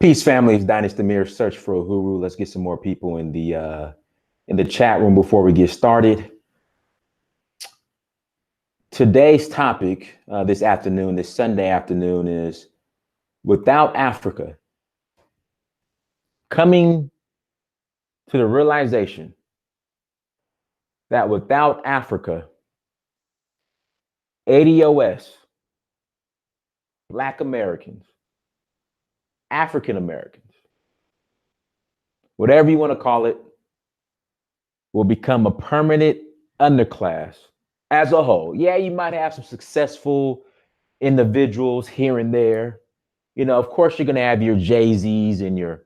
Peace, family. It's Dynasty Mir. Search for Uhuru. Let's get some more people in the chat room before we get started. Today's topic this afternoon, this Sunday afternoon, is without Africa. Coming to the realization that without Africa, ATOS, Black Americans, African Americans, whatever you want to call it, will become a permanent underclass as a whole. Yeah, you might have some successful individuals here and there. You know, of course, you're going to have your Jay-Z's and your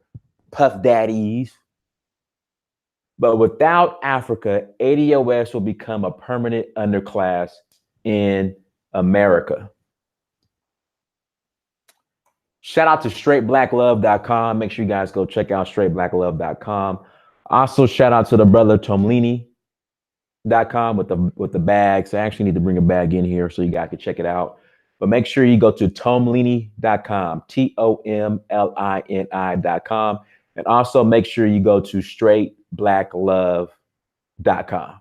Puff Daddies. But without Africa, ATOS will become a permanent underclass in America. Shout out to straightblacklove.com. Make sure you guys go check out straightblacklove.com. Also, shout out to the brother Tomlini.com with the bags. I actually need to bring a bag in here so you guys can check it out. But make sure you go to Tomlini.com, TOMLINI.com. And also make sure you go to straightblacklove.com.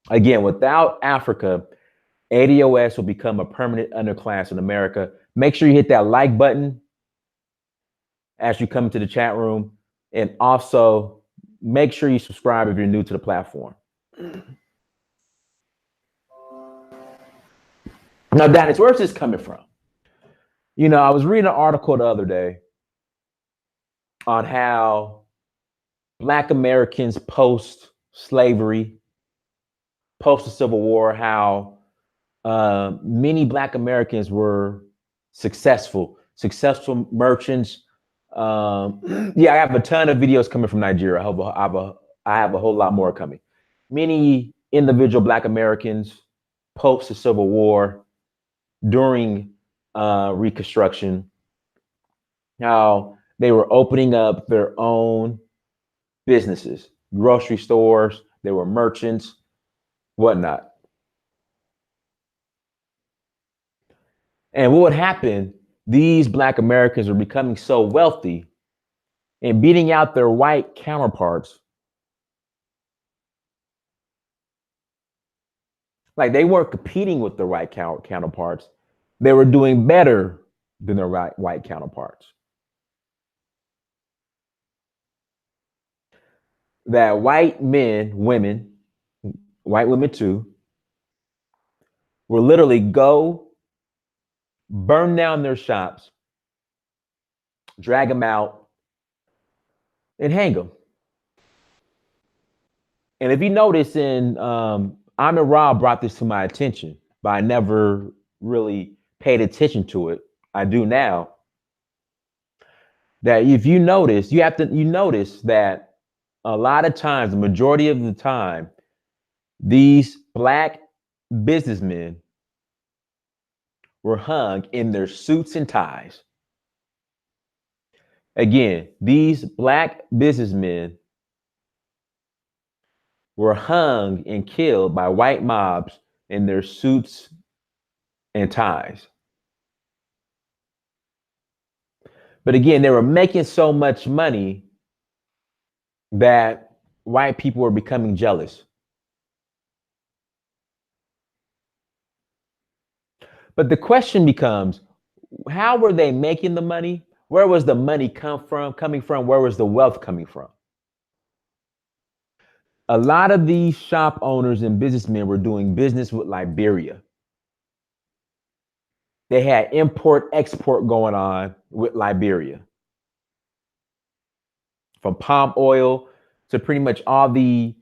Again, without Africa, ATOS will become a permanent underclass in America. Make sure you hit that like button as you come to the chat room. And also make sure you subscribe if you're new to the platform. Now, Dennis, where's this coming from? You know, I was reading an article the other day on how Black Americans post-slavery, post the Civil War, how many Black Americans were successful merchants. Yeah, I have a ton of videos coming from Nigeria. I have a whole lot more coming. Many individual Black Americans post the Civil War, during Reconstruction, how they were opening up their own businesses, grocery stores, they were merchants, whatnot. And what would happen, these Black Americans were becoming so wealthy and beating out their white counterparts. Like, they weren't competing with the white counterparts. They were doing better than their white counterparts. That white men, women, white women too, will literally go burn down their shops, drag them out, and hang them. And if you notice, Amir Ra brought this to my attention, but I never really paid attention to it. I do now. That if you notice, you notice that a lot of times, the majority of the time, these Black businessmen were hung in their suits and ties. Again, these Black businessmen were hung and killed by white mobs in their suits and ties. But again, they were making so much money that white people were becoming jealous. But the question becomes, how were they making the money? Where was the money coming from? Where was the wealth coming from? A lot of these shop owners and businessmen were doing business with Liberia. They had import-export going on with Liberia. From palm oil to pretty much all the,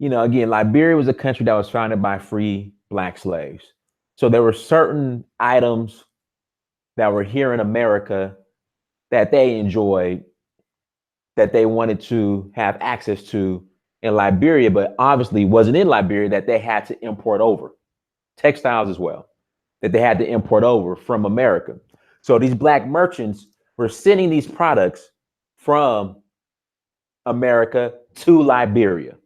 again, Liberia was a country that was founded by free Black slaves. So there were certain items that were here in America that they enjoyed, that they wanted to have access to in Liberia, but obviously wasn't in Liberia, that they had to import over. Textiles as well, that they had to import over from America. So these Black merchants were sending these products from America to Liberia.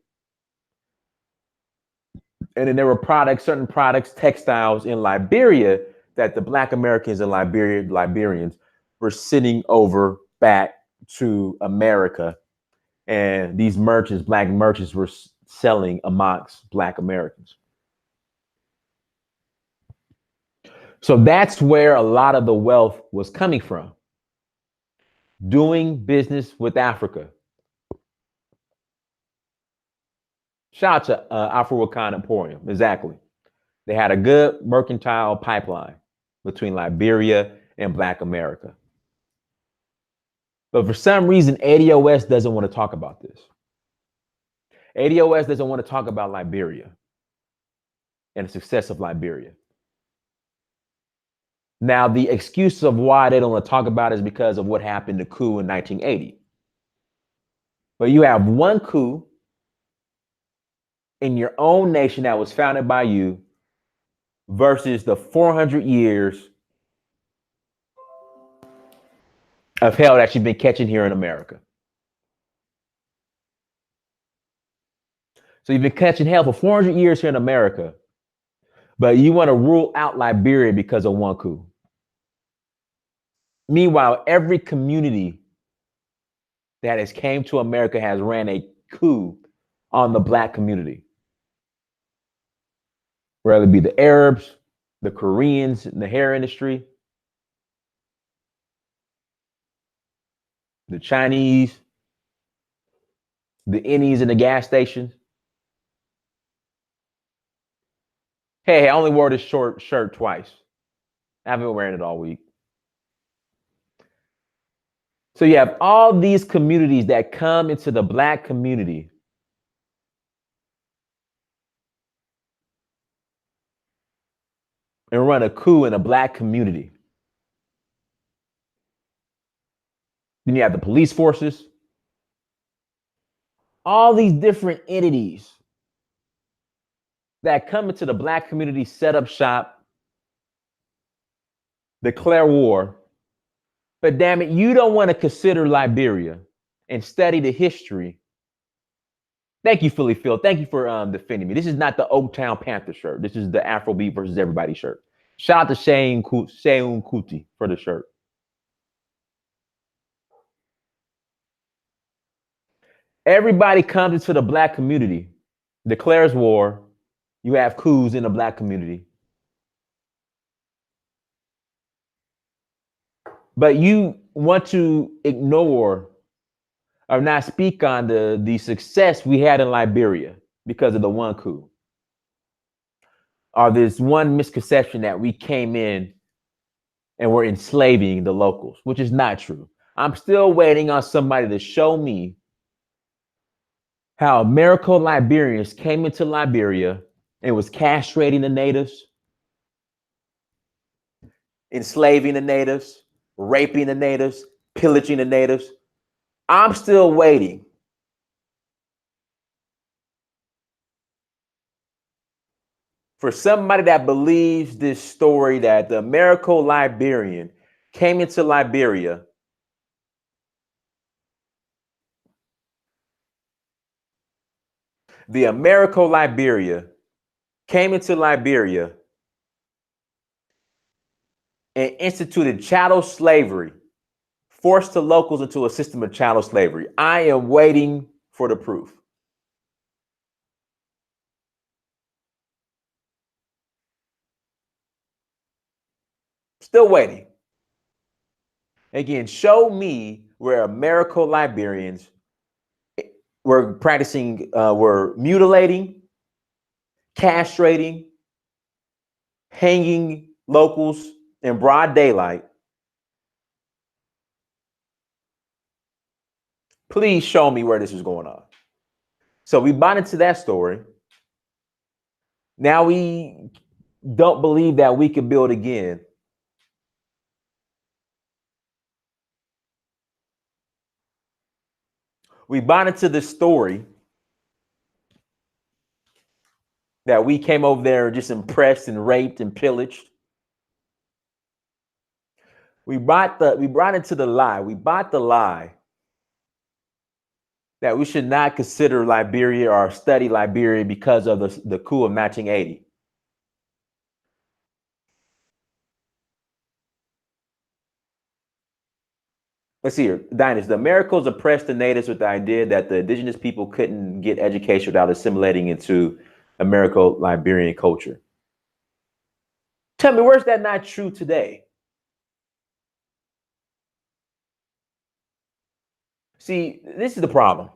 And then there were certain products, textiles in Liberia that the Black Americans and Liberians were sending over back to America, and these merchants, black merchants, were selling amongst Black Americans. So that's where a lot of the wealth was coming from. Doing business with Africa. Shout out to Afro-Wakan Emporium, exactly. They had a good mercantile pipeline between Liberia and Black America. But for some reason, ATOS doesn't want to talk about this. ATOS doesn't want to talk about Liberia and the success of Liberia. Now, the excuse of why they don't want to talk about it is because of what happened to coup in 1980. But you have one coup in your own nation that was founded by you versus the 400 years of hell that you've been catching here in America. So you've been catching hell for 400 years here in America, but you want to rule out Liberia because of one coup. Meanwhile, every community that has came to America has ran a coup on the Black community. Whether it be the Arabs, the Koreans in the hair industry, the Chinese, the Indies in the gas stations. Hey, I only wore this short shirt twice. I haven't been wearing it all week. So you have all these communities that come into the Black community and run a coup in a Black community. Then you have the police forces, all these different entities that come into the Black community, set up shop, declare war. But damn it, you don't want to consider Liberia and study the history. Thank you, Philly Phil. Thank you for defending me. This is not the Oaktown Panther shirt. This is the Afrobeat versus Everybody shirt. Shout out to Seun Kuti for the shirt. Everybody comes into the Black community, declares war. You have coups in the Black community. But you want to ignore or not speak on the success we had in Liberia because of the one coup. Or this one misconception that we came in and we're enslaving the locals, which is not true. I'm still waiting on somebody to show me how Americo-Liberians came into Liberia and was castrating the natives, enslaving the natives, raping the natives, pillaging the natives. I'm still waiting for somebody that believes this story that the Americo-Liberian came into Liberia the Americo-Liberia came into Liberia and instituted chattel slavery, forced the locals into a system of chattel slavery. I am waiting for the proof. Still waiting. Again, show me where Americo-Liberians were practicing, were mutilating, castrating, hanging locals in broad daylight. Please show me where this is going on. So we bought into that story. Now we don't believe that we can build again. We bought into the story that we came over there just impressed and raped and pillaged. We brought into the lie. We bought the lie that we should not consider Liberia or study Liberia because of the coup of 1980. let's see here. Dinus, the Americas oppressed the natives with the idea that the indigenous people couldn't get education without assimilating into Liberian culture. Tell me, where's that not true today? See, this is the problem.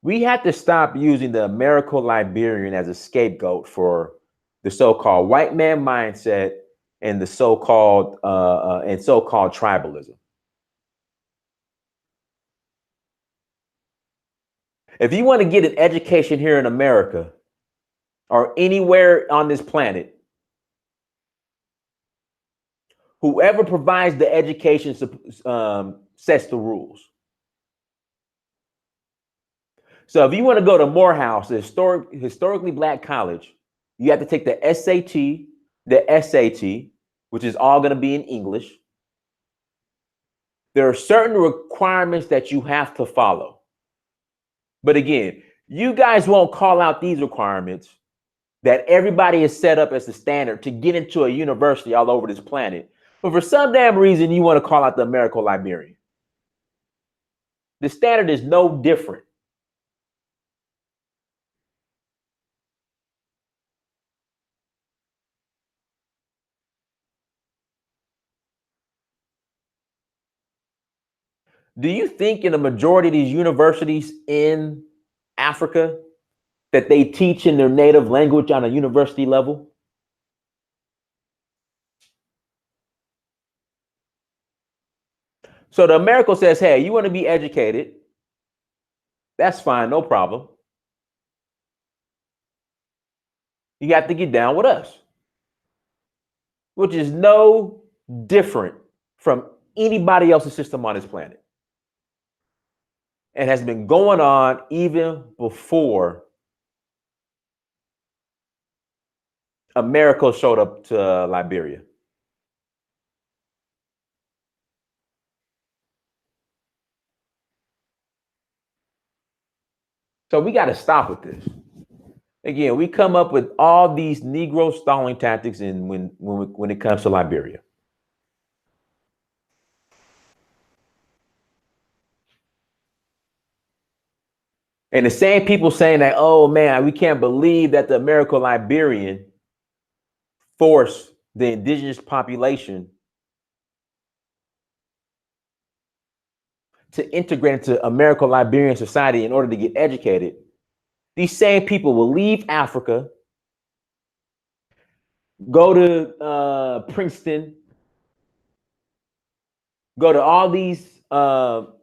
We have to stop using the Liberian as a scapegoat for the so-called white man mindset and the so-called tribalism. If you want to get an education here in America or anywhere on this planet, whoever provides the education sets the rules. So if you want to go to Morehouse, a historically black college, you have to take the SAT, the SAT, which is all going to be in English. There are certain requirements that you have to follow. But again, you guys won't call out these requirements that everybody is set up as the standard to get into a university all over this planet. But for some damn reason, you want to call out the Liberian. The standard is no different. Do you think in the majority of these universities in Africa that they teach in their native language on a university level? So the America says, hey, you want to be educated? That's fine, no problem. You have to get down with us, which is no different from anybody else's system on this planet. And has been going on even before America showed up to Liberia. So we got to stop with this. Again, we come up with all these Negro stalling tactics when it comes to Liberia. And the same people saying that, oh man, we can't believe that the Liberian forced the indigenous population to integrate into Liberian society in order to get educated. These same people will leave Africa, go to Princeton, go to all these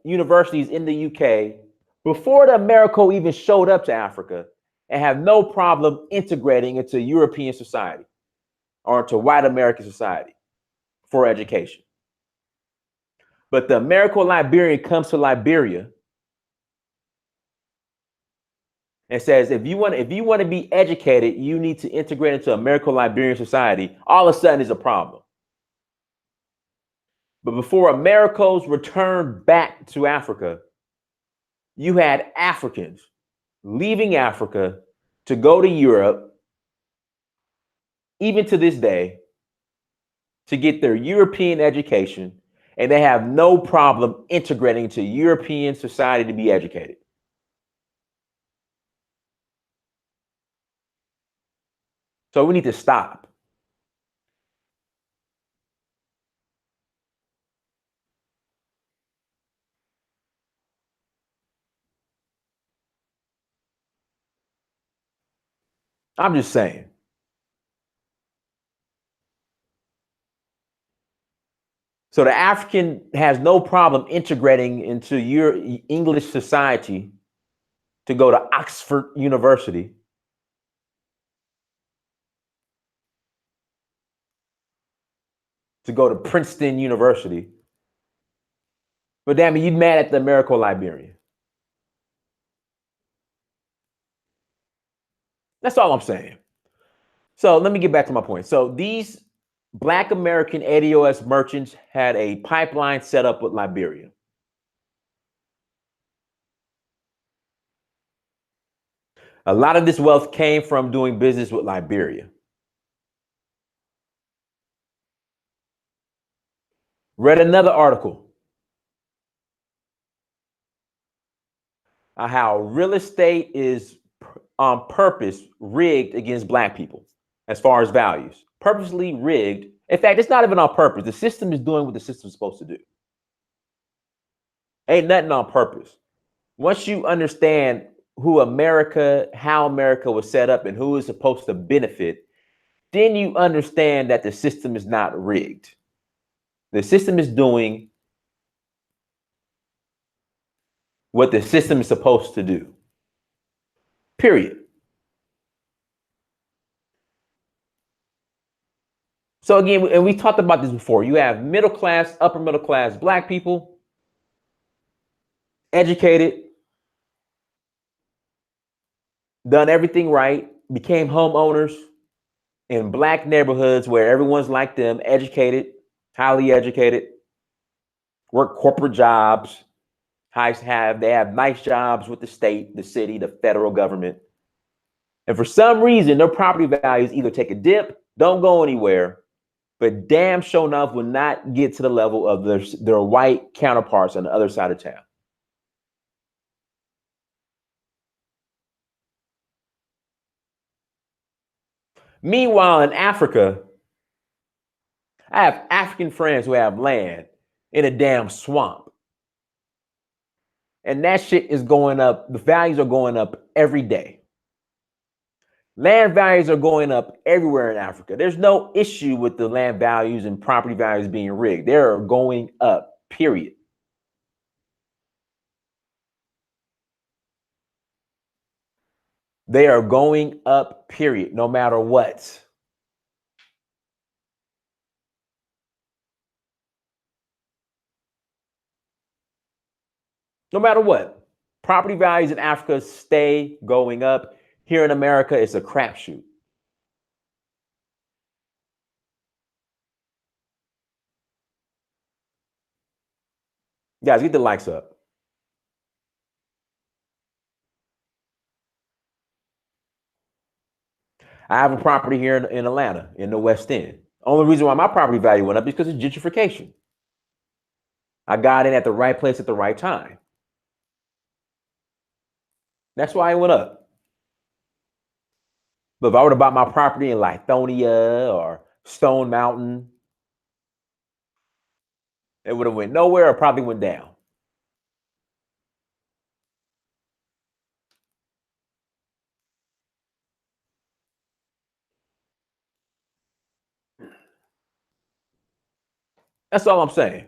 universities in the UK before the America even showed up to Africa, and have no problem integrating into European society or into white American society for education. But the Liberian comes to Liberia and says, if you want to be educated, you need to integrate into Liberian society. All of a sudden is a problem. But before Americans returned back to Africa, you had Africans leaving Africa to go to Europe, even to this day, to get their European education, and they have no problem integrating into European society to be educated. So we need to stop. I'm just saying. So the African has no problem integrating into your English society to go to Oxford University, to go to Princeton University. But damn it, you mad at the Liberian. That's all I'm saying. So let me get back to my point. So these Black American ATOS merchants had a pipeline set up with Liberia. A lot of this wealth came from doing business with Liberia. Read another article how real estate is on purpose rigged against Black people as far as values, purposely rigged. In fact, it's not even on purpose. The system is doing what the system's supposed to do. Ain't nothing on purpose. Once you understand who America, how America was set up and who is supposed to benefit, then you understand that the system is not rigged. The system is doing what the system is supposed to do. Period. So again, and we talked about this before, you have middle class, upper middle class Black people, educated, done everything right, became homeowners in Black neighborhoods where everyone's like them, educated, highly educated, work corporate jobs, they have nice jobs with the state, the city, the federal government. And for some reason, their property values either take a dip, don't go anywhere, but damn sure enough will not get to the level of their white counterparts on the other side of town. Meanwhile, in Africa, I have African friends who have land in a damn swamp. And that shit is going up. The values are going up every day. Land values are going up everywhere in Africa. There's no issue with the land values and property values being rigged. They're going up, period. They are going up, period, no matter what. No matter what. Property values in Africa stay going up. Here in America, it's a crapshoot. Guys, get the likes up. I have a property here in Atlanta, in the West End. Only reason why my property value went up is because of gentrification. I got in at the right place at the right time. That's why it went up. But if I would have bought my property in Lithonia or Stone Mountain, it would have went nowhere or probably went down. That's all I'm saying.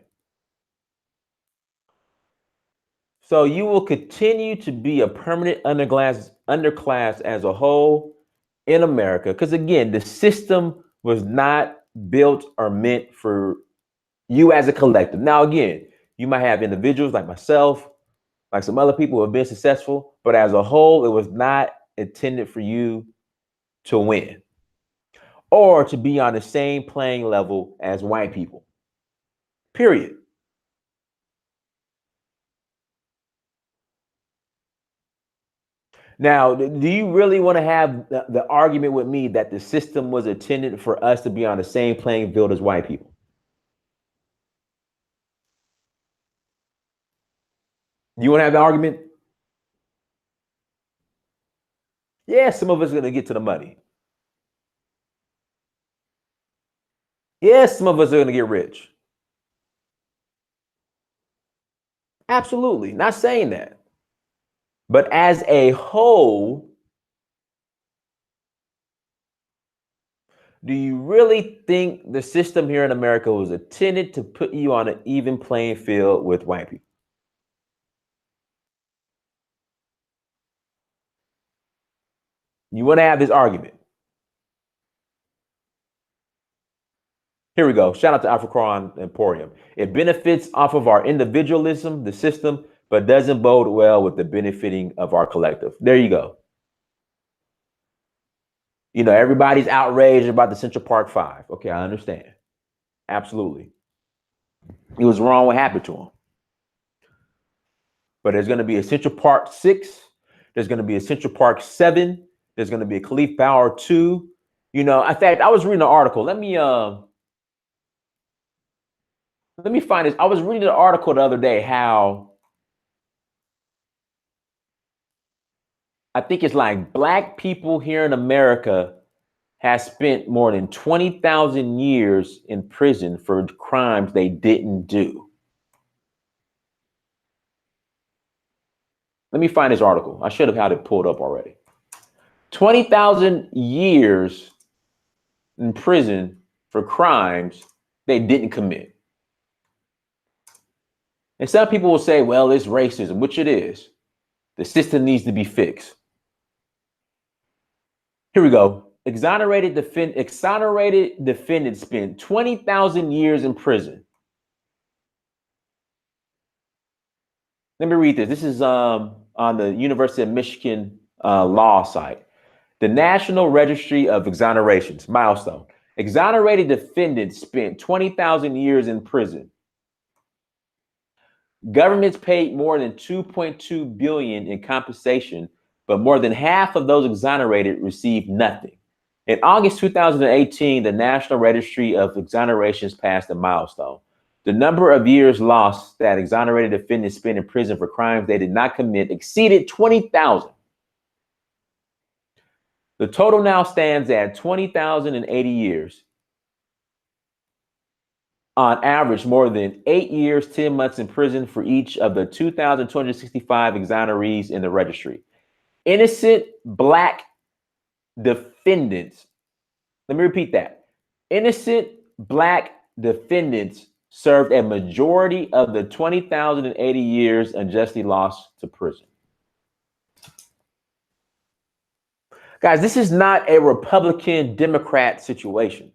So you will continue to be a permanent underclass as a whole in America. Because again, the system was not built or meant for you as a collective. Now, again, you might have individuals like myself, like some other people who have been successful, but as a whole, it was not intended for you to win or to be on the same playing level as white people. Period. Now, do you really want to have the argument with me that the system was intended for us to be on the same playing field as white people? You want to have the argument? Yeah, some of us are going to get to the money. Yes, some of us are going to get rich. Absolutely. Not saying that. But as a whole, do you really think the system here in America was intended to put you on an even playing field with white people? You want to have this argument? Here we go. Shout out to Africron Emporium. It benefits off of our individualism, the system, but doesn't bode well with the benefiting of our collective. There you go. You know, everybody's outraged about the Central Park Five. Okay, I understand. Absolutely. It was wrong what happened to him. But there's going to be a Central Park 6. There's going to be a Central Park 7. There's going to be a Khalif Bauer 2. You know, in fact, I was reading an article. Let me find this. I was reading an article the other day how I think it's like black people here in America has spent more than 20,000 years in prison for crimes they didn't do. Let me find this article. I should have had it pulled up already. 20,000 years in prison for crimes they didn't commit. And some people will say, well, it's racism, which it is. The system needs to be fixed. Here we go. Exonerated defendants spent 20,000 years in prison. Let me read this. This is on the University of Michigan law site. The National Registry of Exonerations, milestone. Exonerated defendants spent 20,000 years in prison. Governments paid more than $2.2 billion in compensation, but more than half of those exonerated received nothing. In August 2018, the National Registry of Exonerations passed a milestone. The number of years lost that exonerated defendants spent in prison for crimes they did not commit exceeded 20,000. The total now stands at 20,080 years. On average, more than 8 years, 10 months in prison for each of the 2,265 exonerees in the registry. Innocent black defendants, let me repeat that. Innocent black defendants served a majority of the 20,080 years unjustly lost to prison. Guys, this is not a Republican Democrat situation.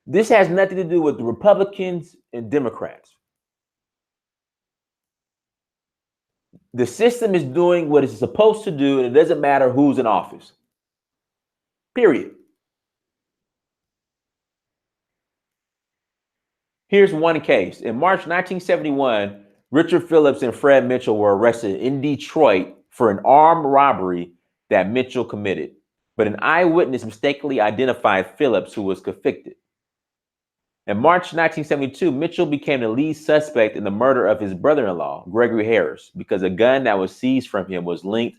This has nothing to do with the Republicans and Democrats. The system is doing what it's supposed to do, and it doesn't matter who's in office. Period. Here's one case. In March 1971, Richard Phillips and Fred Mitchell were arrested in Detroit for an armed robbery that Mitchell committed, but an eyewitness mistakenly identified Phillips, who was convicted. In March 1972, Mitchell became the lead suspect in the murder of his brother-in-law, Gregory Harris, because a gun that was seized from him was linked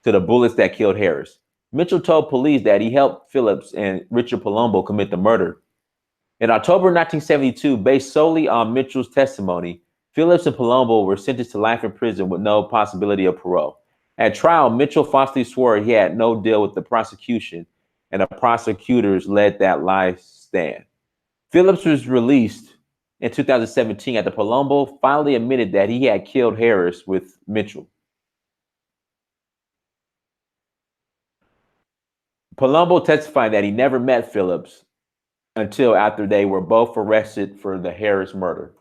to the bullets that killed Harris. Mitchell told police that he helped Phillips and Richard Palumbo commit the murder. In October 1972, based solely on Mitchell's testimony, Phillips and Palumbo were sentenced to life in prison with no possibility of parole. At trial, Mitchell falsely swore he had no deal with the prosecution, and the prosecutors let that lie stand. Phillips was released in 2017 after Palumbo finally admitted that he had killed Harris with Mitchell. Palumbo testified that he never met Phillips until after they were both arrested for the Harris murder.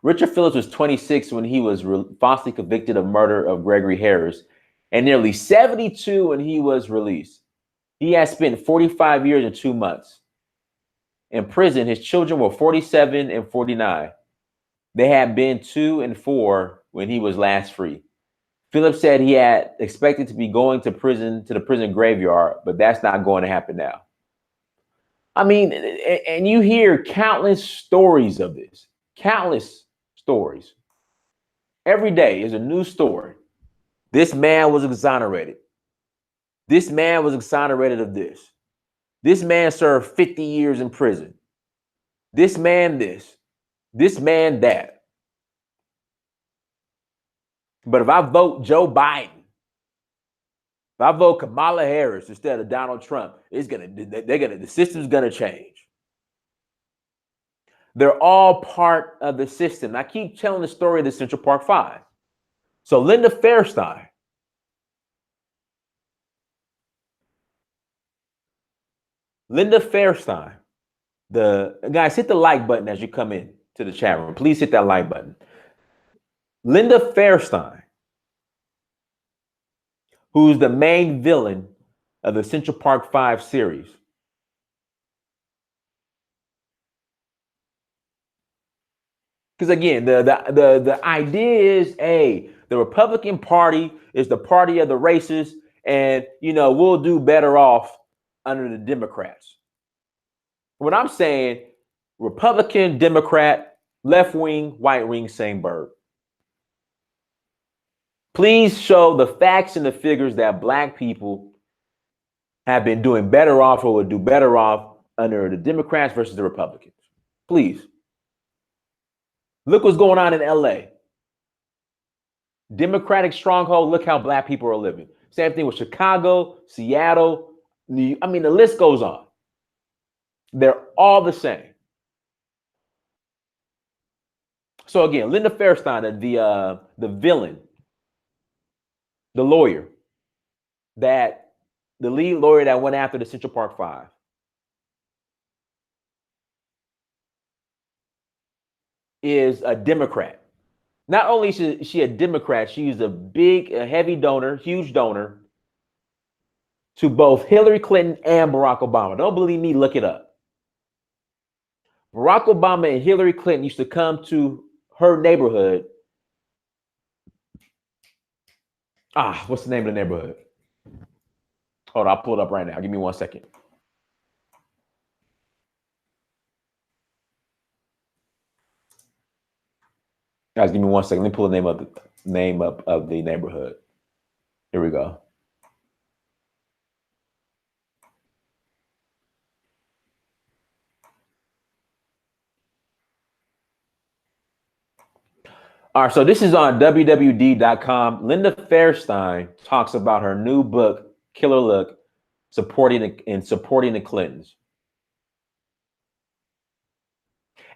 Richard Phillips was 26 when he was falsely convicted of murder of Gregory Harris, and nearly 72 when he was released. He had spent 45 years and 2 months in prison. His children were 47 and 49. They had been 2 and 4 when he was last free. Phillips said he had expected to be going to prison, to the prison graveyard, but that's not going to happen now. I mean, and you hear countless stories of this, countless stories. Every day is a new story. This man was exonerated. This man was exonerated of this. This man served 50 years in prison. This man that. But if I vote Joe Biden, if I vote Kamala Harris instead of Donald Trump, the system's gonna change. They're all part of the system. I keep telling the story of the Central Park Five. So Linda Fairstein, the guys, hit the like button as you come in to the chat room. Please hit that like button. Linda Fairstein, who's the main villain of the Central Park 5 series. Because again, the idea is, hey, the Republican Party is the party of the racists, and we'll do better off under the Democrats. What I'm saying, Republican, Democrat, left wing, white wing, same bird. Please show the facts and the figures that Black people have been doing better off or would do better off under the Democrats versus the Republicans. Please. Look what's going on in LA. Democratic stronghold, look how Black people are living. Same thing with Chicago, Seattle. I mean, the list goes on. They're all the same. So again, Linda Fairstein, the villain, the lawyer, the lead lawyer that went after the Central Park Five, is a Democrat. Not only is she a Democrat, she's a heavy donor, huge donor to both Hillary Clinton and Barack Obama. Don't believe me? Look it up. Barack Obama and Hillary Clinton used to come to her neighborhood. What's the name of the neighborhood? Hold on, I'll pull it up right now. Give me 1 second. Guys, give me 1 second. Let me pull the name up of the neighborhood. Here we go. All right, so this is on wwd.com. Linda Fairstein talks about her new book, Killer Look, supporting the Clintons.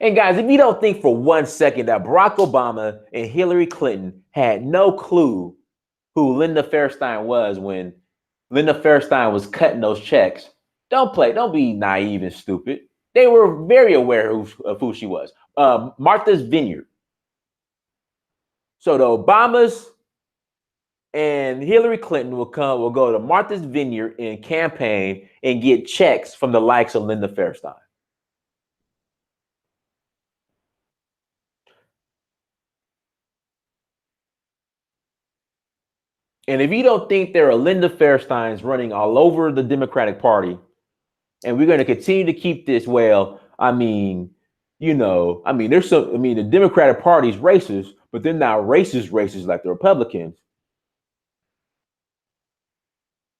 And guys, if you don't think for 1 second that Barack Obama and Hillary Clinton had no clue who Linda Fairstein was when Linda Fairstein was cutting those checks, don't be naive and stupid. They were very aware of who she was. Martha's Vineyard. So the Obamas and Hillary Clinton will go to Martha's Vineyard and campaign and get checks from the likes of Linda Fairstein. And if you don't think there are Linda Fairsteins running all over the Democratic Party, and we're going to continue to keep this, the Democratic Party is racist, but they're not racist like the Republicans.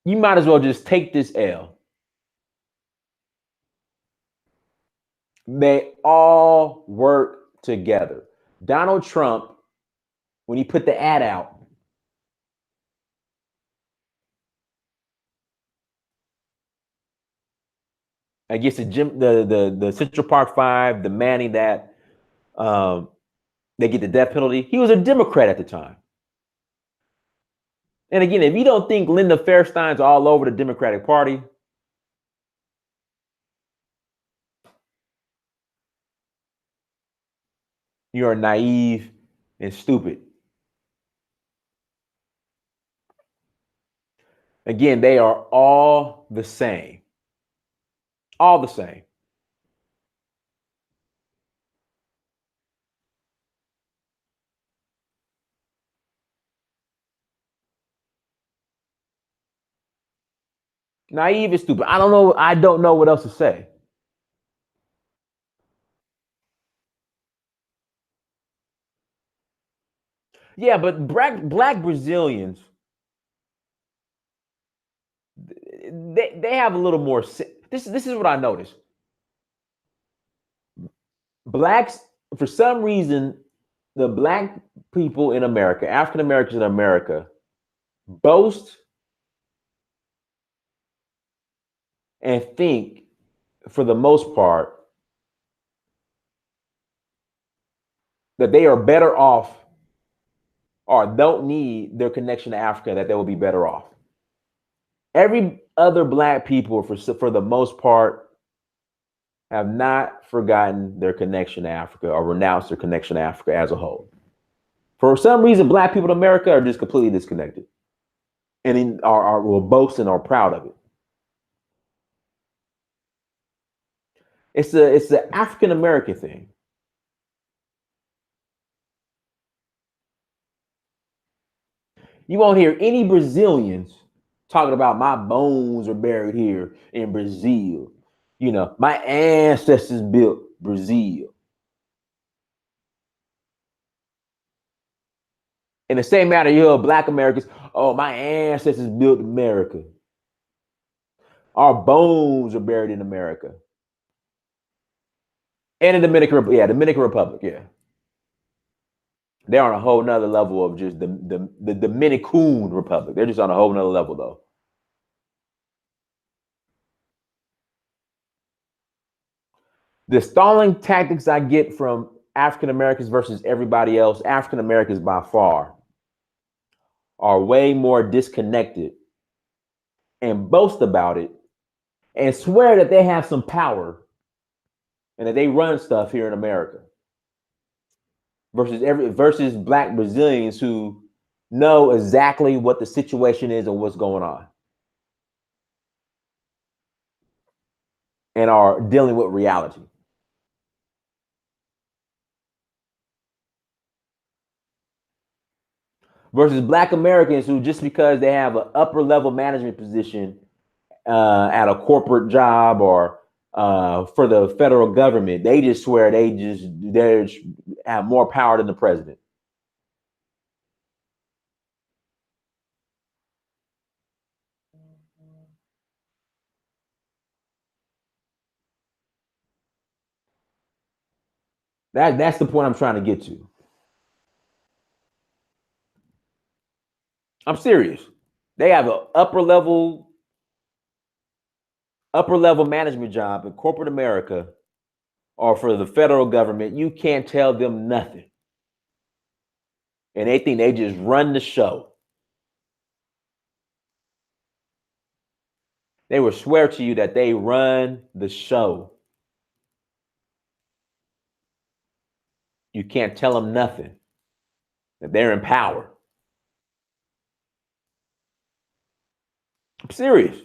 You might as well just take this L. They all work together. Donald Trump, when he put the ad out, against the Central Park Five, demanding that they get the death penalty, he was a Democrat at the time. And again, if you don't think Linda Fairstein's all over the Democratic Party, you are naive and stupid. Again, they are all the same. All the same. Naive and stupid. I don't know what else to say. Yeah, but black Brazilians, they have a little more. This is what I noticed. Blacks, for some reason, the Black people in America, African Americans in America, boast and think, for the most part, that they are better off or don't need their connection to Africa, that they will be better off. Every other Black people, for the most part, have not forgotten their connection to Africa or renounced their connection to Africa as a whole. For some reason, Black people in America are just completely disconnected and will boast and are proud of it. It's the African American thing. You won't hear any Brazilians talking about my bones are buried here in Brazil. My ancestors built Brazil. In the same manner, you hear Black Americans, oh, my ancestors built America. Our bones are buried in America. And in Dominican Republic, yeah. They're on a whole nother level of just the Dominican Republic. They're just on a whole nother level, though. The stalling tactics I get from African Americans versus everybody else, African Americans by far are way more disconnected and boast about it and swear that they have some power and that they run stuff here in America versus Black Brazilians who know exactly what the situation is and what's going on and are dealing with reality. Versus Black Americans who, just because they have an upper level management position at a corporate job or for the federal government, they just swear they have more power than the president. That's the point I'm trying to get to. I'm serious. They have an upper level management job in corporate America or for the federal government. You can't tell them nothing. And they think they just run the show. They will swear to you that they run the show. You can't tell them nothing. That they're in power. I'm serious.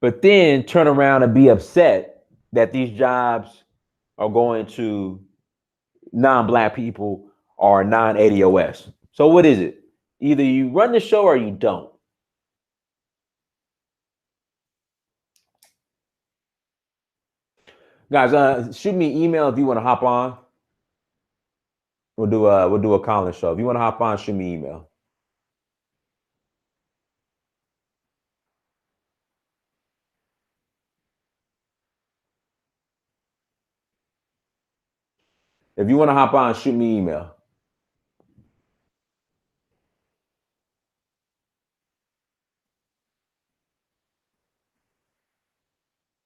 But then turn around and be upset that these jobs are going to non-Black people or non-ATOS. So what is it? Either you run the show or you don't. Guys, shoot me an email if you want to hop on. We'll do a Collins show. If you want to hop on, shoot me an email. If you want to hop on, shoot me an email.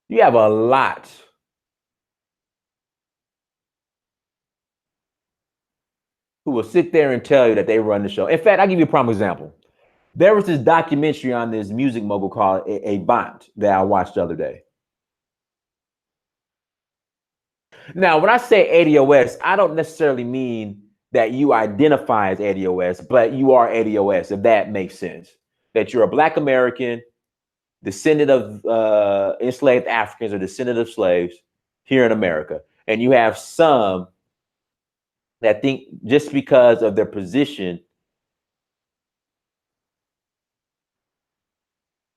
You have a lot who will sit there and tell you that they run the show. In fact, I'll give you a prime example. There was this documentary on this music mogul called Avant that I watched the other day. Now, when I say ATOS, I don't necessarily mean that you identify as ATOS, but you are ATOS, if that makes sense. That you're a Black American, descendant of enslaved Africans or descendant of slaves here in America. And you have some that think just because of their position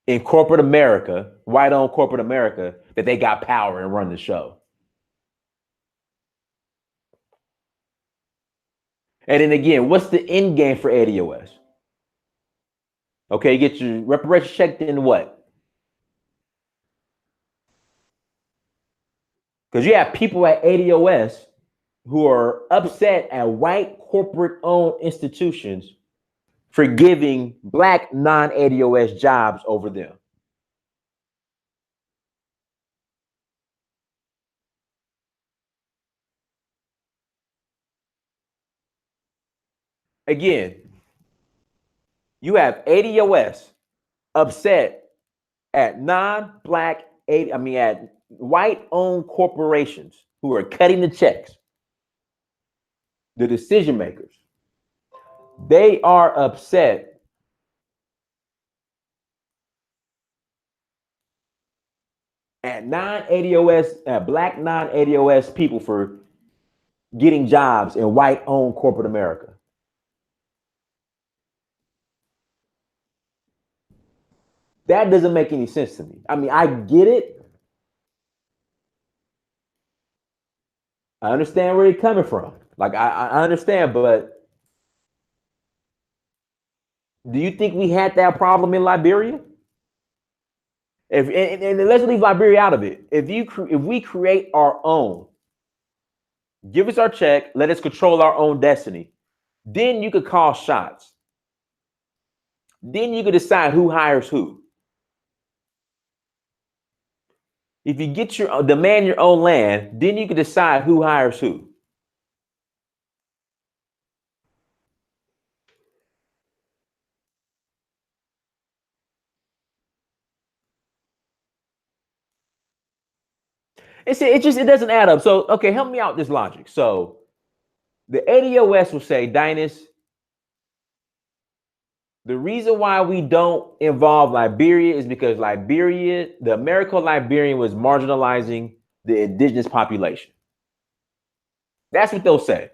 in corporate America, white-owned corporate America, that they got power and run the show. And then again, what's the end game for ATOS? Okay, you get your reparations checked in what? Because you have people at ATOS who are upset at white corporate-owned institutions for giving Black non-ATOS jobs over them. Again, you have ATOS upset at non-Black, at white-owned corporations who are cutting the checks, the decision makers. They are upset at Black non-ATOS people for getting jobs in white-owned corporate America. That doesn't make any sense to me. I mean, I get it. I understand where you're coming from. Like I understand, but do you think we had that problem in Liberia? If and let's leave Liberia out of it. If we create our own, give us our check, let us control our own destiny, then you could call shots. Then you could decide who hires who. If you get your demand your own land, then you can decide who hires who. It doesn't add up. So okay, help me out with this logic. So the ATOS will say, Dinus, the reason why we don't involve Liberia is because Liberia, the American Liberian was marginalizing the indigenous population. That's what they'll say.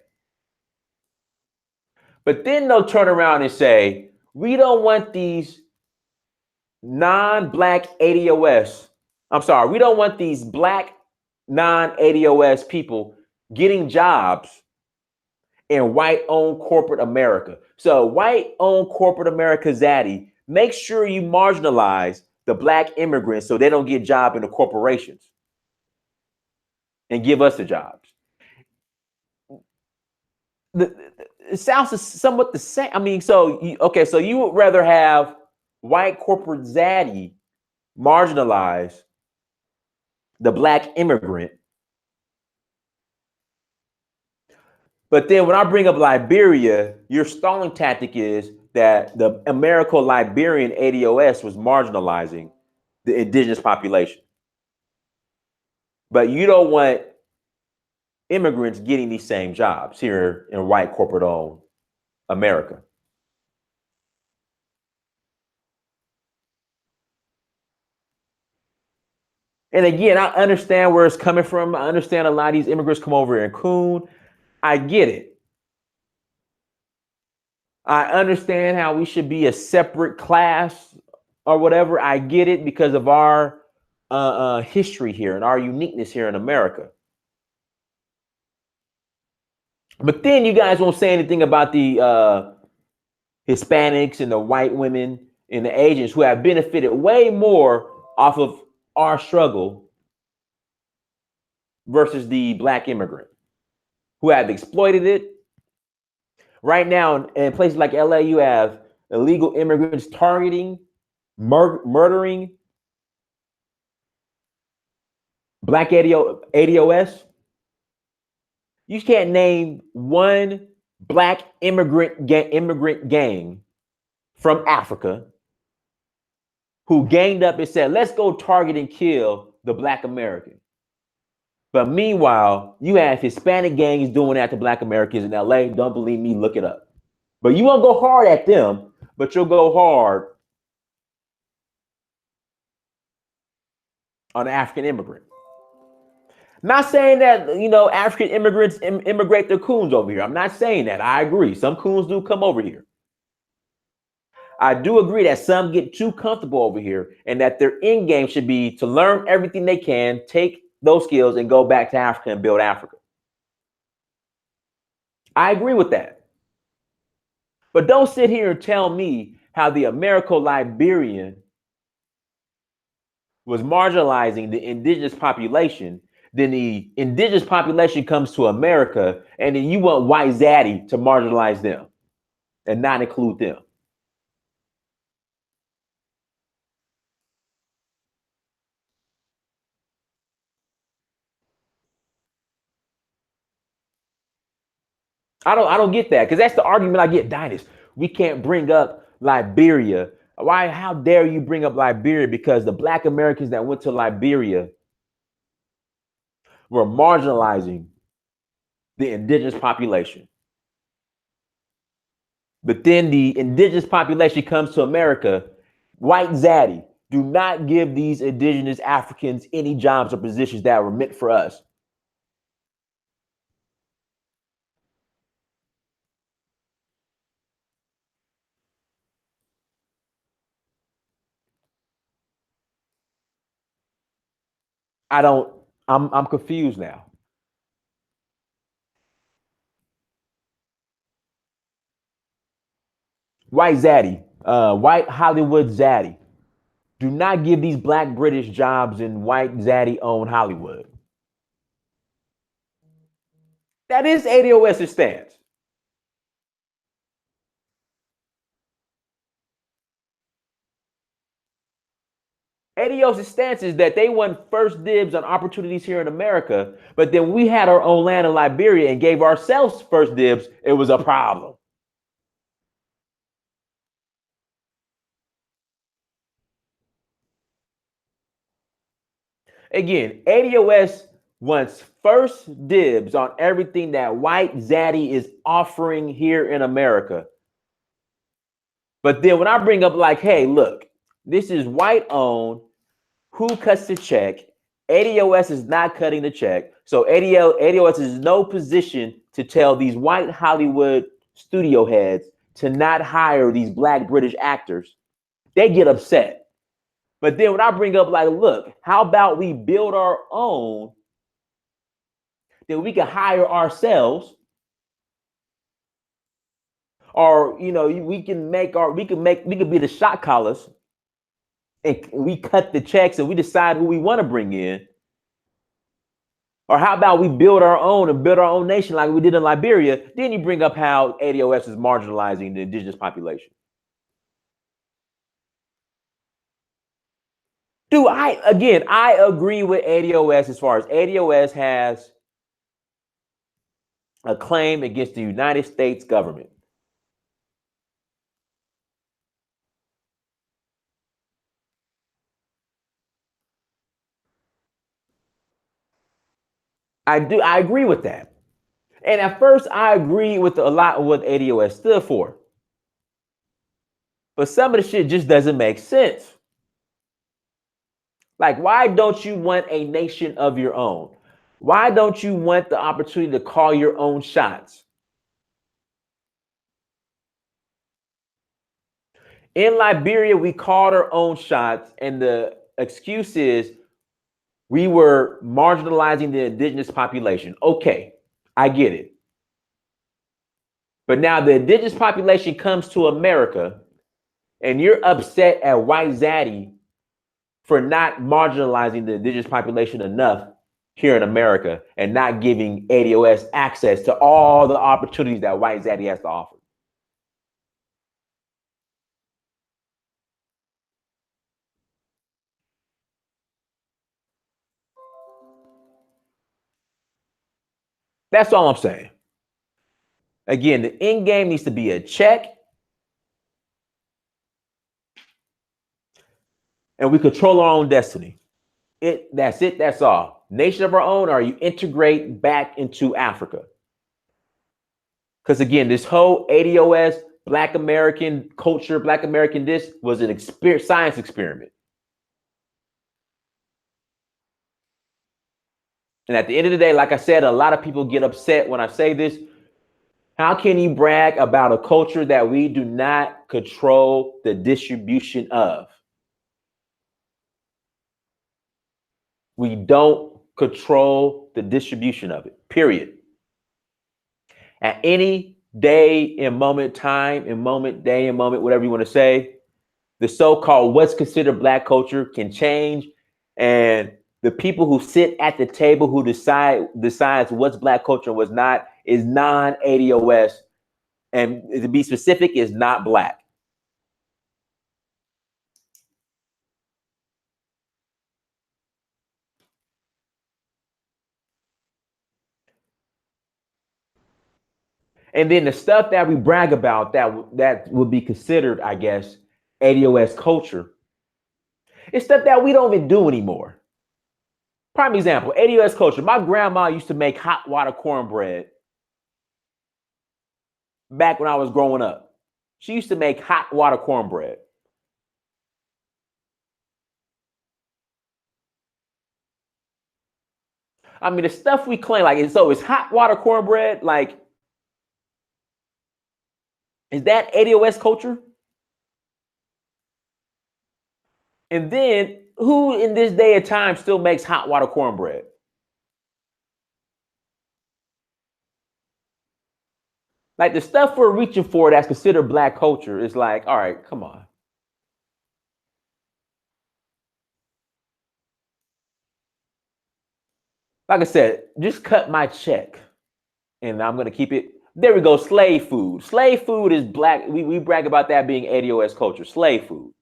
But then they'll turn around and say, we don't want these non-black ATOS. I'm sorry, we don't want these black non-ATOS people getting jobs in white-owned corporate America. So white-owned corporate America, Zaddy, make sure you marginalize the black immigrants so they don't get job in the corporations and give us the jobs. It sounds somewhat the same. I mean, so so you would rather have white corporate Zaddy marginalize the black immigrant. But then when I bring up Liberia, your stalling tactic is that the American Liberian ATOS was marginalizing the indigenous population. But you don't want immigrants getting these same jobs here in white corporate owned America. And again, I understand where it's coming from. I understand a lot of these immigrants come over in coon. I get it. I understand how we should be a separate class or whatever. I get it because of our history here and our uniqueness here in America. But then you guys won't say anything about the Hispanics and the white women and the Asians who have benefited way more off of our struggle versus the black immigrant who have exploited it. Right now, in places like LA, you have illegal immigrants targeting, murdering black ATOS. You can't name one black immigrant gang from Africa who ganged up and said, let's go target and kill the black American. But meanwhile, you have Hispanic gangs doing that to black Americans in LA. Don't believe me, look it up. But you won't go hard at them, but you'll go hard on an African immigrant. Not saying that, African immigrants immigrate their coons over here. I'm not saying that. I agree. Some coons do come over here. I do agree that some get too comfortable over here and that their end game should be to learn everything they can, take those skills and go back to Africa and build Africa. I agree with that. But don't sit here and tell me how the American Liberian was marginalizing the indigenous population. Then the indigenous population comes to America and then you want white zaddy to marginalize them and not include them. I don't get that because that's the argument I get, Dinus. We can't bring up Liberia. Why? How dare you bring up Liberia? Because the black Americans that went to Liberia were marginalizing the indigenous population. But then the indigenous population comes to America, white zaddy. Do not give these indigenous Africans any jobs or positions that were meant for us. I'm confused now. White Zaddy, white Hollywood Zaddy. Do not give these black British jobs in white Zaddy owned Hollywood. That is ATOS's stance. ATOS's stance is that they want first dibs on opportunities here in America, but then we had our own land in Liberia and gave ourselves first dibs. It was a problem. Again, ATOS wants first dibs on everything that white Zaddy is offering here in America. But then when I bring up like, hey, look, this is white owned. Who cuts the check? ATOS is not cutting the check. So ATOS is no position to tell these white Hollywood studio heads to not hire these black British actors. They get upset. But then when I bring up like, look, how about we build our own, then we can hire ourselves, or we can be the shot callers, and we cut the checks and we decide who we want to bring in. Or how about we build our own and build our own nation like we did in Liberia? Then you bring up how ATOS is marginalizing the indigenous population. I agree with ATOS as far as ATOS has a claim against the United States government. I agree with that. And at first, I agree with a lot of what ATOS stood for. But some of the shit just doesn't make sense. Like, why don't you want a nation of your own? Why don't you want the opportunity to call your own shots? In Liberia, we called our own shots, and the excuse is we were marginalizing the indigenous population. Okay, I get it. But now the indigenous population comes to America, and you're upset at white Zaddy for not marginalizing the indigenous population enough here in America and not giving ATOS access to all the opportunities that white Zaddy has to offer. That's all I'm saying. Again, the end game needs to be a check, and we control our own destiny. That's it. That's all. Nation of our own, or you integrate back into Africa. Because again, this whole ATOS, Black American culture, Black American this was an science experiment. And at the end of the day, like I said, a lot of people get upset when I say this. How can you brag about a culture that we do not control the distribution of? We don't control the distribution of it, period. At any day and moment, time and moment, day and moment, whatever you want to say, the so-called what's considered Black culture can change. And the people who sit at the table who decides what's Black culture and what's not is non-ATOS. And to be specific, is not Black. And then the stuff that we brag about that would be considered, I guess, ATOS culture, it's stuff that we don't even do anymore. Prime example, ATOS culture. My grandma used to make hot water cornbread back when I was growing up. She used to make hot water cornbread. I mean, the stuff we claim, like, it's hot water cornbread. Like, is that ATOS culture? And then Who in this day and time still makes hot water cornbread? Like the stuff we're reaching for that's considered black culture is like, all right, come on. Like I said, just cut my check and I'm going to keep it. There we go. Slave food. Slave food is black. We brag about that being ATOS culture. Slave food.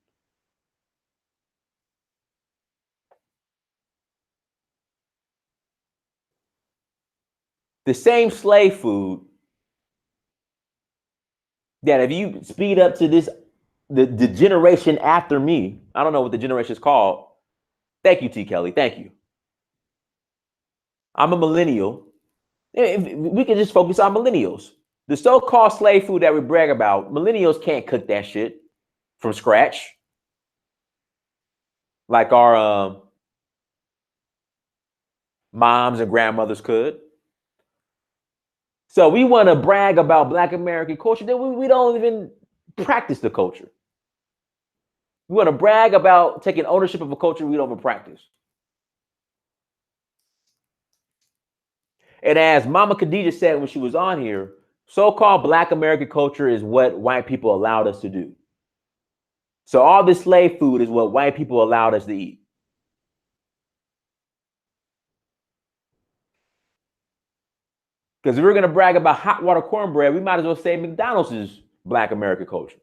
The same slave food that if you speed up to this, the generation after me, I don't know what the generation is called. Thank you, T. Kelly. Thank you. I'm a millennial. We can just focus on millennials. The so-called slave food that we brag about, millennials can't cook that shit from scratch like our moms and grandmothers could. So we want to brag about Black American culture, then we don't even practice the culture. We want to brag about taking ownership of a culture we don't even practice. And as Mama Khadija said when she was on here, so-called Black American culture is what white people allowed us to do. So all this slave food is what white people allowed us to eat. Because if we're going to brag about hot water cornbread, we might as well say McDonald's is Black American culture.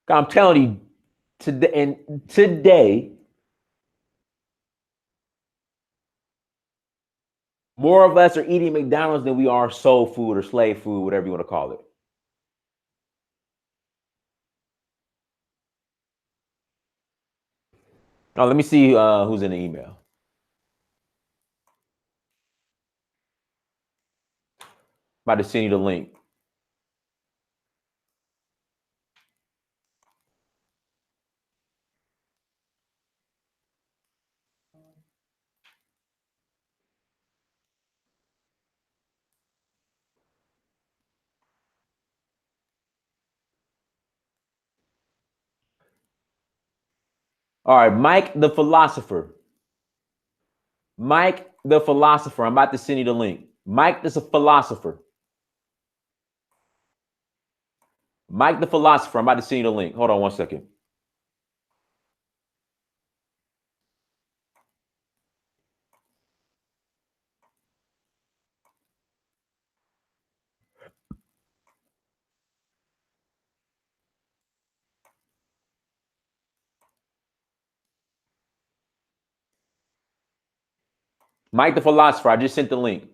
I'm telling you, today, more of us are eating McDonald's than we are soul food or slave food, whatever you want to call it. Oh, let me see who's in the email. I'm about to send you the link. All right, Mike the philosopher. Mike the philosopher. I'm about to send you the link. Mike the philosopher. Mike the philosopher. I'm about to send you the link. Hold on one second. Mike the philosopher. I just sent the link.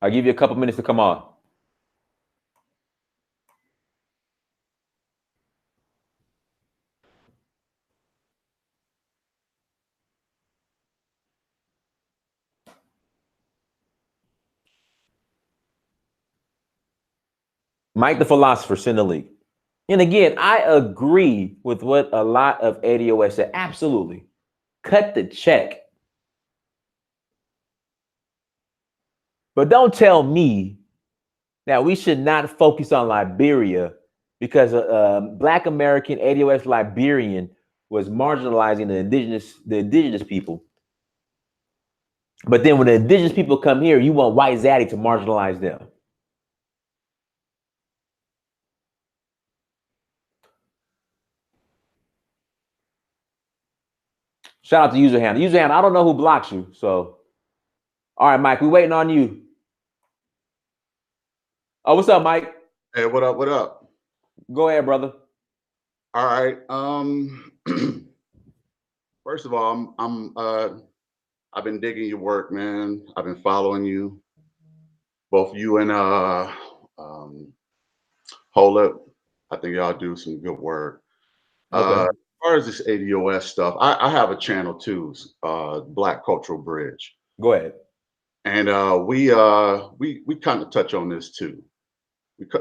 I'll give you a couple minutes to come on. Mike the philosopher, send the link. And again, I agree with what a lot of ADOS said. Absolutely. Cut the check. But don't tell me that we should not focus on Liberia because Black American ADOS Liberian was marginalizing the indigenous people. But then when the indigenous people come here, you want white zaddy to marginalize them. Shout out to user hand. User hand, I don't know who blocks you. So, all right, Mike, we waiting on you. Oh, what's up, Mike? Hey, what up? What up? Go ahead, brother. All right. First of all, I've been digging your work, man. I've been following you, both you and Hold Up. I think y'all do some good work. Okay. As far as this ADOS stuff, I have a channel too, Black Cultural Bridge, Go ahead. and we kind of touch on this too.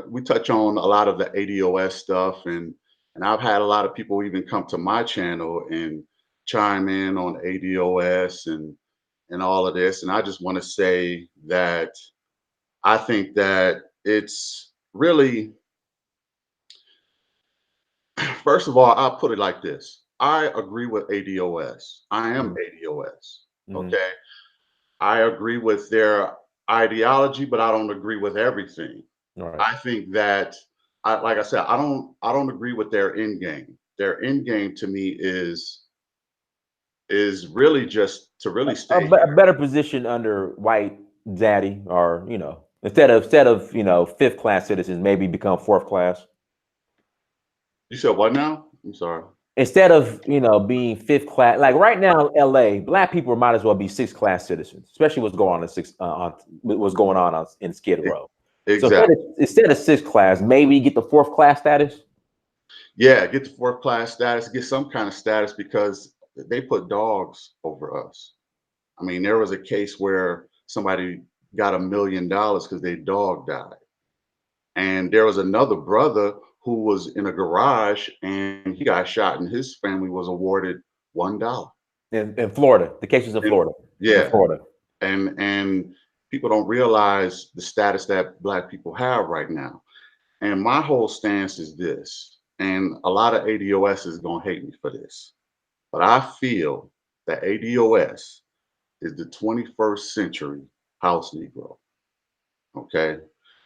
We touch on a lot of the ADOS stuff, and I've had a lot of people even come to my channel and chime in on ADOS and all of this. And I just want to say that I think that it's really, first of all, I'll put it like this. I agree with ADOS. I am Mhm. ADOS. Mhm. Okay. I agree with their ideology, but I don't agree with everything. All right. I think that, like I said, I don't agree with their end game. Their end game to me is really just to really stay A here. better position under white daddy, or instead of fifth class citizens, maybe become fourth class. You said what now? I'm sorry. Instead of being fifth class, like right now in LA, black people might as well be sixth class citizens, especially what's going on in Skid E- Row. So Exactly. instead of sixth class, maybe get the fourth class status. Yeah, get the fourth class status, get some kind of status because they put dogs over us. I mean, there was a case where somebody got $1 million because their dog died. And there was another brother who was in a garage and he got shot and his family was awarded $1. In Florida, the cases in And Florida. In yeah, Florida. and people don't realize the status that black people have right now. And my whole stance is this, and a lot of ADOS is gonna hate me for this, but I feel that ADOS is the 21st century house Negro. Okay.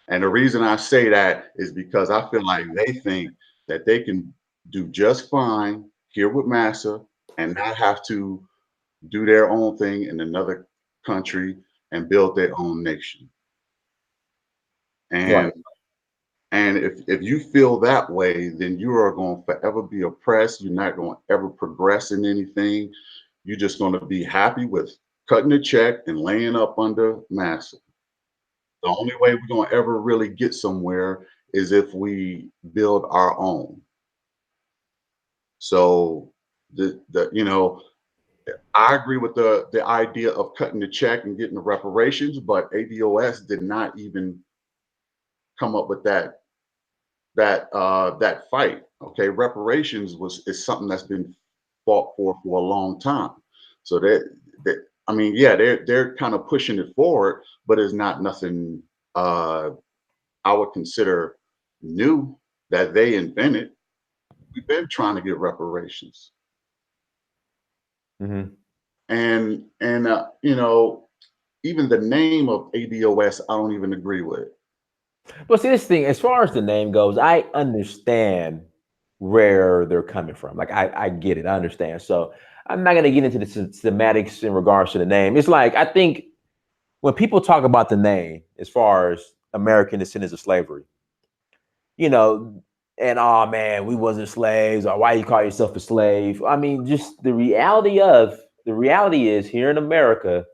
And the reason I say that is because I feel like they think that they can do just fine here with Massa and not have to do their own thing in another country and build their own nation. Right. And if you feel that way, then you are going to forever be oppressed. You're not going to ever progress in anything. You're just going to be happy with cutting a check and laying up under Massa. The only way we're going to ever really get somewhere is if we build our own. So I agree with the idea of cutting the check and getting the reparations, but ADOS did not even come up with that fight. Okay, reparations is something that's been fought for a long time. So that I mean, yeah, they're kind of pushing it forward, but it's not nothing I would consider new that they invented. We've been trying to get reparations, Hmm. and even the name of ADOS, I don't even agree with. But see, this thing, as far as the name goes, I understand where they're coming from. Like I get it, I understand. So I'm not gonna get into the semantics in regards to the name. It's like I think when people talk about the name, as far as American descendants of slavery, you know, and oh man, we wasn't slaves, or why you call yourself a slave? I mean, just the reality is here in America,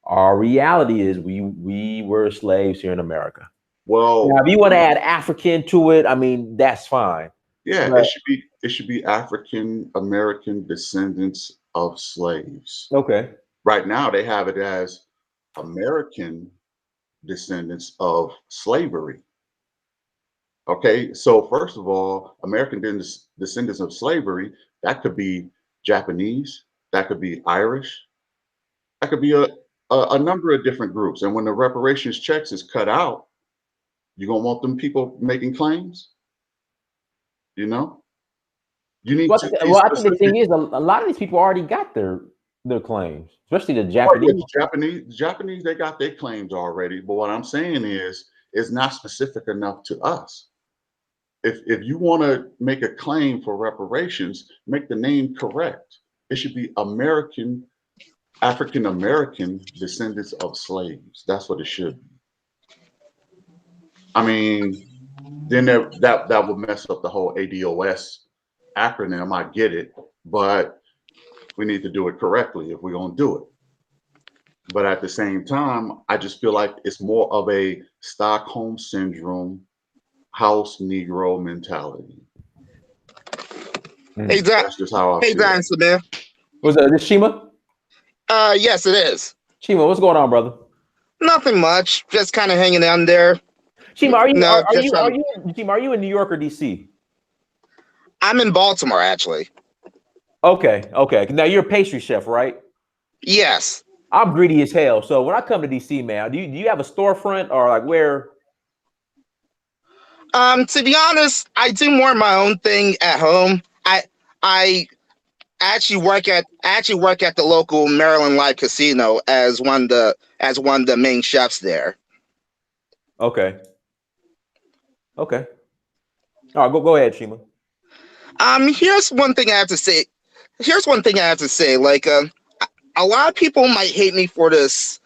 our reality is we were slaves here in America. Now, Well, if you want to add African to it, I mean, that's fine. yeah, But it should be African American descendants of slaves. okay. Right now, they have it as American descendants of slavery. Okay, so first of all, American descendants of slavery, that could be Japanese, that could be Irish, that could be a number of different groups. And when the reparations checks is cut out, you gonna want them people making claims? You know, you need to be Well, I think the specific. thing is, a lot of these people already got their claims, especially the Well, yeah, Japanese. the Japanese, they got their claims already. But what I'm saying is, it's not specific enough to us. If you want to make a claim for reparations, make the name correct. It should be American, African American descendants of slaves. That's what it should be. I mean, then that would mess up the whole ADOS acronym. I get it, but we need to do it correctly if we're gonna do it. But at the same time, I just feel like it's more of a Stockholm syndrome, house Negro mentality. Hey, Mm. Don. That's just how I Hey, feel. Don Samir. Was that this Shima? Yes, it is. Shima, what's going on, brother? Nothing much. Just kind of hanging down there. Shima, are you No, just are trying. you Shima, are you in New York or DC? I'm in Baltimore, actually. Okay, okay. Now you're a pastry chef, right? Yes. I'm greedy as hell. So when I come to DC, man, do you have a storefront or like where? To be honest, I do more of my own thing at home. I actually work at the local Maryland Live Casino as one of the main chefs there. Okay. Okay. All right, go ahead, Shima. Here's one thing I have to say. Like, a lot of people might hate me for this,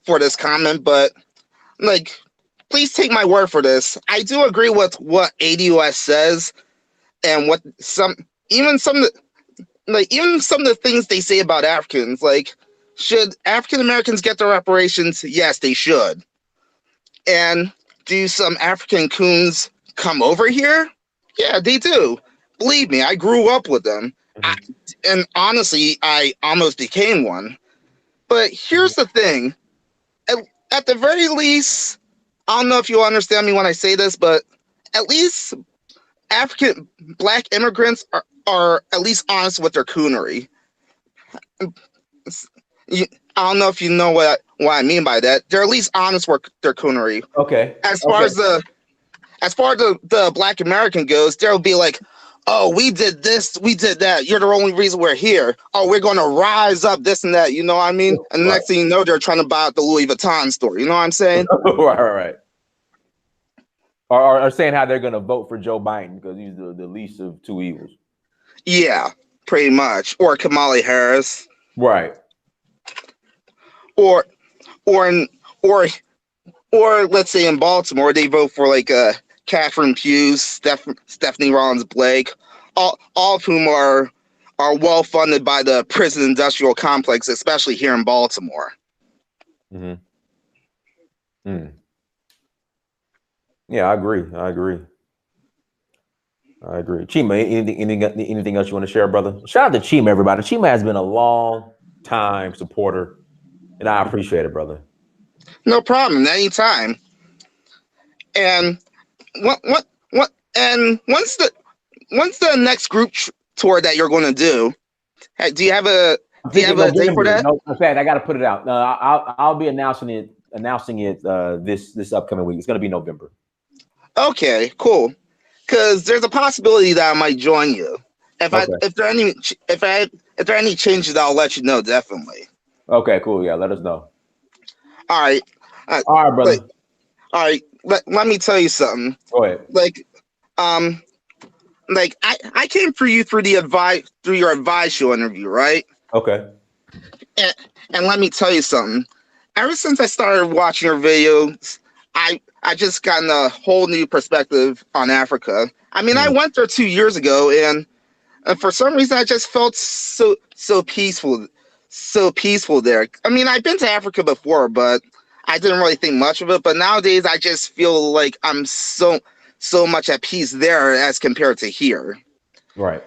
for this comment, but like, please take my word for this. I do agree with what ATOS says, and what even some of the things they say about Africans. Like, should African Americans get their reparations? Yes, they should. And do some African coons come over here? Yeah, they do. Believe me, I grew up with them. And honestly, I almost became one. But here's the thing. At, at the very least, I don't know if you'll understand me when I say this, but at least African black immigrants are at least honest with their coonery. I don't know if you know what I mean by that. They're at least honest with their coonery. Okay. As far as the black American goes, they'll be like, "Oh, we did this, we did that. You're the only reason we're here. Oh, we're going to rise up, this and that." You know what I mean? And the next thing you know, they're trying to buy out the Louis Vuitton store. You know what I'm saying? right. Or saying how they're going to vote for Joe Biden because he's the least of two evils. Yeah, pretty much. Or Kamala Harris. Right. Or let's say in Baltimore, they vote for like Catherine Pugh, Stephanie Rollins Blake, all of whom are well funded by the prison industrial complex, especially here in Baltimore. Mm-hmm. Yeah, I agree. Chima, anything else you want to share, brother? Shout out to Chima, everybody. Chima has been a long time supporter, and I appreciate it, brother. No problem, anytime. And what and when's the next group tour that you're going to do? Do you have a date for that? No, in fact, I got to put it out. I'll be announcing it this upcoming week. It's going to be November. Okay, cool. Because there's a possibility that I might join you. If there are any changes, I'll let you know, definitely. Okay, cool. Yeah, let us know. All right. All right, brother. All right. Let me tell you something. Go ahead. I came for you through your advice show interview, right? Okay. And let me tell you something. Ever since I started watching your videos, I just gotten a whole new perspective on Africa. I mean, I went there 2 years ago, and for some reason, I just felt so peaceful there. I mean, I've been to Africa before, but I didn't really think much of it. But nowadays, I just feel like I'm so much at peace there as compared to here. Right.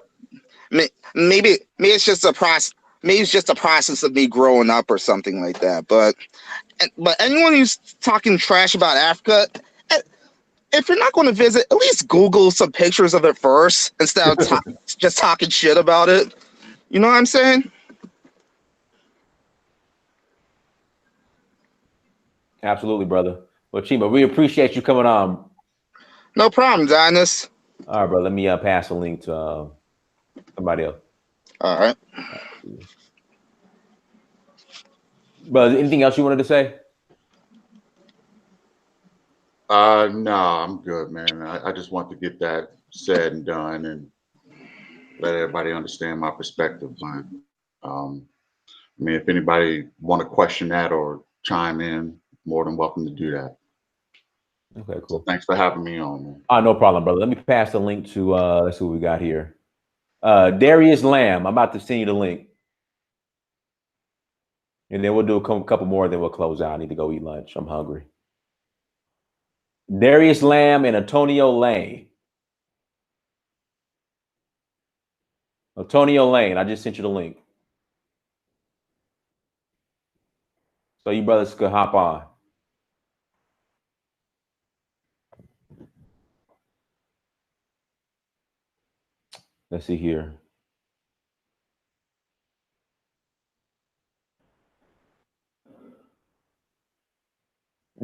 Maybe it's just a process. Maybe it's just a process of me growing up or something like that. But anyone who's talking trash about Africa, if you're not going to visit, at least Google some pictures of it first instead of just talking shit about it. You know what I'm saying? Absolutely, brother. Well, Chima, we appreciate you coming on. No problem, Dinus. All right, bro. Let me pass the link to somebody else. All right. But anything else you wanted to say? No, I'm good, man. I just want to get that said and done and let everybody understand my perspective. But I mean, if anybody want to question that or chime in, more than welcome to do that. Okay, cool. So thanks for having me on, man. No problem, brother. Let me pass the link to let's see what we got here. Darius Lamb. I'm about to send you the link. And then we'll do a couple more, then we'll close out. I need to go eat lunch. I'm hungry. Darius Lamb and Antonio Lane. Antonio Lane, I just sent you the link. So you brothers could hop on. Let's see here.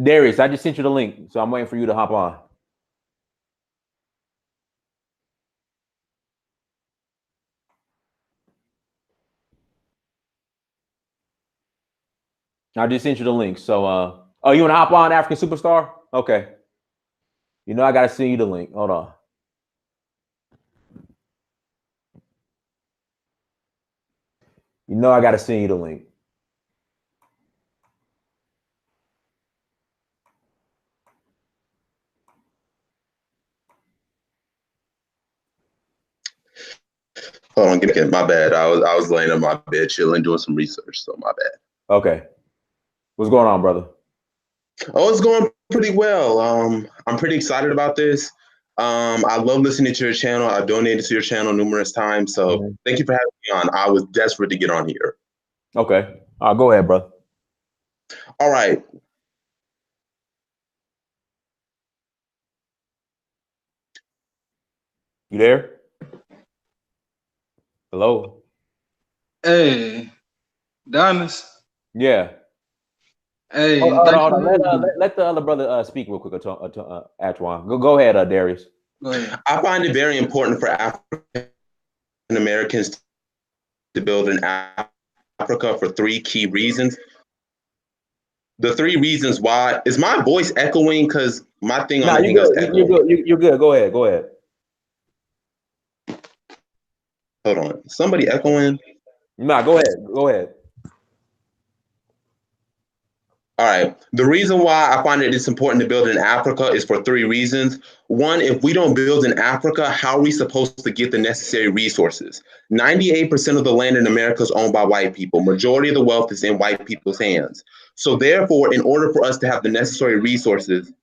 Darius, I just sent you the link, so I'm waiting for you to hop on. I just sent you the link. So, oh, you want to hop on African Superstar? Okay. You know, I got to send you the link. Hold on. You know, I got to send you the link. Hold on, give me my bad. I was laying on my bed, chilling, doing some research. So my bad. Okay. What's going on, brother? Oh, it's going pretty well. I'm pretty excited about this. I love listening to your channel. I've donated to your channel numerous times. So thank you for having me on. I was desperate to get on here. Okay. Go ahead, brother. All right. You there? Hello? Hey, Donis. Yeah. Hey, Hold on. thanks Let the other brother speak real quick, Atwan. Go ahead, Darius. Go ahead. I find it very important for African Americans to build in Africa for three key reasons. The three reasons why is my voice echoing because my thing on the thing is echoing. You're good. Go ahead. Hold on. Somebody echoing? Nah, go ahead. All right. The reason why I find it's important to build in Africa is for three reasons. One, if we don't build in Africa, how are we supposed to get the necessary resources? 98% of the land in America is owned by white people. Majority of the wealth is in white people's hands. So therefore, in order for us to have the necessary resources,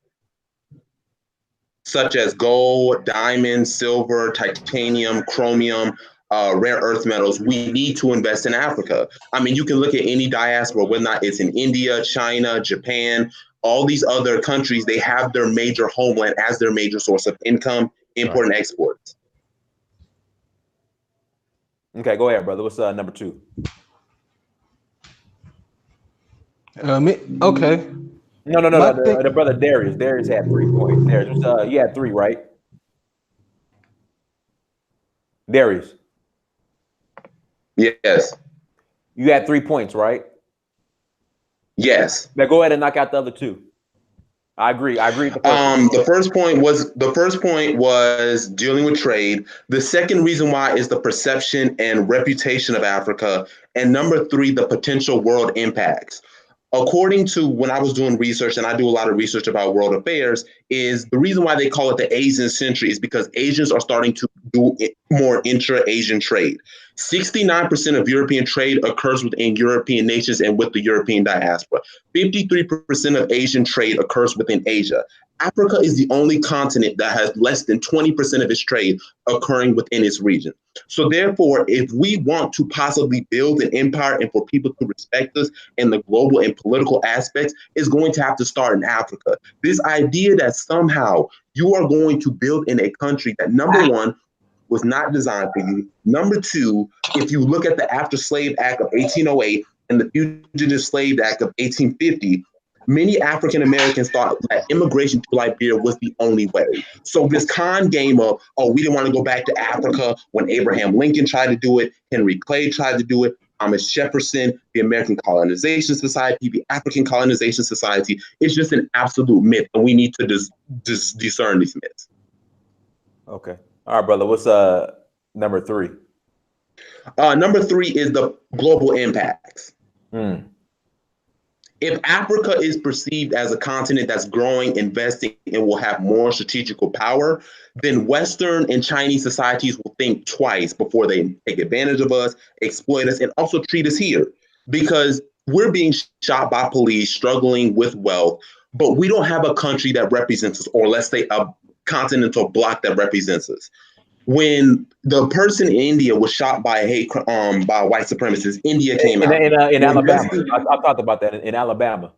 such as gold, diamonds, silver, titanium, chromium, rare earth metals, we need to invest in Africa. I mean, you can look at any diaspora, whether or not it's in India, China, Japan, all these other countries, they have their major homeland as their major source of income, import and exports. Okay, go ahead, brother. What's number two? Okay. No. The brother Darius. Darius had 3 points. Darius, you had 3, right? Darius. Yes. You had 3 points, right? Yes. Now go ahead and knock out the other 2. I agree. The first point was dealing with trade. The second reason why is the perception and reputation of Africa. And number 3, the potential world impacts. According to when I was doing research, and I do a lot of research about world affairs, is the reason why they call it the Asian century is because Asians are starting to do more intra-Asian trade. 69% of European trade occurs within European nations and with the European diaspora. 53% of Asian trade occurs within Asia. Africa is the only continent that has less than 20% of its trade occurring within its region. So therefore, if we want to possibly build an empire and for people to respect us in the global and political aspects, it's going to have to start in Africa. This idea that somehow you are going to build in a country that, number one, was not designed for you. Number 2, if you look at the After Slave Act of 1808 and the Fugitive Slave Act of 1850, many African Americans thought that immigration to Liberia was the only way. So this con game of, oh, we didn't want to go back to Africa when Abraham Lincoln tried to do it, Henry Clay tried to do it, Thomas Jefferson, the American Colonization Society, the African Colonization Society, it's just an absolute myth, and we need to discern these myths. Okay. All right, brother. What's number 3? Number 3 is the global impacts. If Africa is perceived as a continent that's growing, investing, and will have more strategical power, then Western and Chinese societies will think twice before they take advantage of us, exploit us, and also treat us here. Because we're being shot by police, struggling with wealth, but we don't have a country that represents us, or let's say a continental bloc that represents us. When the person in India was shot by by white supremacists, India came out. In Alabama. I talked about that in Alabama.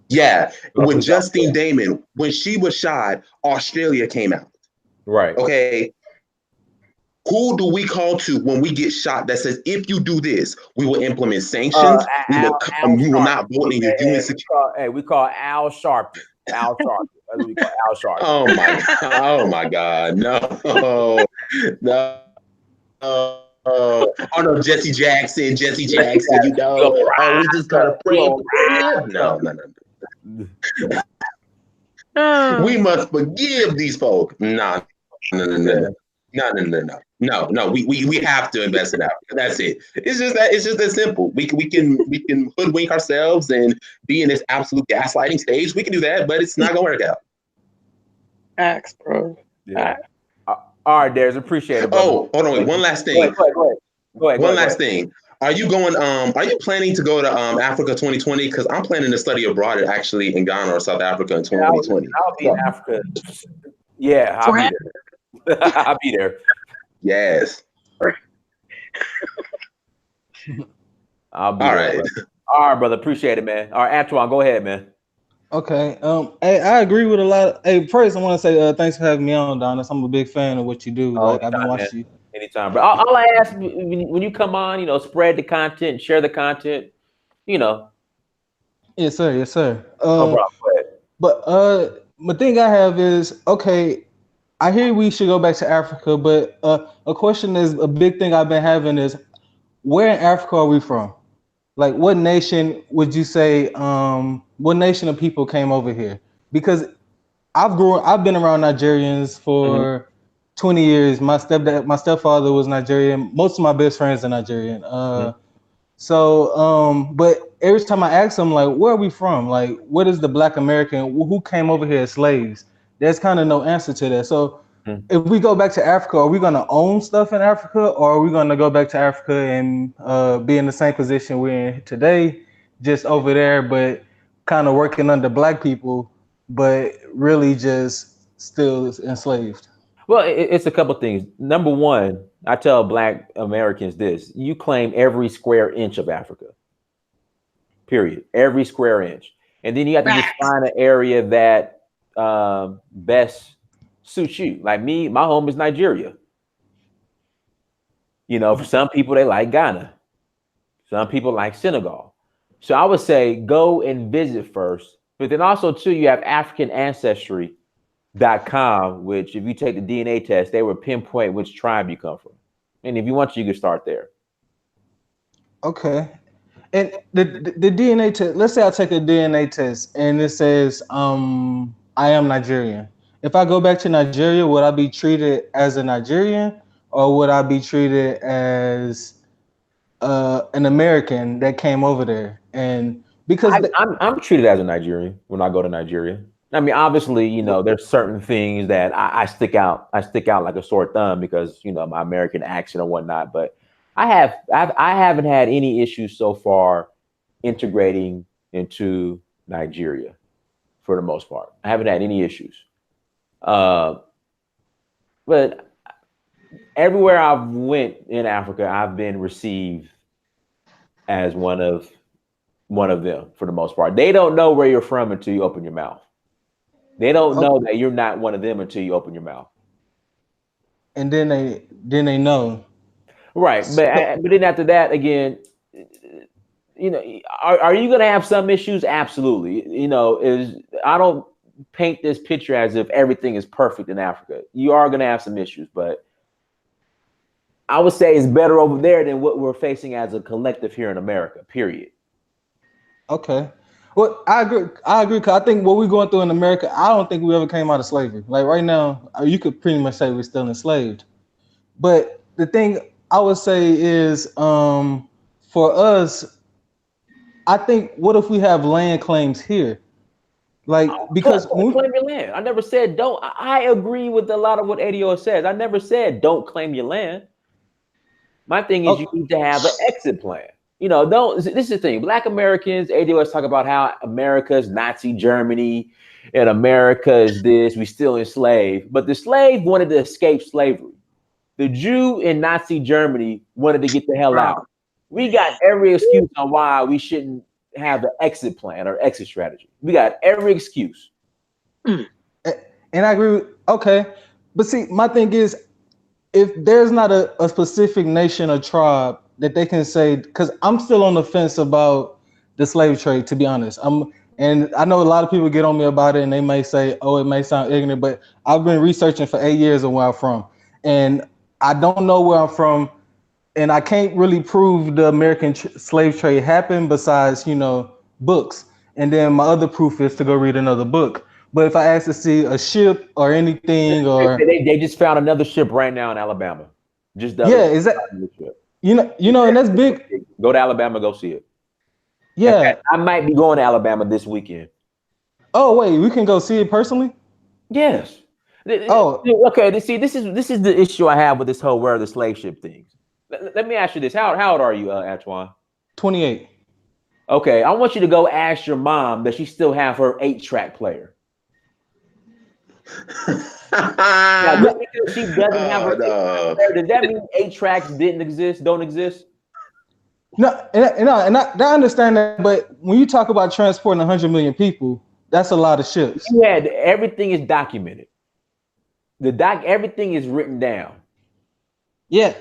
Yeah, with Justine Damon, when she was shot, Australia came out. Right. Okay. Who do we call to when we get shot that says, if you do this, we will implement sanctions, Al we will Sharpton. not vote in your UN security? We call Al Sharpton. Al Sharpton. That's what we call Al Sharpton. Oh my God. Oh my God. No. No. Oh no, Jesse Jackson, you know. Oh, we just gotta pray. No. We must forgive these folks. No. No. We have to invest in Africa. That's it. It's just that simple. We can hoodwink ourselves and be in this absolute gaslighting stage. We can do that, but it's not gonna work out. Facts, bro. Yeah. All right, Darius, appreciate it, brother. Oh, hold on, wait. One last thing. Go ahead. One last thing. Are you going? Are you planning to go to Africa 2020? Because I'm planning to study abroad, actually, in Ghana or South Africa in 2020. I'll be in Africa. Yeah, I'll be there. I'll be there. Yes. I'll be All there. right. Brother. All right, brother. Appreciate it, man. All right, Antoine, go ahead, man. Okay. Hey, I agree with a lot. Hey, first I want to say thanks for having me on, Donis. I'm a big fan of what you do. Like I've been watching you. Anytime, bro. All I ask when you come on, spread the content, share the content. Yes, sir. No problem. Go ahead. But my thing I have is, okay, I hear we should go back to Africa, but a question is a big thing I've been having is, where in Africa are we from? Like, what nation would you say? What nation of people came over here? Because I've been around Nigerians for 20 years. My stepfather was Nigerian. Most of my best friends are Nigerian. But every time I ask them, like, where are we from? Like, what is the Black American? Who came over here as slaves? There's kind of no answer to that. So if we go back to Africa, are we going to own stuff in Africa, or are we going to go back to Africa and be in the same position we're in today, just over there, but kind of working under Black people, but really just still enslaved? Well, it's a couple things. Number one, I tell Black Americans this: you claim every square inch of Africa. Period. Every square inch, and then you have to just find an area that best suits you. Like me, my home is Nigeria. For some people they like Ghana. Some people like Senegal. So I would say go and visit first, but then also too, you have AfricanAncestry.com, which if you take the DNA test, they will pinpoint which tribe you come from. And if you want to, you can start there. Okay. And the DNA test, let's say I take a DNA test and it says I am Nigerian. If I go back to Nigeria, would I be treated as a Nigerian, or would I be treated as an American that came over there? And because I'm treated as a Nigerian when I go to Nigeria. I mean, obviously, there's certain things that I stick out. I stick out like a sore thumb because my American accent and whatnot. But I haven't had any issues so far integrating into Nigeria for the most part. I haven't had any issues. But everywhere I've went in Africa, I've been received as one of them for the most part. They don't know where you're from until you open your mouth. They don't know that you're not one of them until you open your mouth. And then they know. Right. But then after that, again, are you going to have some issues? Absolutely. I don't paint this picture as if everything is perfect in Africa. You are going to have some issues, but I would say it's better over there than what we're facing as a collective here in America, period. Okay. Well, I agree. Cause I think what we're going through in America, I don't think we ever came out of slavery. Like right now, you could pretty much say we're still enslaved. But the thing I would say is, for us, I think, what if we have land claims here? Like, because claim your land. I never said don't. I agree with a lot of what ATOS says. I never said don't claim your land. My thing is you need to have an exit plan. This is the thing. Black Americans, ATOS talk about how America's Nazi Germany and America is this, we still enslaved. But the slave wanted to escape slavery. The Jew in Nazi Germany wanted to get the hell out. We got every excuse on why we shouldn't have an exit plan or exit strategy. We got every excuse. And I agree. Okay. But see, my thing is, if there's not a specific nation or tribe that they can say, because I'm still on the fence about the slave trade, to be honest. And I know a lot of people get on me about it and they may say, oh, it may sound ignorant, but I've been researching for 8 years on where I'm from. And I don't know where I'm from, and I can't really prove the American slave trade happened besides, books. And then my other proof is to go read another book. But if I ask to see a ship or anything, or they just found another ship right now in Alabama. Just the yeah, other is that ship. and that's big. Go to Alabama, go see it. In Yeah. fact, I might be going to Alabama this weekend. Oh wait, we can go see it personally. Yes. Oh, okay. See, this is the issue I have with this whole where the slave ship things. Let me ask you this: How old are you, Antoine? 28. Okay, I want you to go ask your mom does she still have her 8-track player. Now, just because she doesn't have her 8-track player, does that mean 8 tracks don't exist? No, and I understand that, but when you talk about transporting 100 million people, that's a lot of ships. Yeah, everything is documented. Everything is written down. Yeah,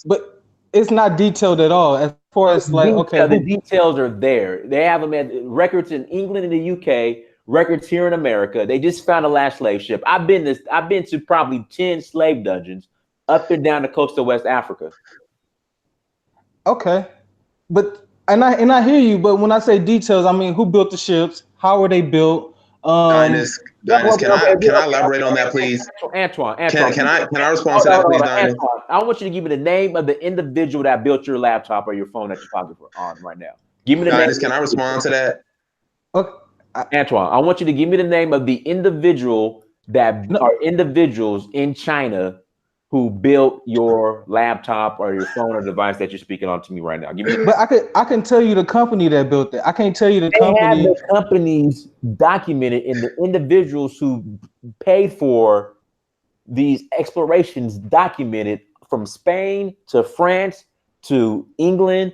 but it's not detailed at all. As far as The details are there. They have them at records in England and the UK, records here in America. They just found the last slave ship. I've been to probably 10 slave dungeons up and down the coast of West Africa. Okay, but and I hear you, but when I say details, I mean who built the ships, how were they built? Dinus, can I elaborate on that, please? Antoine, can I respond to that, please, Dinus? I want you to give me the name of the individual that built your laptop or your phone that you're talking on right now. Give me the name. Can I respond to that? Okay. Antoine, I want you to give me the name of the individual are individuals in China who built your laptop or your phone or device that you're speaking on to me right now. Give me. But I can tell you the company that built it. I can't tell you the company. They have the companies documented and the individuals who paid for these explorations documented from Spain to France to England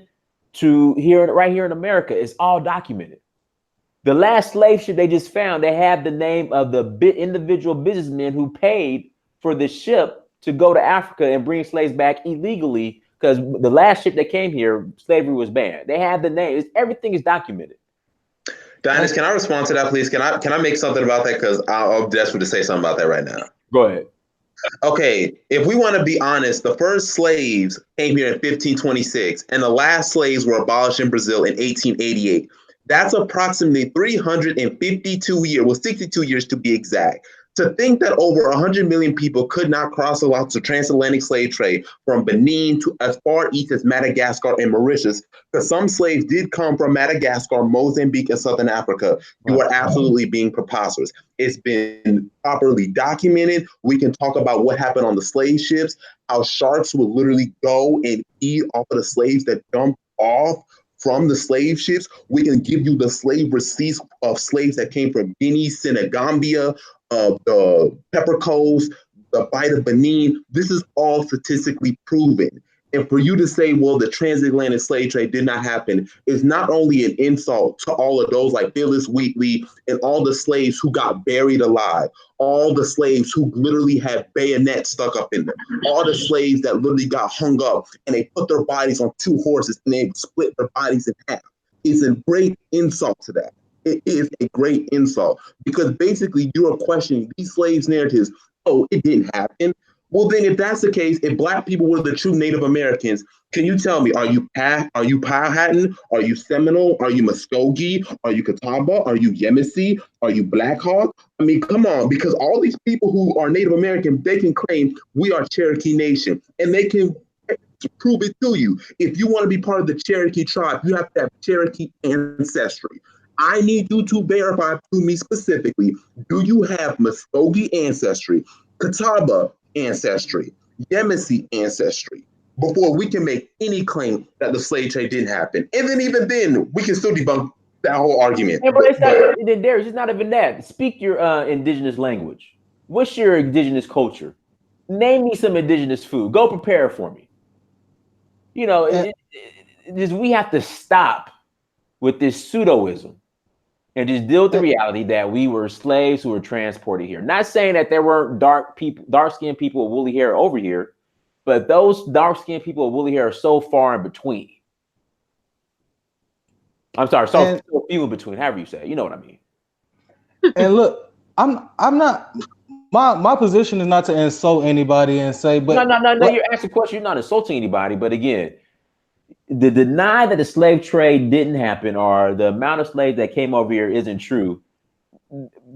to right here in America. It's all documented. The last slave ship they just found, they have the name of the individual businessmen who paid for the ship to go to Africa and bring slaves back illegally, because the last ship that came here, slavery was banned. They have the names. Everything is documented. Dinus, can I respond to that, please? Can I make something about that? Because I'm desperate to say something about that right now. Go ahead. Okay, if we want to be honest, the first slaves came here in 1526, and the last slaves were abolished in Brazil in 1888. That's approximately 352 years, well, 62 years to be exact. To think that over 100 million people could not cross the transatlantic slave trade from Benin to as far east as Madagascar and Mauritius, because some slaves did come from Madagascar, Mozambique, and Southern Africa, you are absolutely being preposterous. It's been properly documented. We can talk about what happened on the slave ships, how sharks would literally go and eat off of the slaves that dumped off from the slave ships. We can give you the slave receipts of slaves that came from Guinea, Senegambia, the Pepper Coast, the Bight of Benin. This is all statistically proven. And for you to say, well, the transatlantic slave trade did not happen is not only an insult to all of those like Phyllis Wheatley and all the slaves who got buried alive, all the slaves who literally had bayonets stuck up in them, all the slaves that literally got hung up and they put their bodies on 2 horses and they split their bodies in half. It's a great insult to that. It is a great insult because basically you are questioning these slaves' narratives. Oh, it didn't happen. Well, then, if that's the case, if Black people were the true Native Americans, can you tell me, are you Powhatan? Are you Seminole? Are you Muskogee? Are you Catawba? Are you Yamasee? Are you Black Hawk? I mean, come on, because all these people who are Native American, they can claim we are Cherokee Nation, and they can prove it to you. If you want to be part of the Cherokee tribe, you have to have Cherokee ancestry. I need you to verify to me specifically, do you have Muskogee ancestry, Catawba ancestry, Yamasee ancestry, before we can make any claim that the slave trade didn't happen? And then even then, we can still debunk that whole argument. Yeah, but it's not even that. Speak your indigenous language. What's your indigenous culture? Name me some indigenous food. Go prepare it for me. You know, we have to stop with this pseudoism and just deal with the reality that we were slaves who were transported here. Not saying that there weren't dark-skinned people with woolly hair over here, but those dark-skinned people with woolly hair are so far in between. I'm sorry, so few in between, however you say it. You know what I mean. And look, I'm not. My position is not to insult anybody and say, but no. You're asking a question. You're not insulting anybody, but again, the deny that the slave trade didn't happen or the amount of slaves that came over here isn't true.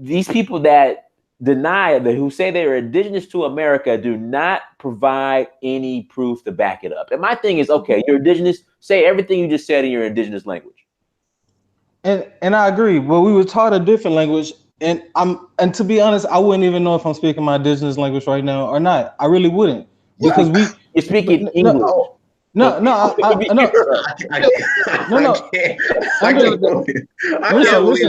These people that deny it, who say they're indigenous to America, do not provide any proof to back it up. And my thing is, okay, you're indigenous. Say everything you just said in your indigenous language. And I agree, but we were taught a different language, and to be honest, I wouldn't even know if I'm speaking my indigenous language right now or not. I really wouldn't, because you're speaking English. No, I can't believe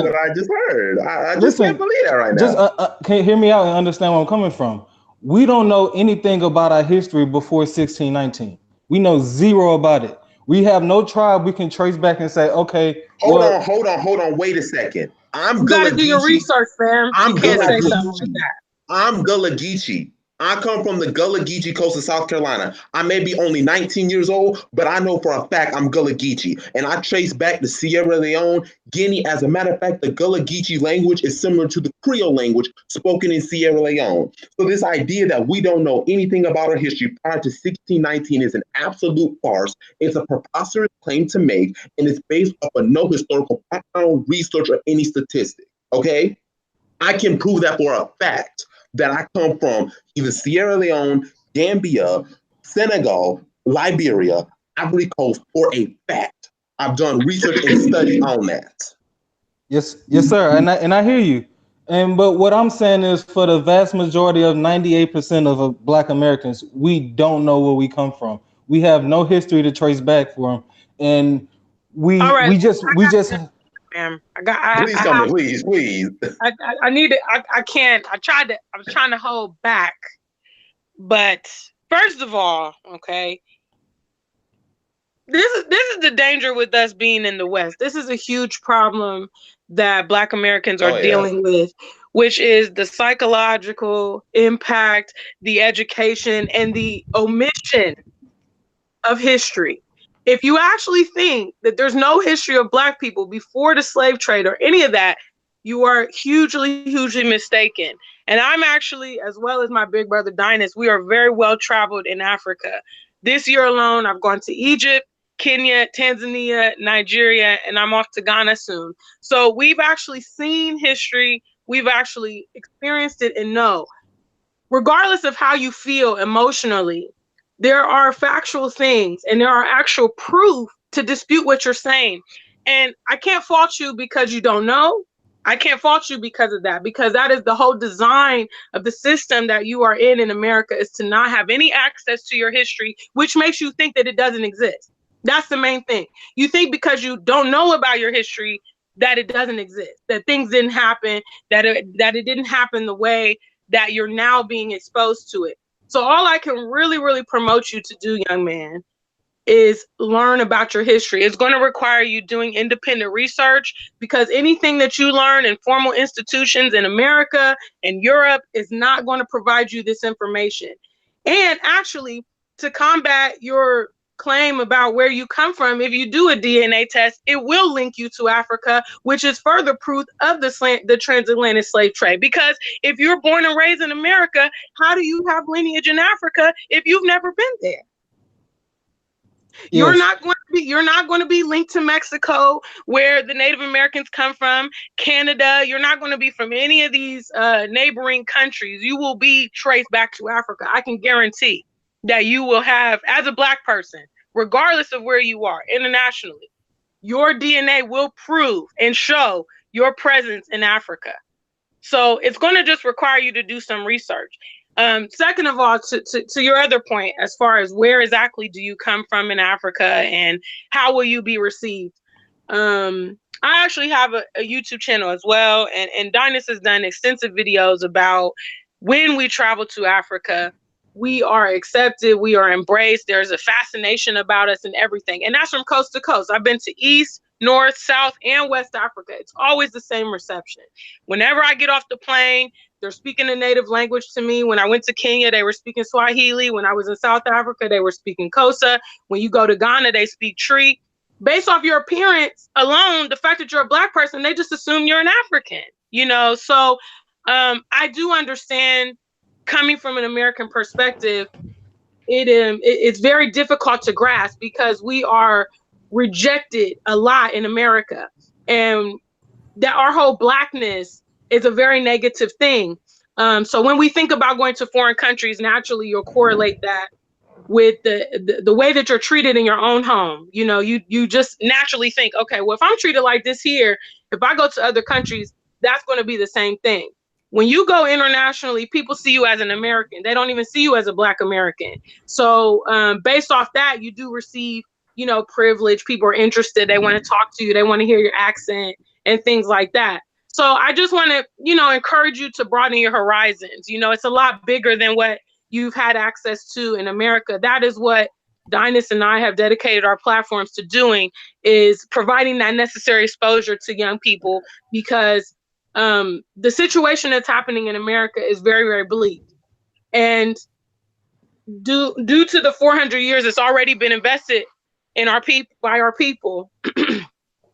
what I just heard. I just can't believe that right now. Just can you hear me out and understand where I'm coming from? We don't know anything about our history before 1619. We know zero about it. We have no tribe we can trace back and say, okay. Hold on. Wait a second. You gotta do your research, fam. You can't say something like that. I'm Gullah Geechee. I come from the Gullah Geechee coast of South Carolina. I may be only 19 years old, but I know for a fact I'm Gullah Geechee. And I trace back to Sierra Leone, Guinea. As a matter of fact, the Gullah Geechee language is similar to the Creole language spoken in Sierra Leone. So this idea that we don't know anything about our history prior to 1619 is an absolute farce. It's a preposterous claim to make, and it's based off of no historical background, research, or any statistic, okay? I can prove that for a fact, that I come from either Sierra Leone, Gambia, Senegal, Liberia, Ivory Coast, for a fact. I've done research and study on that. Yes, sir, and I hear you. But what I'm saying is, for the vast majority of 98% of Black Americans, we don't know where we come from. We have no history to trace back for them, and we just. Ma'am, please. I need it. I can't. I was trying to hold back, but first of all, okay, this is the danger with us being in the West. This is a huge problem that Black Americans are dealing with, which is the psychological impact, the education, and the omission of history. If you actually think that there's no history of Black people before the slave trade or any of that, you are hugely, hugely mistaken. And I'm actually, as well as my big brother Dynas, we are very well traveled in Africa. This year alone, I've gone to Egypt, Kenya, Tanzania, Nigeria, and I'm off to Ghana soon. So we've actually seen history. We've actually experienced it and know. Regardless of how you feel emotionally, there are factual things and there are actual proof to dispute what you're saying. And I can't fault you because you don't know. I can't fault you because of that, because that is the whole design of the system that you are in America, is to not have any access to your history, which makes you think that it doesn't exist. That's the main thing. You think because you don't know about your history that it doesn't exist, that things didn't happen, that it didn't happen the way that you're now being exposed to it. So all I can really, really promote you to do, young man, is learn about your history. It's going to require you doing independent research, because anything that you learn in formal institutions in America and Europe is not going to provide you this information. And actually, to combat your claim about where you come from, if you do a DNA test, it will link you to Africa, which is further proof of the transatlantic slave trade. Because if you're born and raised in America, how do you have lineage in Africa if you've never been there? Yes. You're not going to be linked to Mexico, where the Native Americans come from, Canada. You're not going to be from any of these neighboring countries. You will be traced back to Africa. I can guarantee that you will have, as a Black person, regardless of where you are internationally, your DNA will prove and show your presence in Africa. So it's going to just require you to do some research. Second of all, to your other point, as far as where exactly do you come from in Africa and how will you be received? I actually have a YouTube channel as well. And Dynas has done extensive videos about when we travel to Africa, we are accepted, we are embraced. There's a fascination about us and everything. And that's from coast to coast. I've been to East, North, South, and West Africa. It's always the same reception. Whenever I get off the plane, They're speaking a native language to me. When I went to Kenya, they were speaking Swahili. When I was in South Africa, they were speaking Xhosa. When you go to Ghana, they speak Tree. Based off your appearance alone, the fact that you're a Black person, they just assume you're an African, you know? So I do understand, coming from an American perspective, it's very difficult to grasp because we are rejected a lot in America, and that our whole Blackness is a very negative thing. So when we think about going to foreign countries, naturally you'll correlate that with the way that you're treated in your own home. You know, you just naturally think, okay, well, if I'm treated like this here, if I go to other countries, that's going to be the same thing. When you go internationally, people see you as an American. They don't even see you as a Black American. So based off that, you do receive, you know, privilege. People are interested. They want to talk to you. They want to hear your accent and things like that. So I just want to, you know, encourage you to broaden your horizons. You know, it's a lot bigger than what you've had access to in America. That is what Dynas and I have dedicated our platforms to doing, is providing that necessary exposure to young people, because the situation that's happening in America is very, very bleak. And due to the 400 years that's already been invested in our people by our people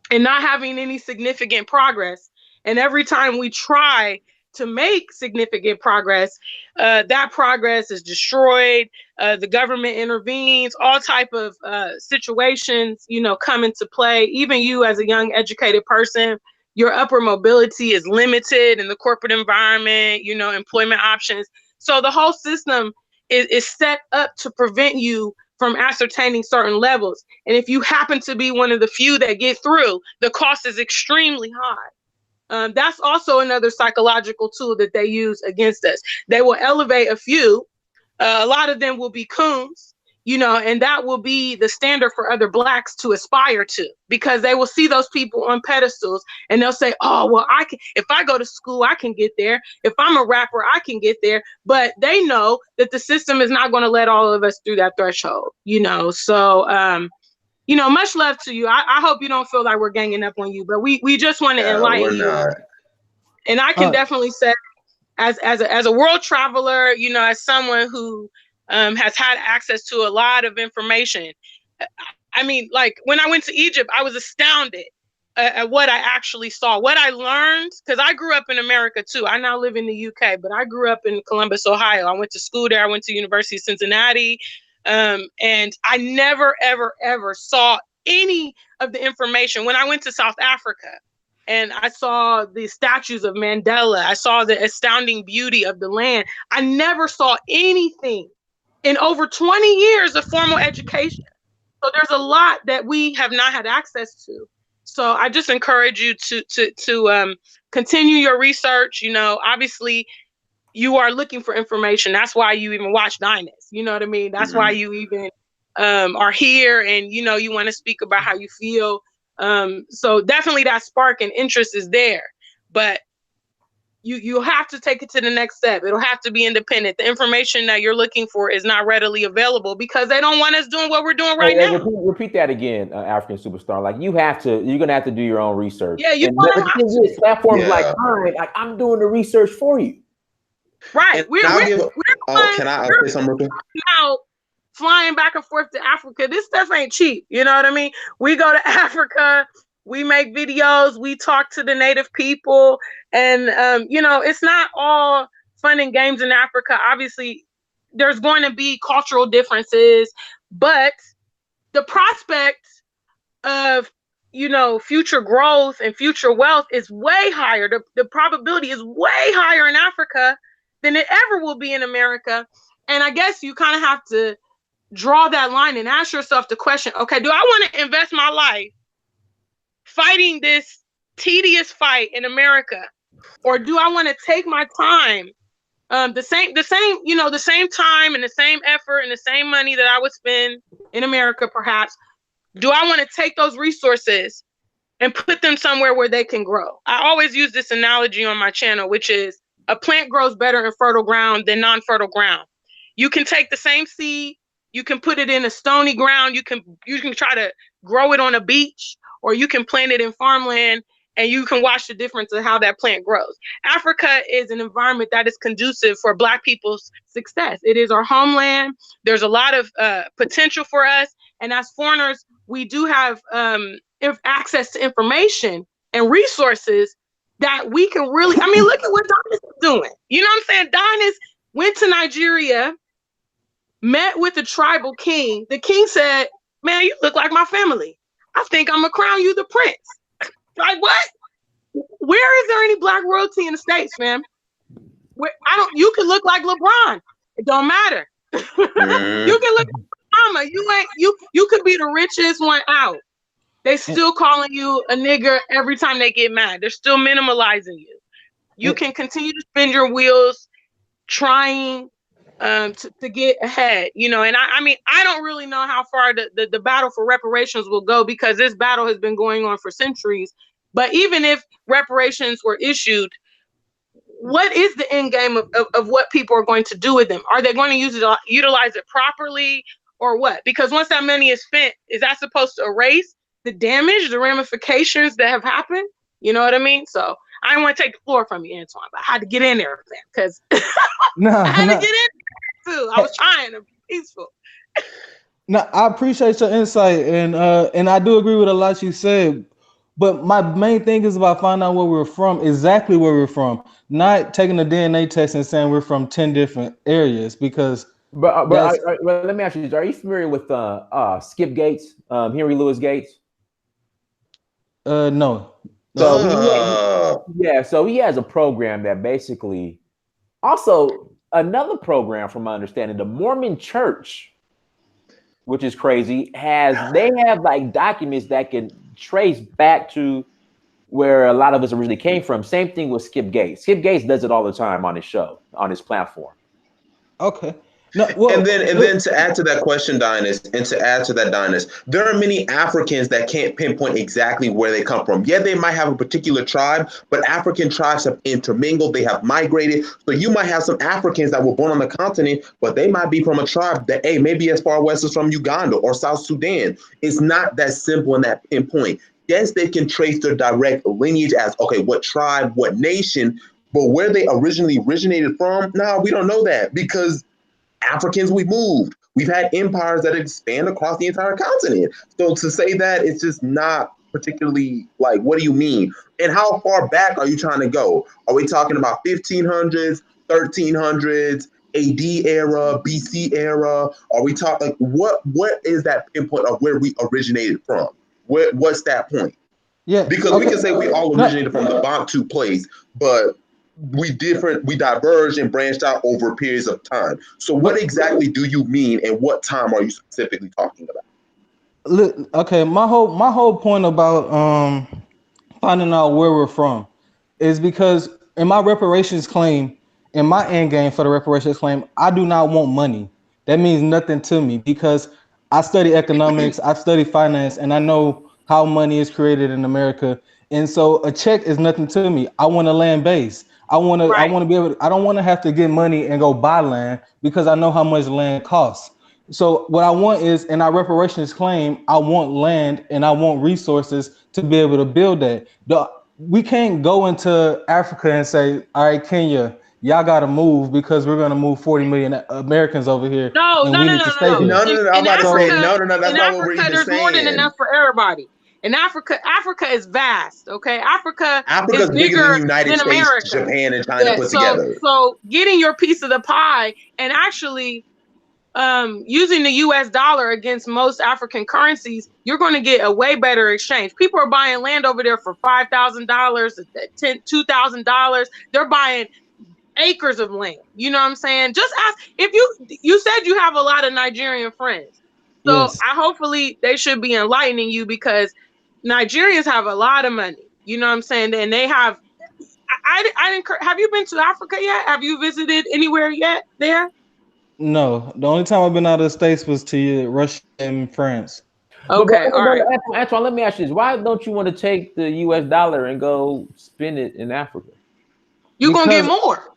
and not having any significant progress. And every time we try to make significant progress, that progress is destroyed. The government intervenes, all type of situations, you know, come into play. Even you as a young educated person, your upward mobility is limited in the corporate environment, you know, employment options. So the whole system is set up to prevent you from ascertaining certain levels. And if you happen to be one of the few that get through, the cost is extremely high. That's also another psychological tool that they use against us. They will elevate a few. A lot of them will be coons, you know, and that will be the standard for other Blacks to aspire to, because they will see those people on pedestals and they'll say, oh, well, I can, if I go to school, I can get there. If I'm a rapper, I can get there. But they know that the system is not going to let all of us through that threshold, you know. So, you know, much love to you. I hope you don't feel like we're ganging up on you, but we just want to enlighten you. Not. And I can definitely say, as a world traveler, you know, as someone who has had access to a lot of information. I mean, like when I went to Egypt, I was astounded at what I actually saw, what I learned, because I grew up in America too. I now live in the UK, but I grew up in Columbus, Ohio. I went to school there. I went to University of Cincinnati. And I never, ever, ever saw any of the information. When I went to South Africa and I saw the statues of Mandela, I saw the astounding beauty of the land. I never saw anything in over 20 years of formal education. So there's a lot that we have not had access to. So I just encourage you to continue your research. You know, obviously you are looking for information. That's why you even watch Dynas. You know what I mean? That's why you even are here, and you know, you want to speak about how you feel. So definitely that spark and interest is there, but you have to take it to the next step. It'll have to be independent. The information that you're looking for is not readily available because they don't want us doing what we're doing right now. Repeat that again, African superstar. Like you're gonna have to do your own research. Yeah, platforms like mine, like I'm doing the research for you. Right. Can I say something real quick? Now, flying back and forth to Africa, this stuff ain't cheap. You know what I mean? We go to Africa, we make videos, we talk to the native people, and you know, it's not all fun and games in Africa. Obviously, there's going to be cultural differences, but the prospect of, you know, future growth and future wealth is way higher. The probability is way higher in Africa than it ever will be in America. And I guess you kind of have to draw that line and ask yourself the question, okay, do I want to invest my life fighting this tedious fight in America? Or do I want to take my time, the same time and the same effort and the same money that I would spend in America, perhaps, do I want to take those resources and put them somewhere where they can grow? I always use this analogy on my channel, which is a plant grows better in fertile ground than non-fertile ground. You can take the same seed, you can put it in a stony ground, you can try to grow it on a beach, or you can plant it in farmland and you can watch the difference of how that plant grows. Africa is an environment that is conducive for Black people's success. It is our homeland. There's a lot of potential for us, and as foreigners, we do have access to information and resources that we can really, I mean, look at what Donis is doing. You know what I'm saying? Donis went to Nigeria, met with the tribal king. The king said, man, you look like my family. I think I'm gonna crown you the prince. Like, what? Where is there any Black royalty in the States, fam? You can look like LeBron. It don't matter. You can look like Mama. You could be the richest one out. They still calling you a nigger every time they get mad. They're still minimalizing you. You can continue to spin your wheels trying to get ahead, you know. And I mean, I don't really know how far the battle for reparations will go, because this battle has been going on for centuries. But even if reparations were issued, what is the end game of what people are going to do with them? Are they going to utilize it properly, or what? Because once that money is spent, is that supposed to erase the damage, the ramifications that have happened? You know what I mean? So I didn't want to take the floor from you, Antoine, but I had to get in there, because I had to get in there too. I was trying to be peaceful. No, I appreciate your insight, and I do agree with a lot you said. But my main thing is about finding out where we're from, exactly where we're from, not taking a DNA test and saying we're from 10 different areas, because. But let me ask you: are you familiar with Skip Gates, Henry Louis Gates? No. So so he has a program that basically, also another program, from my understanding, the Mormon Church, which is crazy, they have like documents that can trace back to where a lot of us originally came from. Same thing with Skip Gates. Skip Gates does it all the time on his show, on his platform. Okay. No, well, and then to add to that question, Dinus, there are many Africans that can't pinpoint exactly where they come from. Yeah, they might have a particular tribe, but African tribes have intermingled, they have migrated. So you might have some Africans that were born on the continent, but they might be from a tribe that, hey, maybe as far west as from Uganda or South Sudan. It's not that simple in that pinpoint. Yes, they can trace their direct lineage as, okay, what tribe, what nation, but where they originally originated from, no, we don't know that, because Africans, we moved. We've had empires that expand across the entire continent. So to say that, it's just not particularly, like, what do you mean? And how far back are you trying to go? Are we talking about 1500s, 1300s, AD era, BC era? Are we talking, like, what is that pinpoint of where we originated from? What's that point? Yeah, because we can say we all originated from the Bantu place, but we diverged and branched out over periods of time. So what exactly do you mean, and what time are you specifically talking about? Okay, my whole point about finding out where we're from is because in my reparations claim, in my end game for the reparations claim, I do not want money. That means nothing to me, because I study economics, I study finance, and I know how money is created in America. And so a check is nothing to me. I want a land base. I want to be able to, I don't want to have to get money and go buy land, because I know how much land costs. So what I want is, in our reparations claim, I want land and I want resources to be able to build that. We can't go into Africa and say, all right, Kenya, y'all got to move, because we're going to move 40 million Americans over here. No. I'm about to say, no, that's not what we're even there's saying. more than enough for everybody. In Africa is vast, okay? Africa's is bigger than the United States, America. Japan, and China put together. So getting your piece of the pie, and actually using the US dollar against most African currencies, you're going to get a way better exchange. People are buying land over there for $5,000, $2,000. They're buying acres of land. You know what I'm saying? Just ask, if you said you have a lot of Nigerian friends. So yes. Hopefully they should be enlightening you, because Nigerians have a lot of money. You know what I'm saying? And they have, have you been to Africa yet? Have you visited anywhere yet there? No, the only time I've been out of the States was to Russia and France. Okay, all right. Antoine, let me ask you this. Why don't you want to take the US dollar and go spend it in Africa? You're going to get more.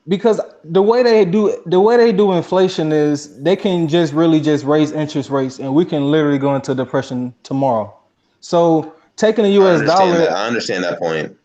Because the way they do inflation is they can just raise interest rates, and we can literally go into depression tomorrow. So taking the I U.S. understand dollar, that. I understand that point.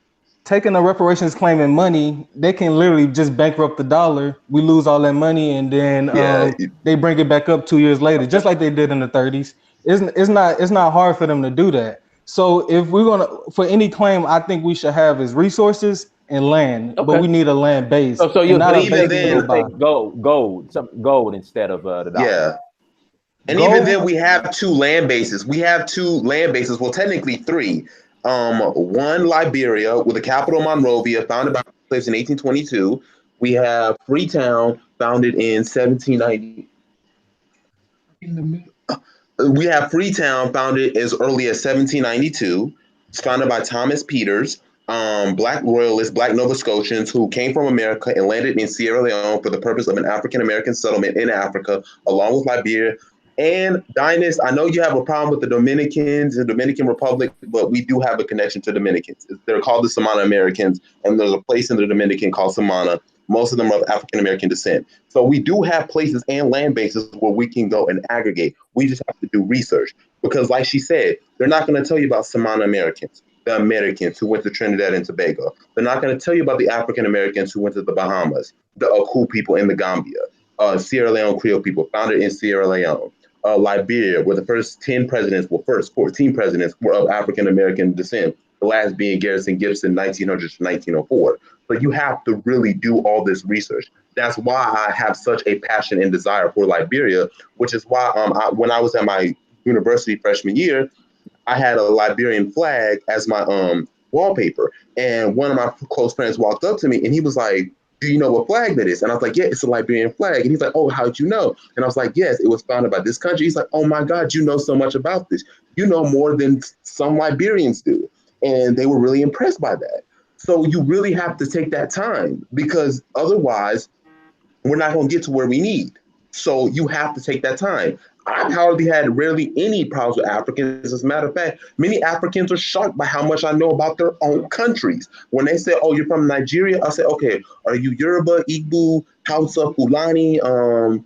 taking the reparations claiming money, they can literally just bankrupt the dollar. We lose all that money, and then Yeah, they bring it back up 2 years later, just like they did in the 30s. It's not hard for them to do that. So if we're gonna, for any claim, I think we should have is resources and land, but we Okay. need a land base So and you not but a even base to go then, by. take gold instead of the dollar. yeah. And even then, Gold, we have two land bases. We have two land bases. Well, technically three. One Liberia with the capital Monrovia, founded by slaves in 1822. We have Freetown, founded in 1790. We have Freetown, founded as early as 1792. It's founded by Thomas Peters, Black royalists, Black Nova Scotians who came from America and landed in Sierra Leone for the purpose of an African American settlement in Africa, along with Liberia. And Dinus, I know you have a problem with the Dominicans, the Dominican Republic, but we do have a connection to Dominicans. They're called the Samana Americans, and there's a place in the Dominican called Samana. Most of them are of African American descent. So we do have places and land bases where we can go and aggregate. We just have to do research because, like she said, they're not going to tell you about Samana Americans, the Americans who went to Trinidad and Tobago. They're not going to tell you about the African Americans who went to the Bahamas, the Aku people in the Gambia, Sierra Leone Creole people founded in Sierra Leone. Liberia, where the first 10 presidents, well, first 14 presidents were of African American descent, the last being Garrison Gibson, 1900 to 1904. But you have to really do all this research. That's why I have such a passion and desire for Liberia, which is why when I was at my university freshman year, I had a Liberian flag as my wallpaper. And one of my close friends walked up to me and he was like, "Do you know what flag that is?" And I was like, "Yeah, it's a Liberian flag." And he's like, "Oh, how'd you know?" And I was like, "Yes, it was founded by this country." He's like, "Oh my God, you know so much about this. You know more than some Liberians do." And they were really impressed by that. So you really have to take that time because otherwise we're not going to get to where we need. So you have to take that time. I've hardly had rarely any problems with Africans. As a matter of fact, many Africans are shocked by how much I know about their own countries. When they say, "Oh, you're from Nigeria," I say, "Okay, are you Yoruba, Igbo, Hausa, Fulani? Are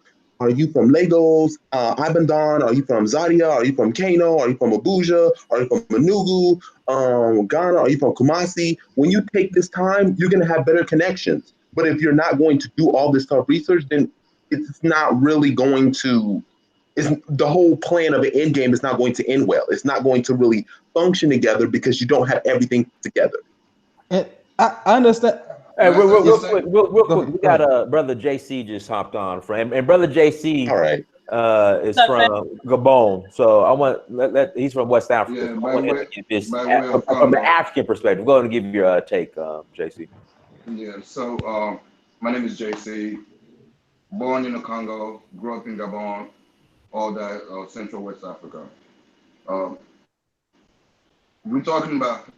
you from Lagos, Ibadan? Are you from Zaria? Are you from Kano? Are you from Abuja? Are you from Enugu, Ghana? Are you from Kumasi?" When you take this time, you're going to have better connections. But if you're not going to do all this tough research, then it's not really going to. It's, the whole plan of an end game is not going to end well. It's not going to really function together because you don't have everything together. and I understand. Hey, real Yes, quick, go quick. ahead. We Go got ahead. brother JC just hopped on, friend, and brother JC All right. is from Gabon. So I want he's from West Africa. Yeah, So I want him to give this by way of from the Congo. African perspective. Go ahead and give your take, JC. Yeah, so my name is JC, born in the Congo, grew up in Gabon, all that Central West Africa. Um, we're talking about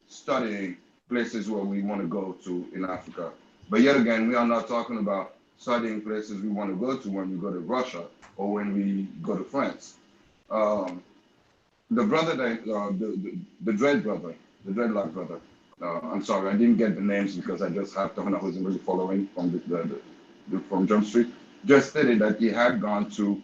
studying places where we want to go to in Africa. But yet again, we are not talking about studying places we want to go to when we go to Russia or when we go to France. Um, the brother that the dread brother, the dreadlock brother. I'm sorry, I didn't get the names because I just have someone I wasn't really following from from Jump Street. Just stated that he had gone to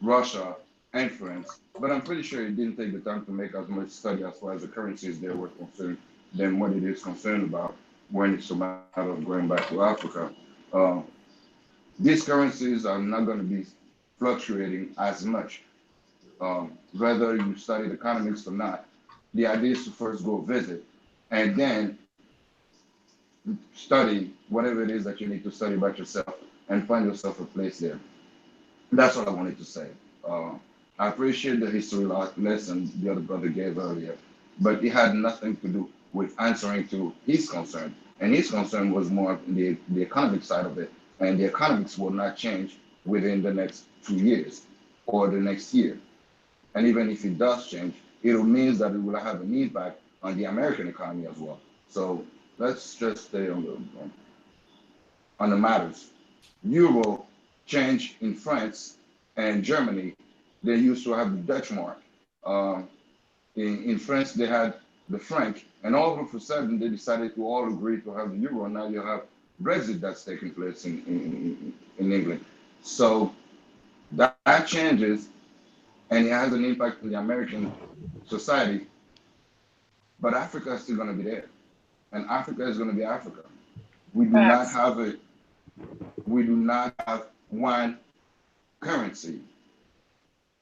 Russia and France, but I'm pretty sure he didn't take the time to make as much study as far as the currencies there were concerned than what it is concerned about when it's a matter of going back to Africa. Uh, these currencies are not going to be fluctuating as much whether you studied economics or not. The idea is to first go visit and then study whatever it is that you need to study about yourself and find yourself a place there. That's what I wanted to say. Uh, I appreciate the history lesson the other brother gave earlier, but it had nothing to do with answering to his concern. And his concern was more the economic side of it. And the economics will not change within the next 2 years or the next year. And even if it does change, it means that it will have an impact on the American economy as well. So let's just stay on the matters. Euro changed in France and Germany. They used to have the Dutch mark. Uh, in France, they had the franc, and all of a sudden, they decided to all agree to have the euro. Now you have Brexit that's taking place in England. So that changes and it has an impact on the American society. But Africa is still going to be there, and Africa is going to be Africa. We do not Facts. have a we do not have one currency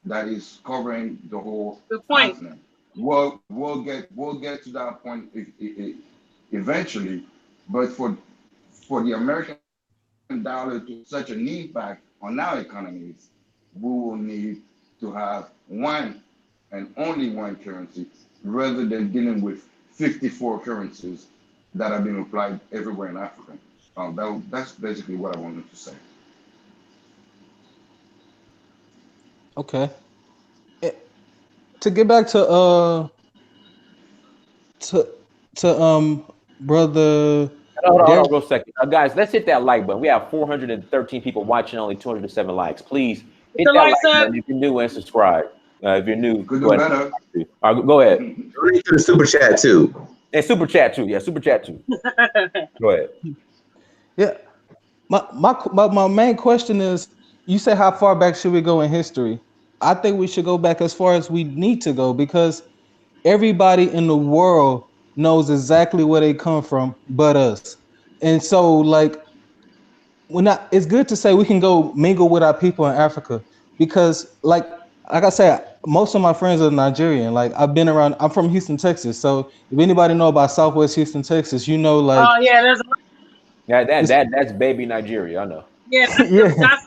that is covering the whole Good point. continent. We'll get to that point eventually, but for the American dollar to have such an impact on our economies, we will need to have one and only one currency rather than dealing with 54 currencies that are being applied everywhere in Africa. That's basically what I wanted to say. Okay. Eh, To get back to brother Hold Derek. on, real second. Guys, let's hit that like button. We have 413 people watching, only 207 likes. Please Hit hit the that likes like up. button if you're new and subscribe. If you're new, Could go do ahead. better. All right, go ahead. Read to the super chat too. And super chat too. Yeah, super chat too. Go ahead. Yeah. My main question is, you say how far back should we go in history? I think we should go back as far as we need to go, because everybody in the world knows exactly where they come from but us. And so like, it's good to say we can go mingle with our people in Africa, because like I said, most of my friends are Nigerian. Like, I'm from Houston, Texas. So if anybody know about Southwest Houston, Texas, you know, like, Oh yeah, there's it's, That's baby Nigeria. I know. yeah, yeah. that's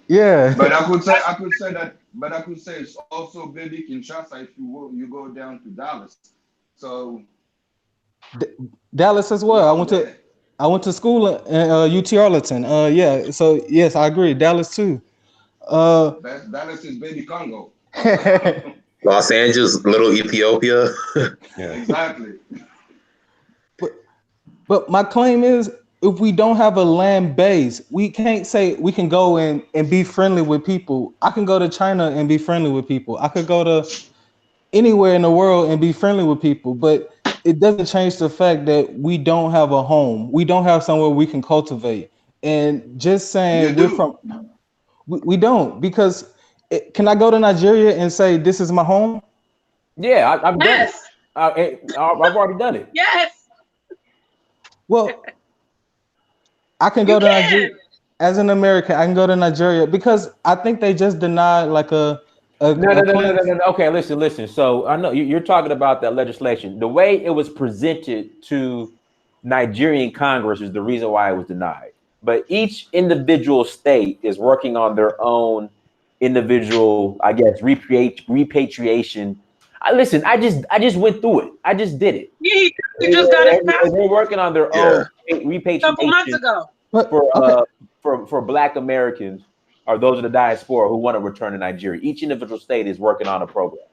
Yeah. But I could say it's also baby Kinshasa if you go down to Dallas. So D- Dallas as we well. all there. I went to school in UT Arlington. Yeah. So yes, I agree. Dallas too. Uh, Dallas is baby Congo. Los Angeles, little Ethiopia. Yeah. Exactly. but my claim is, if we don't have a land base, we can't say we can go and be friendly with people. I can go to China and be friendly with people. I could go to anywhere in the world and be friendly with people, but it doesn't change the fact that we don't have a home. We don't have somewhere we can cultivate. And just You saying do. we don't, because can I go to Nigeria and say this is my home? Yeah, I've done it. yes, I've already done it. yes, Well, I can you go to Nigeria can. as an American. I can go to Nigeria because I think they just denied like a claim. No. Okay, listen. So I know you're talking about that legislation. The way it was presented to Nigerian Congress is the reason why it was denied. But each individual state is working on their own individual, I guess, repatriation. I just went through it. I just did it. Yeah, you just got it passed They're working on their Yeah. own a couple months repatriation ago. But for okay, for Black Americans, or those of the diaspora who want to return to Nigeria. Each individual state is working on a program.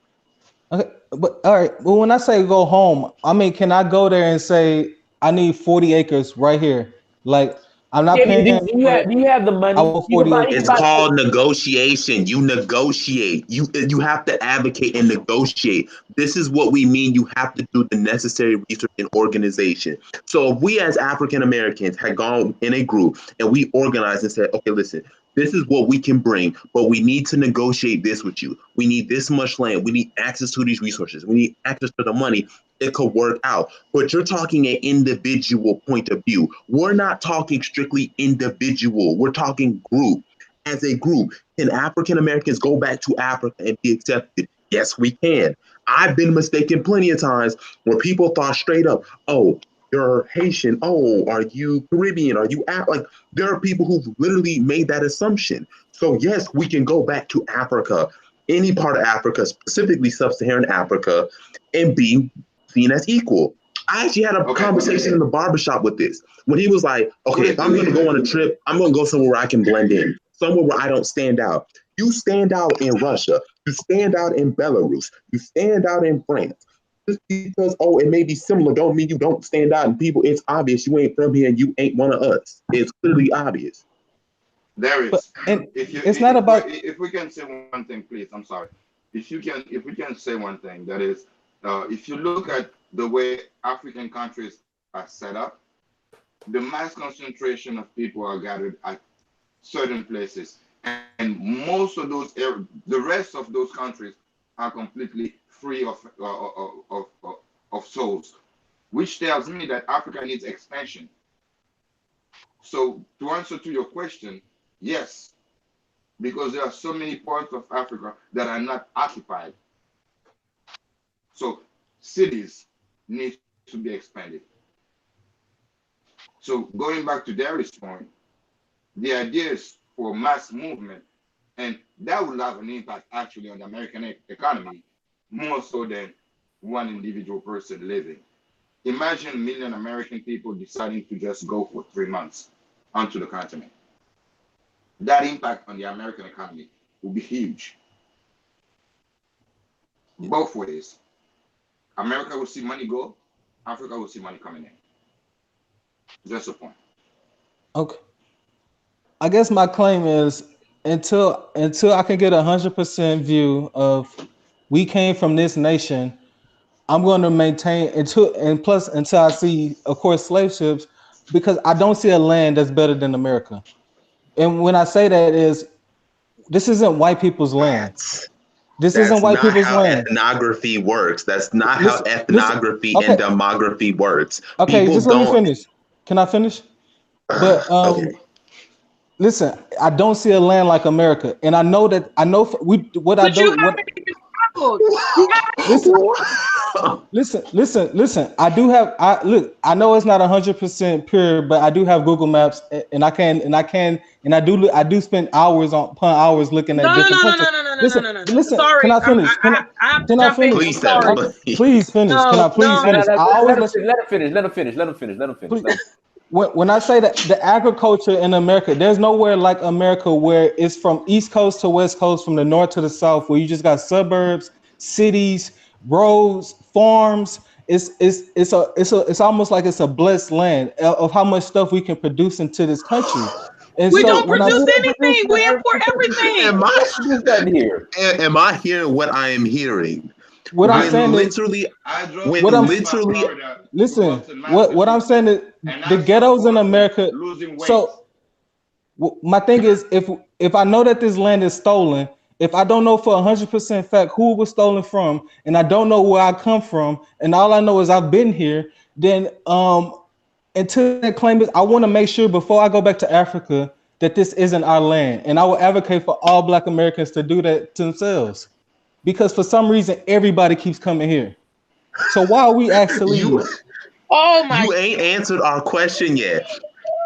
okay, but all right. Well, when I say go home, I mean, can I go there and say I need 40 acres right here? Like, I'm not Yeah, paying for it. do you have the I money? want 40 You can It's acres. buy. called negotiation. You negotiate. You have to advocate and negotiate. This is what we mean. You have to do the necessary research and organization. So if we as African Americans had gone in a group and we organized and said, okay, listen, this is what we can bring, but we need to negotiate this with you. We need this much land. We need access to these resources. We need access to the money. It could work out. But you're talking an individual point of view. We're not talking strictly individual. We're talking group. As a group, can African Americans go back to Africa and be accepted? Yes, we can. I've been mistaken plenty of times where people thought straight up, oh, you're Haitian. Oh, are you Caribbean? Are you like, there are people who've literally made that assumption. So yes, we can go back to Africa, any part of Africa, specifically sub-Saharan Africa, and be seen as equal. I actually had a Okay. conversation in the barbershop with this when he was like, okay, if I'm going to go on a trip, I'm going to go somewhere where I can blend in, somewhere where I don't stand out. You stand out in Russia. You stand out in Belarus. You stand out in France. Just because, oh, it may be similar, don't mean you don't stand out. And people, it's obvious you ain't from here and you ain't one of us. It's clearly obvious. There But is. and If you it's not about if we can say one thing, please. I'm sorry. If we can say one thing, that is, if you look at the way African countries are set up, the mass concentration of people are gathered at certain places, and most of those, the rest of those countries are completely free of souls, which tells me that Africa needs expansion. So to answer to your question, yes, because there are so many parts of Africa that are not occupied. So cities need to be expanded. So going back to Darius' point, the idea is for mass movement, and that will have an impact actually on the American economy more so than one individual person living. Imagine a million American people deciding to just go for 3 months onto the continent. That impact on the American economy will be huge. Both ways. America will see money go, Africa will see money coming in. Just a point. Okay. I guess my claim is until I can get 100% view of we came from this nation, I'm going to maintain until I see, of course, slave ships, because I don't see a land that's better than America. And when I say that is, this isn't white people's land. This isn't That's white not people's how land. ethnography works. That's not how Listen, listen. ethnography and Okay, demography works. okay. People Just let me don't. finish. Can I finish? But Okay. listen, I don't see a land like America, and I know that what I But you do. What haven't even traveled. You haven't. listen. I do have. I know it's not 100% pure, but I do have Google Maps, and I do spend hours upon hours looking at No, no, different no, no, countries. no, no, no, no, no, Listen, no, no, no. listen. Can Sorry, I finish? I have to Can I jump in. finish? Please, I'm sorry. Please finish. Can I please No, finish? no. I always Let him finish. Let him finish. Let him finish. Let him finish. Let him finish. when I say that the agriculture in America, there's nowhere like America where it's from East Coast to West Coast, from the north to the south, where you just got suburbs, cities, roads, farms. It's almost like it's a blessed land of how much stuff we can produce into this country. And We so don't when I produce say anything. We import everything. Am I hearing what I am hearing? what I'm I saying drove, is I drove When what I'm to literally, Florida, listen, to what I'm saying is and the I saw ghettos in horses America. losing weight. So my thing is, if I know that this land is stolen, if I don't know for 100% fact who it was stolen from, and I don't know where I come from, and all I know is I've been here, then until that claim is, I want to make sure before I go back to Africa that this isn't our land, and I will advocate for all Black Americans to do that to themselves, because for some reason everybody keeps coming here. So why are we asked to you leave? Oh my! you ain't answered our question yet.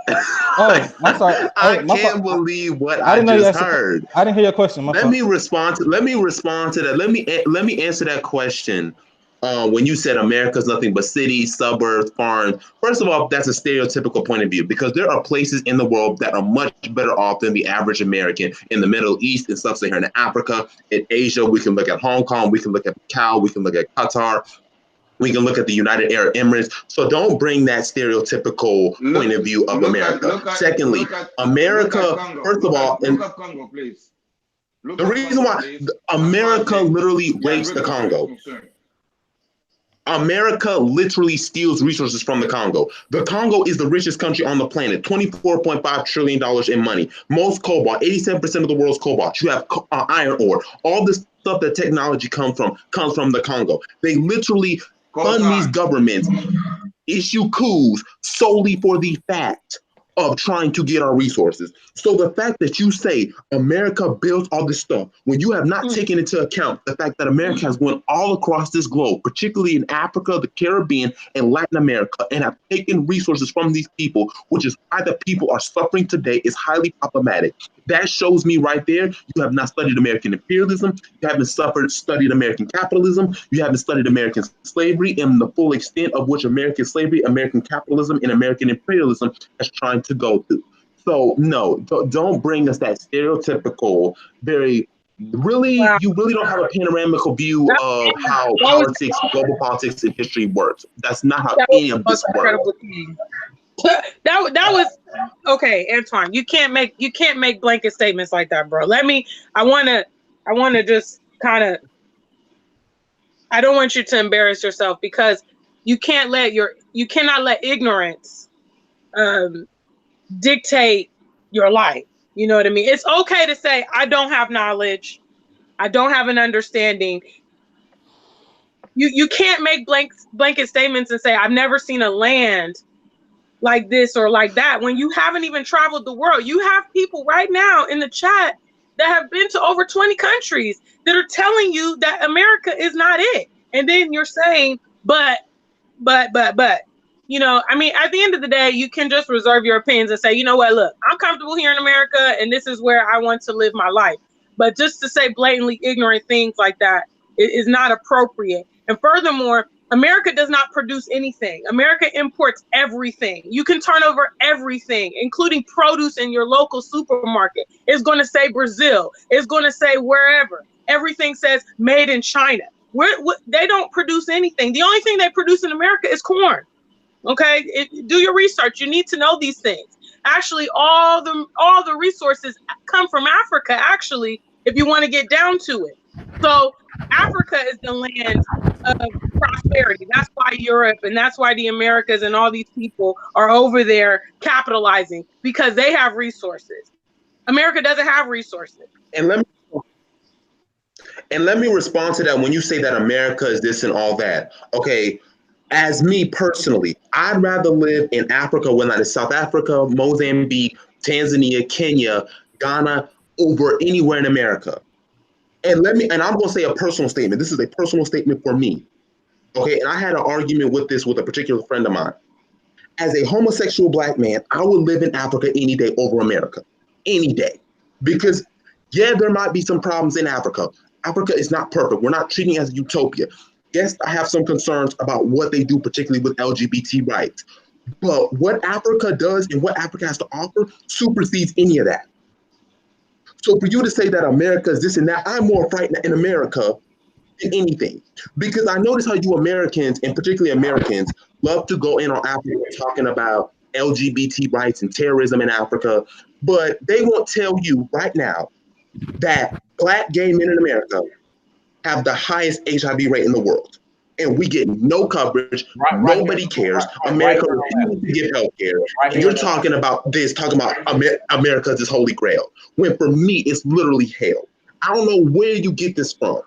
Oh, I'm sorry. I Hey, my can't fault. believe what I I didn't know you just asked. heard. I didn't hear your question. My Let fault. me respond to that. Let me answer that question. When you said America's nothing but cities, suburbs, farms. First of all, that's a stereotypical point of view, because there are places in the world that are much better off than the average American. In the Middle East, in Sub-Saharan Africa, in Asia, we can look at Hong Kong, we can look at Macau, we can look at Qatar, we can look at the United Arab Emirates. So don't bring that stereotypical point of view of America. Secondly, America, Congo. first of all, Look at Congo, please. the reason why America literally rapes the Congo. America literally steals resources from the Congo. The Congo is the richest country on the planet, $24.5 trillion in money. Most cobalt, 87% of the world's cobalt. You have iron ore. All this stuff that technology comes from the Congo. They literally fund these governments, issue coups solely for the fact of trying to get our resources. So the fact that you say America builds all this stuff, when you have not taken into account the fact that America has went all across this globe, particularly in Africa, the Caribbean, and Latin America, and have taken resources from these people, which is why the people are suffering today, is highly problematic. That shows me right there, you have not studied American imperialism, you haven't studied American capitalism, you haven't studied American slavery and the full extent of which American slavery, American capitalism, and American imperialism is trying to go through. So no, don't bring us that stereotypical, Wow. you really don't have a panoramical view of how politics, global politics, and history works. That's not how any of this works. That was okay, Antoine. You can't make blanket statements like that, bro. I wanna just kind of, I don't want you to embarrass yourself, because you cannot let ignorance dictate your life. You know what I mean? It's okay to say, I don't have knowledge. I don't have an understanding. You can't make blanket statements and say, I've never seen a land like this or like that when you haven't even traveled the world. You have people right now in the chat that have been to over 20 countries that are telling you that America is not it. And then you're saying, but, you know, I mean, at the end of the day, you can just reserve your opinions and say, you know what, look, I'm comfortable here in America and this is where I want to live my life. But just to say blatantly ignorant things like that is not appropriate. And furthermore, America does not produce anything. America imports everything. You can turn over everything, including produce in your local supermarket. It's going to say Brazil. It's going to say wherever. Everything says made in China. They don't produce anything. The only thing they produce in America is corn. Okay, do your research. You need to know these things. Actually, all the resources come from Africa. Actually, if you want to get down to it, so Africa is the land of prosperity. That's why Europe and that's why the Americas and all these people are over there capitalizing, because they have resources. America doesn't have resources. And let me respond to that when you say that America is this and all that. Okay, as me personally, I'd rather live in Africa, whether it's South Africa, Mozambique, Tanzania, Kenya, Ghana, over anywhere in America. And I'm going to say a personal statement. This is a personal statement for me. Okay, and I had an argument with this with a particular friend of mine. As a homosexual Black man, I would live in Africa any day over America, any day. Because, yeah, there might be some problems in Africa. Africa is not perfect. We're not treating it as a utopia. Yes, I have some concerns about what they do, particularly with LGBT rights. But what Africa does and what Africa has to offer supersedes any of that. So for you to say that America is this and that, I'm more frightened in America than anything. Because I notice how you Americans, and particularly Americans, love to go in on Africa talking about LGBT rights and terrorism in Africa, but they won't tell you right now that Black gay men in America have the highest HIV rate in the world. And we get no coverage. Nobody cares. America refuses to give health care. And you're talking about America is this holy grail. When for me, it's literally hell. I don't know where you get this from.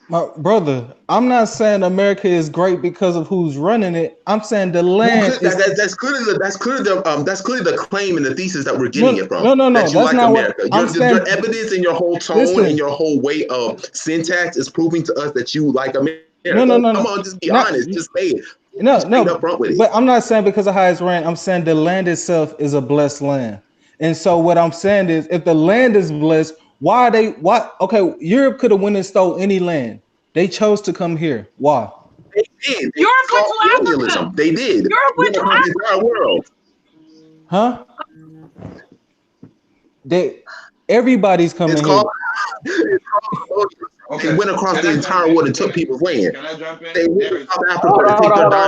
My brother, I'm not saying America is great because of who's running it. I'm saying the land that's clearly the claim and the thesis that we're getting it from. No. That you that's like not America. Your evidence and your whole tone and your whole way of syntax is proving to us that you like America. No. Come on, just be honest. Just say it. No. Up front with it. But I'm not saying because of how it's ran. I'm saying the land itself is a blessed land. And so what I'm saying is, if the land is blessed, okay, Europe could have went and stole any land. They chose to come here. Why? They did. Europe went to Africa. They did. Europe went to Africa. The entire world. Huh? Everybody's coming here. They went across the entire world and took people's land. Can I jump in? They went to South Africa.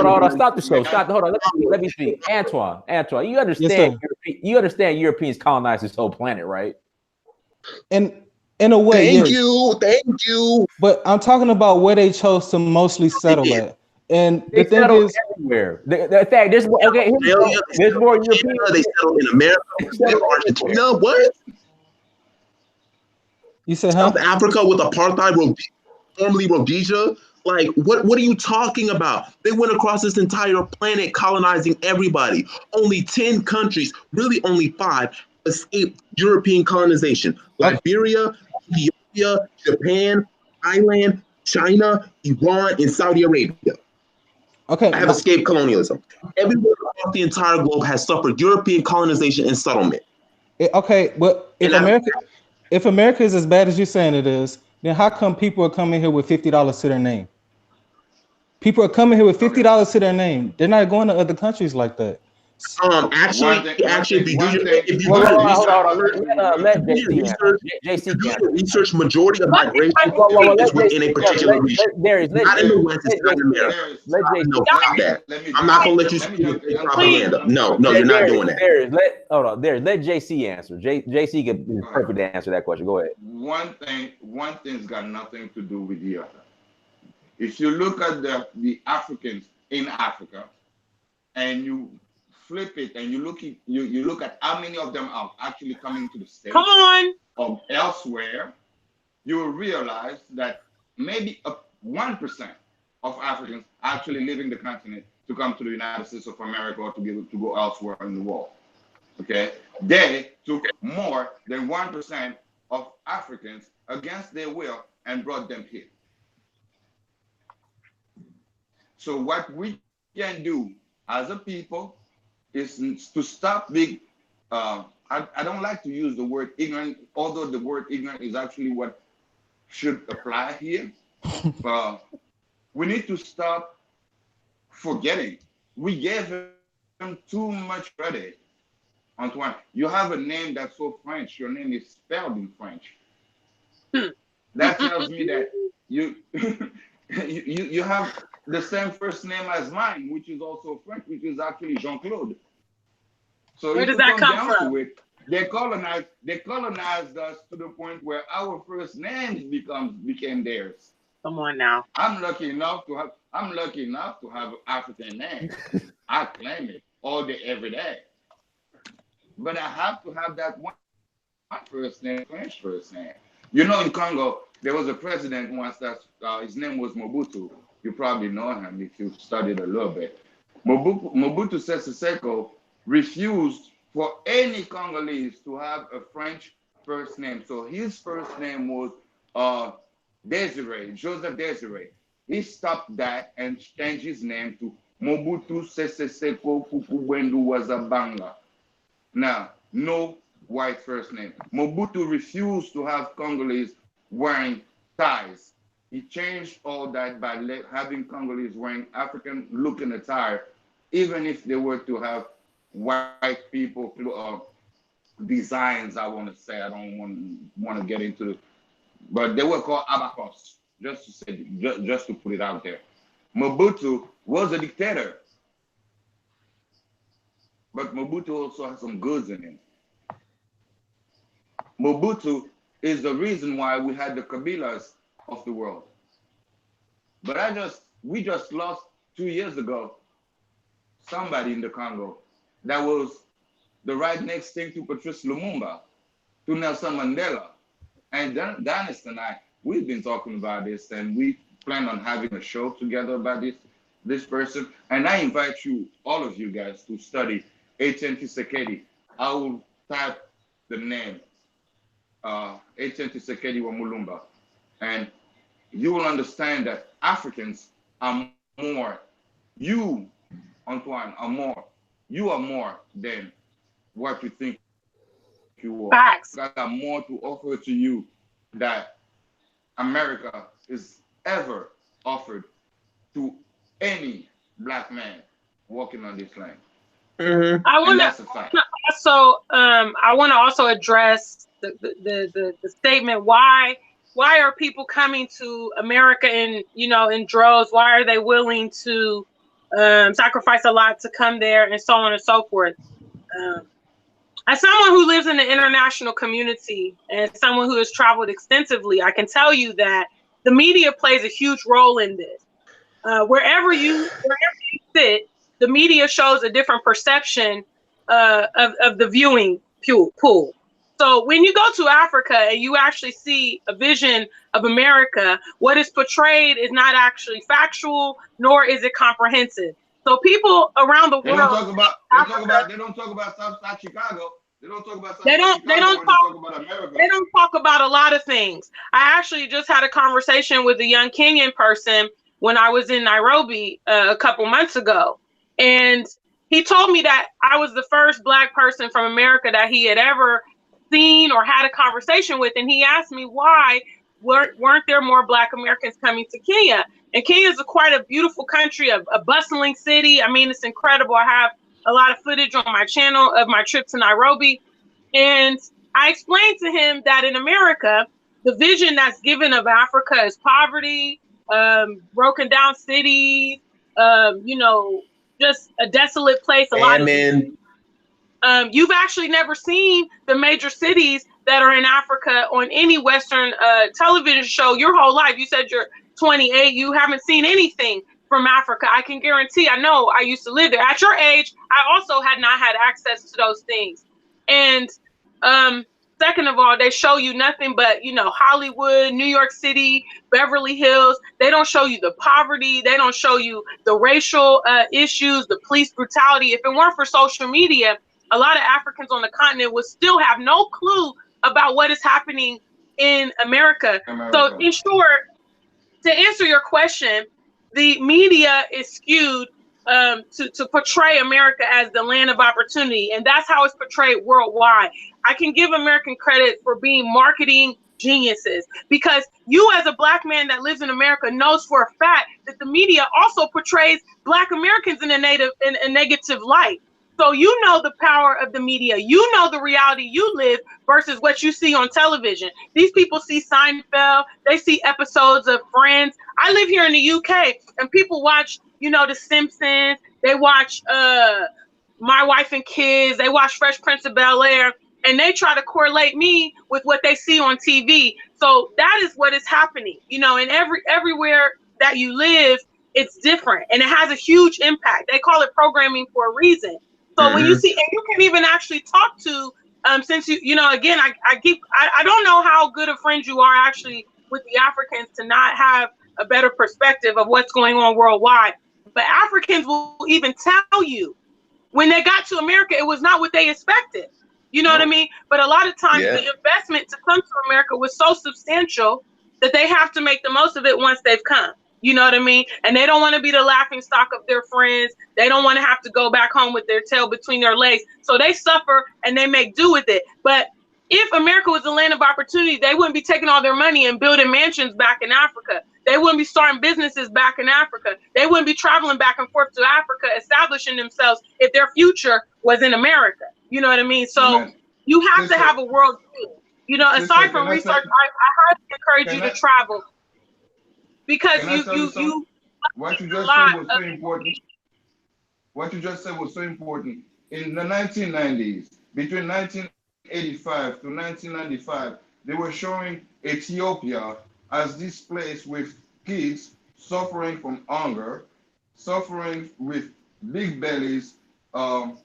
Hold on. Stop the show. Hold on. Let me speak. Antoine, you understand? Yes, you understand Europeans colonized this whole planet, right? And in a way, thank you. But I'm talking about where they chose to mostly settle at. And the thing is, everywhere. The fact there's more Europeans. They settled in America, Argentina. What? You said, South Africa with apartheid, formerly Rhodesia. Like, what are you talking about? They went across this entire planet colonizing everybody. Only 10 countries, really only 5, escaped European colonization. Liberia, Ethiopia, Japan, Thailand, China, Iran, and Saudi Arabia. Okay, have escaped colonialism. Everywhere across the entire globe has suffered European colonization and settlement. Okay, but if America is as bad as you're saying it is, then how come people are coming here with $50 to their name? People are coming here with $50 to their name. They're not going to other countries like that. Actually, if you do your research, majority of migration is within a particular region. Not in the West, it's not in America. I'm not going to let you speak propaganda. No, you're not doing that. Let JC answer. JC is perfect to answer that question. Go ahead. One thing's got nothing to do with the other. If you look at the Africans in Africa, and you flip it and you look at how many of them are actually coming to the States Come on. or elsewhere, you will realize that maybe 1% of Africans actually leaving the continent to come to the United States of America or to be able to go elsewhere in the world. Okay, they took more than 1% of Africans against their will and brought them here. So what we can do as a people is to stop being, I don't like to use the word ignorant, although the word ignorant is actually what should apply here. We need to stop forgetting. We gave him too much credit. Antoine, you have a name that's so French. Your name is spelled in French. That tells me that you you have the same first name as mine, which is also French, which is actually Jean-Claude. So where if does we that come come down from? to it, they colonized us to the point where our first names became theirs. Come on now. I'm lucky enough to have an African name. I claim it all day, every day. But I have to have that one first name, French first name. You know, in Congo, there was a president once that his name was Mobutu. You probably know him if you've studied a little bit. Mobutu Sese Seko refused for any Congolese to have a French first name. So his first name was Desiree, Joseph Desiree. He stopped that and changed his name to Mobutu Sese Seko Kukubendu Wazabanga. Now, no white first name. Mobutu refused to have Congolese wearing ties. He changed all that by having Congolese wearing African-looking attire, even if they were to have white people designs. I want to say, I don't want to get into it, but they were called abacos. Just to say, just to put it out there. Mobutu was a dictator, but Mobutu also has some goods in him. Mobutu is the reason why we had the Kabilas of the world. But we just lost 2 years ago somebody in the Congo that was the right next thing to Patrice Lumumba, to Nelson Mandela. And Dennis and I, we've been talking about this, and we plan on having a show together about this person. And I invite you, all of you guys, to study Etienne Tshisekedi. I will type the name, Etienne Tshisekedi wa Mulumba, and you will understand that Africans are more, you, Antoine, you are more than what you think you are. Facts. I got more to offer to you that America is ever offered to any black man walking on this land. Mm-hmm. I want to also address the statement, why are people coming to America in droves? Why are they willing to sacrifice a lot to come there, and so on and so forth? As someone who lives in the international community and someone who has traveled extensively, I can tell you that the media plays a huge role in this. Wherever you sit, the media shows a different perception of the viewing pool. So when you go to Africa and you actually see a vision of America, what is portrayed is not actually factual, nor is it comprehensive. So people around the world, they don't talk about Southside Chicago. They don't talk about Southside America. They don't talk about a lot of things. I actually just had a conversation with a young Kenyan person when I was in Nairobi a couple months ago, and he told me that I was the first black person from America that he had ever seen or had a conversation with, and he asked me why weren't there more black Americans coming to Kenya. And Kenya is quite a beautiful country, a bustling city. I mean, it's incredible. I have a lot of footage on my channel of my trip to Nairobi. And I explained to him that in America, the vision that's given of Africa is poverty, broken down cities, just a desolate place. You've actually never seen the major cities that are in Africa on any Western television show your whole life. You said you're 28. You haven't seen anything from Africa. I can guarantee, I know I used to live there. At your age, I also had not had access to those things. And second of all, they show you nothing but, you know, Hollywood, New York City, Beverly Hills. They don't show you the poverty. They don't show you the racial issues, the police brutality. If it weren't for social media, a lot of Africans on the continent would still have no clue about what is happening in America. So in short, to answer your question, the media is skewed to portray America as the land of opportunity, and that's how it's portrayed worldwide. I can give American credit for being marketing geniuses, because you as a Black man that lives in America knows for a fact that the media also portrays Black Americans in a negative light. So you know the power of the media. You know the reality you live versus what you see on television. These people see Seinfeld. They see episodes of Friends. I live here in the UK, and people watch, you know, The Simpsons. They watch My Wife and Kids. They watch Fresh Prince of Bel-Air, and they try to correlate me with what they see on TV. So that is what is happening, you know, and everywhere that you live, it's different, and it has a huge impact. They call it programming for a reason. So when you see, and you can even actually talk to, since you know, again, I don't know how good of friends you are actually with the Africans to not have a better perspective of what's going on worldwide. But Africans will even tell you when they got to America, it was not what they expected. You know what I mean? But a lot of times the investment to come to America was so substantial that they have to make the most of it once they've come. You know what I mean? And they don't want to be the laughing stock of their friends. They don't want to have to go back home with their tail between their legs. So they suffer and they make do with it. But if America was the land of opportunity, they wouldn't be taking all their money and building mansions back in Africa. They wouldn't be starting businesses back in Africa. They wouldn't be traveling back and forth to Africa, establishing themselves if their future was in America. You know what I mean? So you have to have a world view. You know, aside from research, I highly encourage you to travel. Because what you just said was so important. What you just said was so important. In the 1990s, between 1985 to 1995, they were showing Ethiopia as this place with kids suffering from hunger, suffering with big bellies, the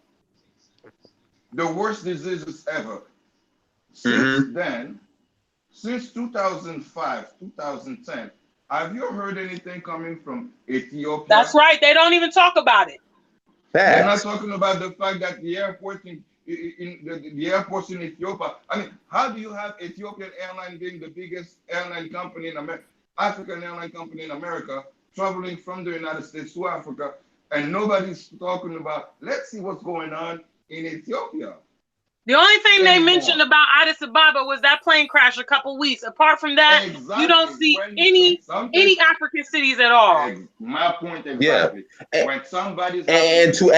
worst diseases ever. Since then, since 2005, 2010, have you heard anything coming from Ethiopia? That's right. They don't even talk about it. They're not talking about the fact that the airports in Ethiopia. I mean, how do you have Ethiopian Airlines being the biggest airline company in America, African airline company in America, traveling from the United States to Africa, and nobody's talking about, let's see what's going on in Ethiopia. The only thing they mentioned about Addis Ababa was that plane crash a couple weeks. Apart from that, you don't see any African cities at all. My point exactly. Yeah. When somebody's and to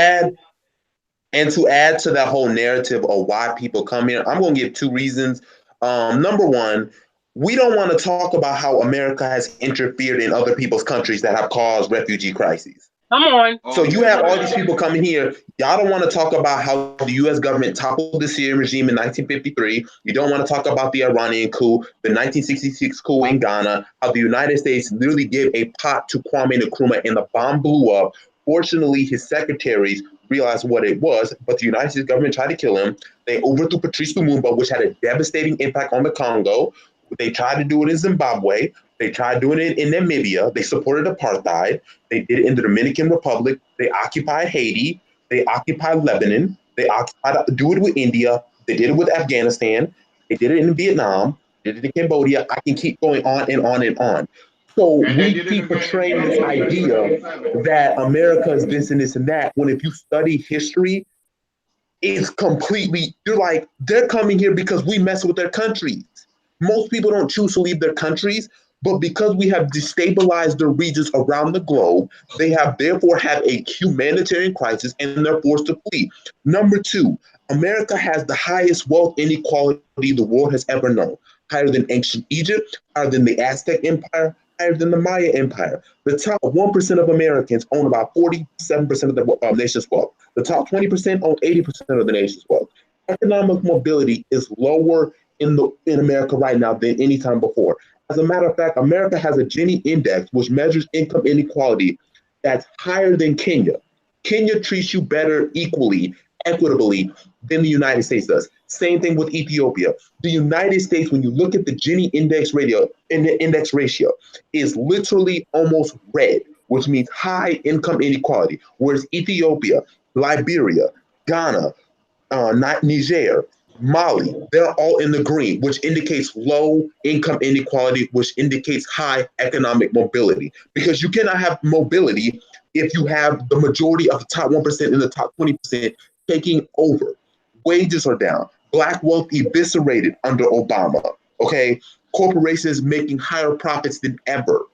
add to that whole narrative of why people come here, I'm going to give two reasons. Number one, we don't want to talk about how America has interfered in other people's countries that have caused refugee crises. Come on. So you have all these people coming here. Y'all don't want to talk about how the U.S. government toppled the Syrian regime in 1953. You don't want to talk about the Iranian coup, the 1966 coup in Ghana, how the United States literally gave a pot to Kwame Nkrumah and the bomb blew up. Fortunately, his secretaries realized what it was, but the United States government tried to kill him. They overthrew Patrice Lumumba, which had a devastating impact on the Congo. They tried to do it in Zimbabwe. They tried doing it in Namibia. They supported apartheid. They did it in the Dominican Republic. They occupied Haiti. They occupied Lebanon. They do it with India. They did it with Afghanistan. They did it in Vietnam. They did it in Cambodia. I can keep going on and on and on. So we keep portraying this idea that America is this and this and that, when if you study history, it's completely, you're like, they're coming here because we mess with their countries. Most people don't choose to leave their countries, but because we have destabilized the regions around the globe, they have therefore had a humanitarian crisis and they're forced to flee. Number two, America has the highest wealth inequality the world has ever known, higher than ancient Egypt, higher than the Aztec Empire, higher than the Maya Empire. The top 1% of Americans own about 47% of the nation's wealth. The top 20% own 80% of the nation's wealth. Economic mobility is lower in America right now than any time before. As a matter of fact, America has a Gini index, which measures income inequality, that's higher than Kenya. Kenya treats you better equally, equitably than the United States does. Same thing with Ethiopia. The United States, when you look at the Gini index ratio, is literally almost red, which means high income inequality. Whereas Ethiopia, Liberia, Ghana, not Niger, Mali, they're all in the green, which indicates low income inequality, which indicates high economic mobility. Because you cannot have mobility if you have the majority of the top 1% and the top 20% taking over. Wages are down. Black wealth eviscerated under Obama. Okay. Corporations making higher profits than ever.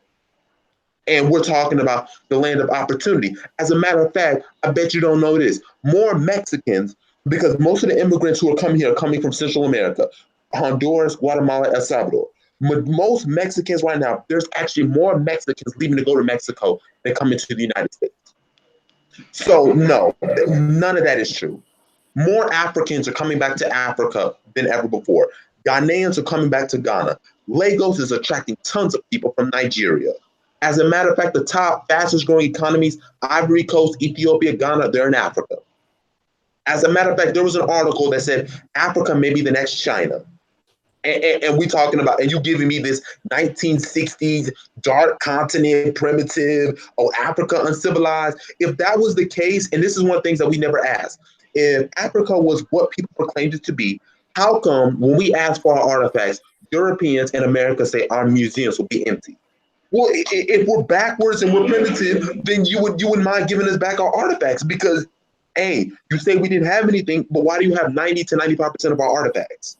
And we're talking about the land of opportunity. As a matter of fact, I bet you don't know this. More Mexicans, because most of the immigrants who are coming here are coming from Central America, Honduras, Guatemala, El Salvador. Most Mexicans right now, there's actually more Mexicans leaving to go to Mexico than coming to the United States. So no, none of that is true. More Africans are coming back to Africa than ever before. Ghanaians are coming back to Ghana. Lagos is attracting tons of people from Nigeria. As a matter of fact, the top fastest growing economies, Ivory Coast, Ethiopia, Ghana, they're in Africa. As a matter of fact, there was an article that said Africa may be the next China. And we talking about, and you giving me this 1960s dark continent, primitive, oh, Africa uncivilized. If that was the case, and this is one of the things that we never asked, if Africa was what people proclaimed it to be, how come when we ask for our artifacts, Europeans and America say our museums will be empty? Well, if we're backwards and we're primitive, then you wouldn't mind giving us back our artifacts because, hey, you say we didn't have anything, but why do you have 90 to 95% of our artifacts?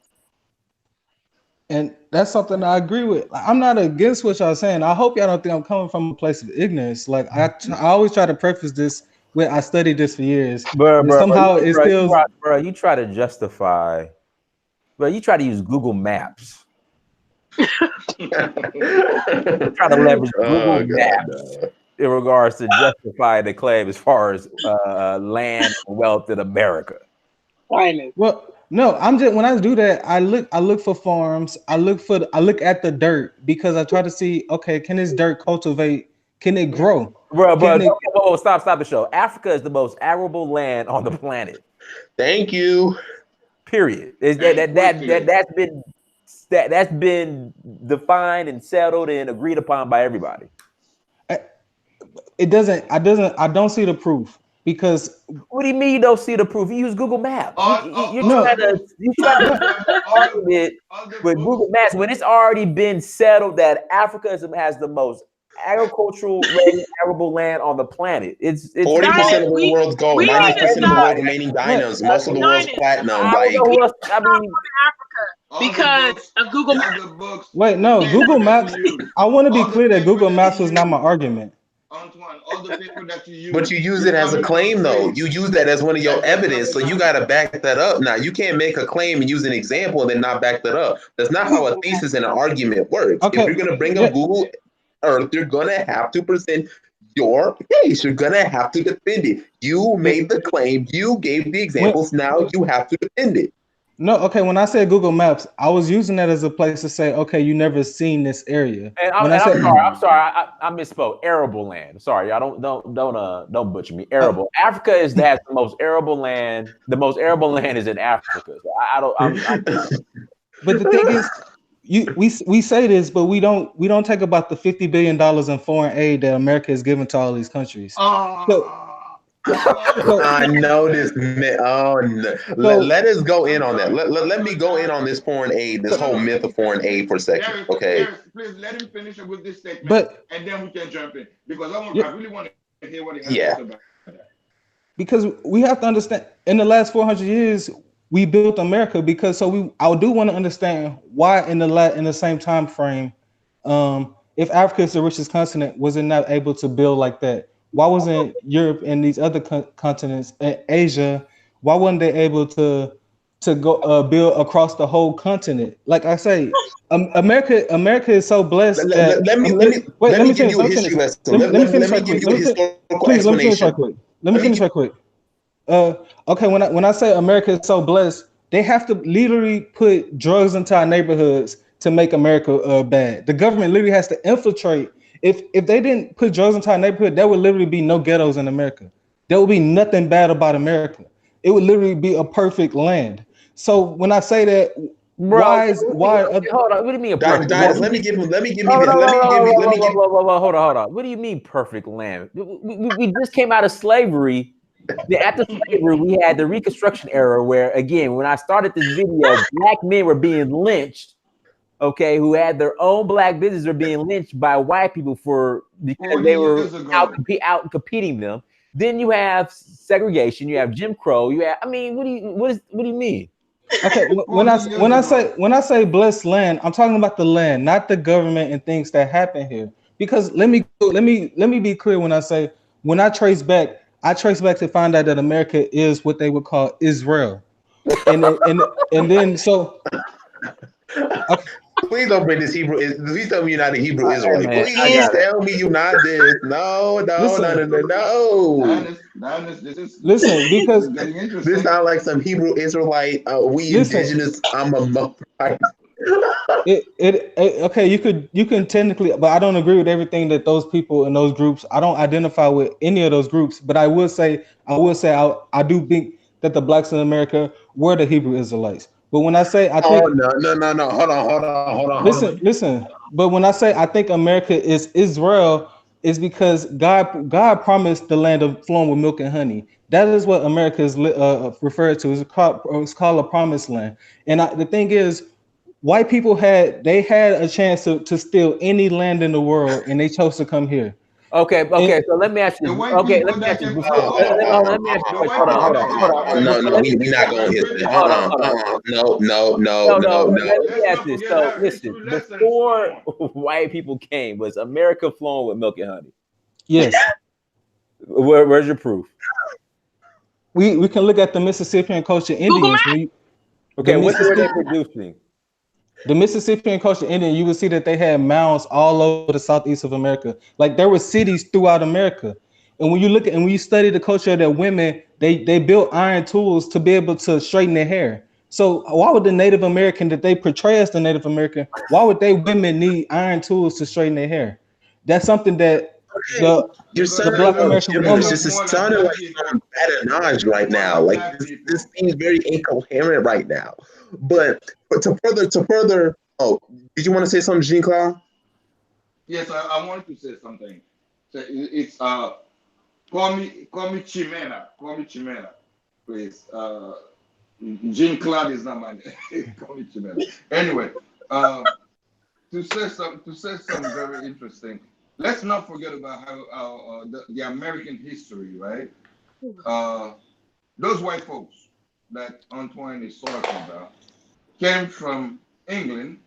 And that's something I agree with. I'm not against what y'all saying. I hope y'all don't think I'm coming from a place of ignorance. Like I always try to preface this with I studied this for years. Somehow it still. You try to justify. But you try to use Google Maps. Try to leverage Google Maps in regards to justify the claim as far as land and wealth in America. Well, no, I'm just when I do that, I look for farms. I look at the dirt because I try to see, okay, can this dirt cultivate? Can it grow? Bro, stop the show. Africa is the most arable land on the planet. Thank you. Period. That's been defined and settled and agreed upon by everybody. I don't see the proof because. What do you mean you don't see the proof? You use Google Maps. You try to argue it with Google Maps when it's already been settled that Africa has the most agricultural arable land on the planet. It's 40% of the world's gold, 90% of the world's remaining diamonds, most of the world's platinum. Because of Google Maps. Wait, no, Google Maps. I want to be clear that Google Maps was not my argument. Antoine, all the paper that you use. But you use it as a claim, though. You use that as one of your evidence, so you got to back that up. Now, you can't make a claim and use an example and then not back that up. That's not how a thesis and an argument works. Okay. If you're going to bring up Google Earth, you're going to have to present your case. You're going to have to defend it. You made the claim. You gave the examples. Now you have to defend it. No, okay. When I said Google Maps, I was using that as a place to say, okay, you never seen this area. And I'm sorry, I misspoke. Arable land. Sorry, y'all don't butcher me. Arable. Africa has the most arable land. The most arable land is in Africa. So But the thing is, we say this, but we don't talk about the $50 billion in foreign aid that America has given to all these countries. I know this, man. Oh, no. Let us go in on that. Let me go in on this foreign aid, this whole myth of foreign aid for a second. Okay. Please let him finish with this statement, and then we can jump in because I really want to hear what he has to say about that. Because we have to understand, in the last 400 years, we built America because I do want to understand why in the same time frame, if Africa is the richest continent, was it not able to build like that? Why wasn't Europe and these other continents, Asia, why weren't they able to go build across the whole continent? Like I say, America is so blessed. Let me give you a history lesson. Let me give you a historical explanation. Let me finish right quick. Okay, when I say America is so blessed, they have to literally put drugs into our neighborhoods to make America bad. The government literally has to infiltrate if they didn't put drugs into our neighborhood, there would literally be no ghettos in America. There would be nothing bad about America. It would literally be a perfect land. So when I say that, Bro, why hold on. What do you mean a perfect Guys, land? let me give you. Hold on. Hold on. What do you mean perfect land? We just came out of slavery. After slavery, we had the Reconstruction era where, again, when I started this video, black men were being lynched, okay, who had their own black business were being lynched by white people because 40 they were years ago. out competing them. Then you have segregation, you have Jim Crow, I mean, what do you mean? Okay, when I say blessed land, I'm talking about the land, not the government and things that happen here. Because let me be clear when I trace back to find out that America is what they would call Israel, and then so okay, Please don't bring this Hebrew. Please tell me you're not a Hebrew Israelite. Man, I Please got it. tell me you're not this. No. listen, because getting interesting. This sounds like some Hebrew Israelite. We listen, indigenous. I'm a multi. okay, you can technically, but I don't agree with everything that those people in those groups. I don't identify with any of those groups, but I I do think that the blacks in America were the Hebrew Israelites. But when I say I think, Oh no. Hold on. listen. But when I say I think America is Israel, is because God promised the land of flowing with milk and honey. That is what America is referred to. It's called a promised land. And the thing is, white people had a chance to steal any land in the world, and they chose to come here. Okay, so let me ask you The this. white Okay, people let me that ask you came. this. Let me ask you The this. white Hold on, people hold that on, came hold from on. Africa. No, we're not going here. Hold on, hold on. No. Let me Let's ask not this. forget So our listen, history lessons. before white people came, was America flowing with milk and honey? Yes, Where's your proof? we can look at the Mississippian culture Google Indians. Maps. The Okay, what were they Mississippi producing? the Mississippian culture Indian, you would see that they had mounds all over the southeast of America. Like there were cities throughout America. And when you study the culture of their women, they built iron tools to be able to straighten their hair. So why would the Native American that they portray as the Native American, why would they women need iron tools to straighten their hair? That's something that the You're Because sounding Black like American they gibberish. woman. look This is more like sounding black like people. some badinage They look right more now. like Like black this people. seems very incoherent right now. But to further. Oh, did you want to say something, Jean Claude? Yes, I wanted to say something. So it's call me Chimera, please. Jean Claude is not my name. Call me Chimera. Anyway, to say something very interesting. Let's not forget about how the American history, right? Uh, those white folks that Antoine is talking about came from England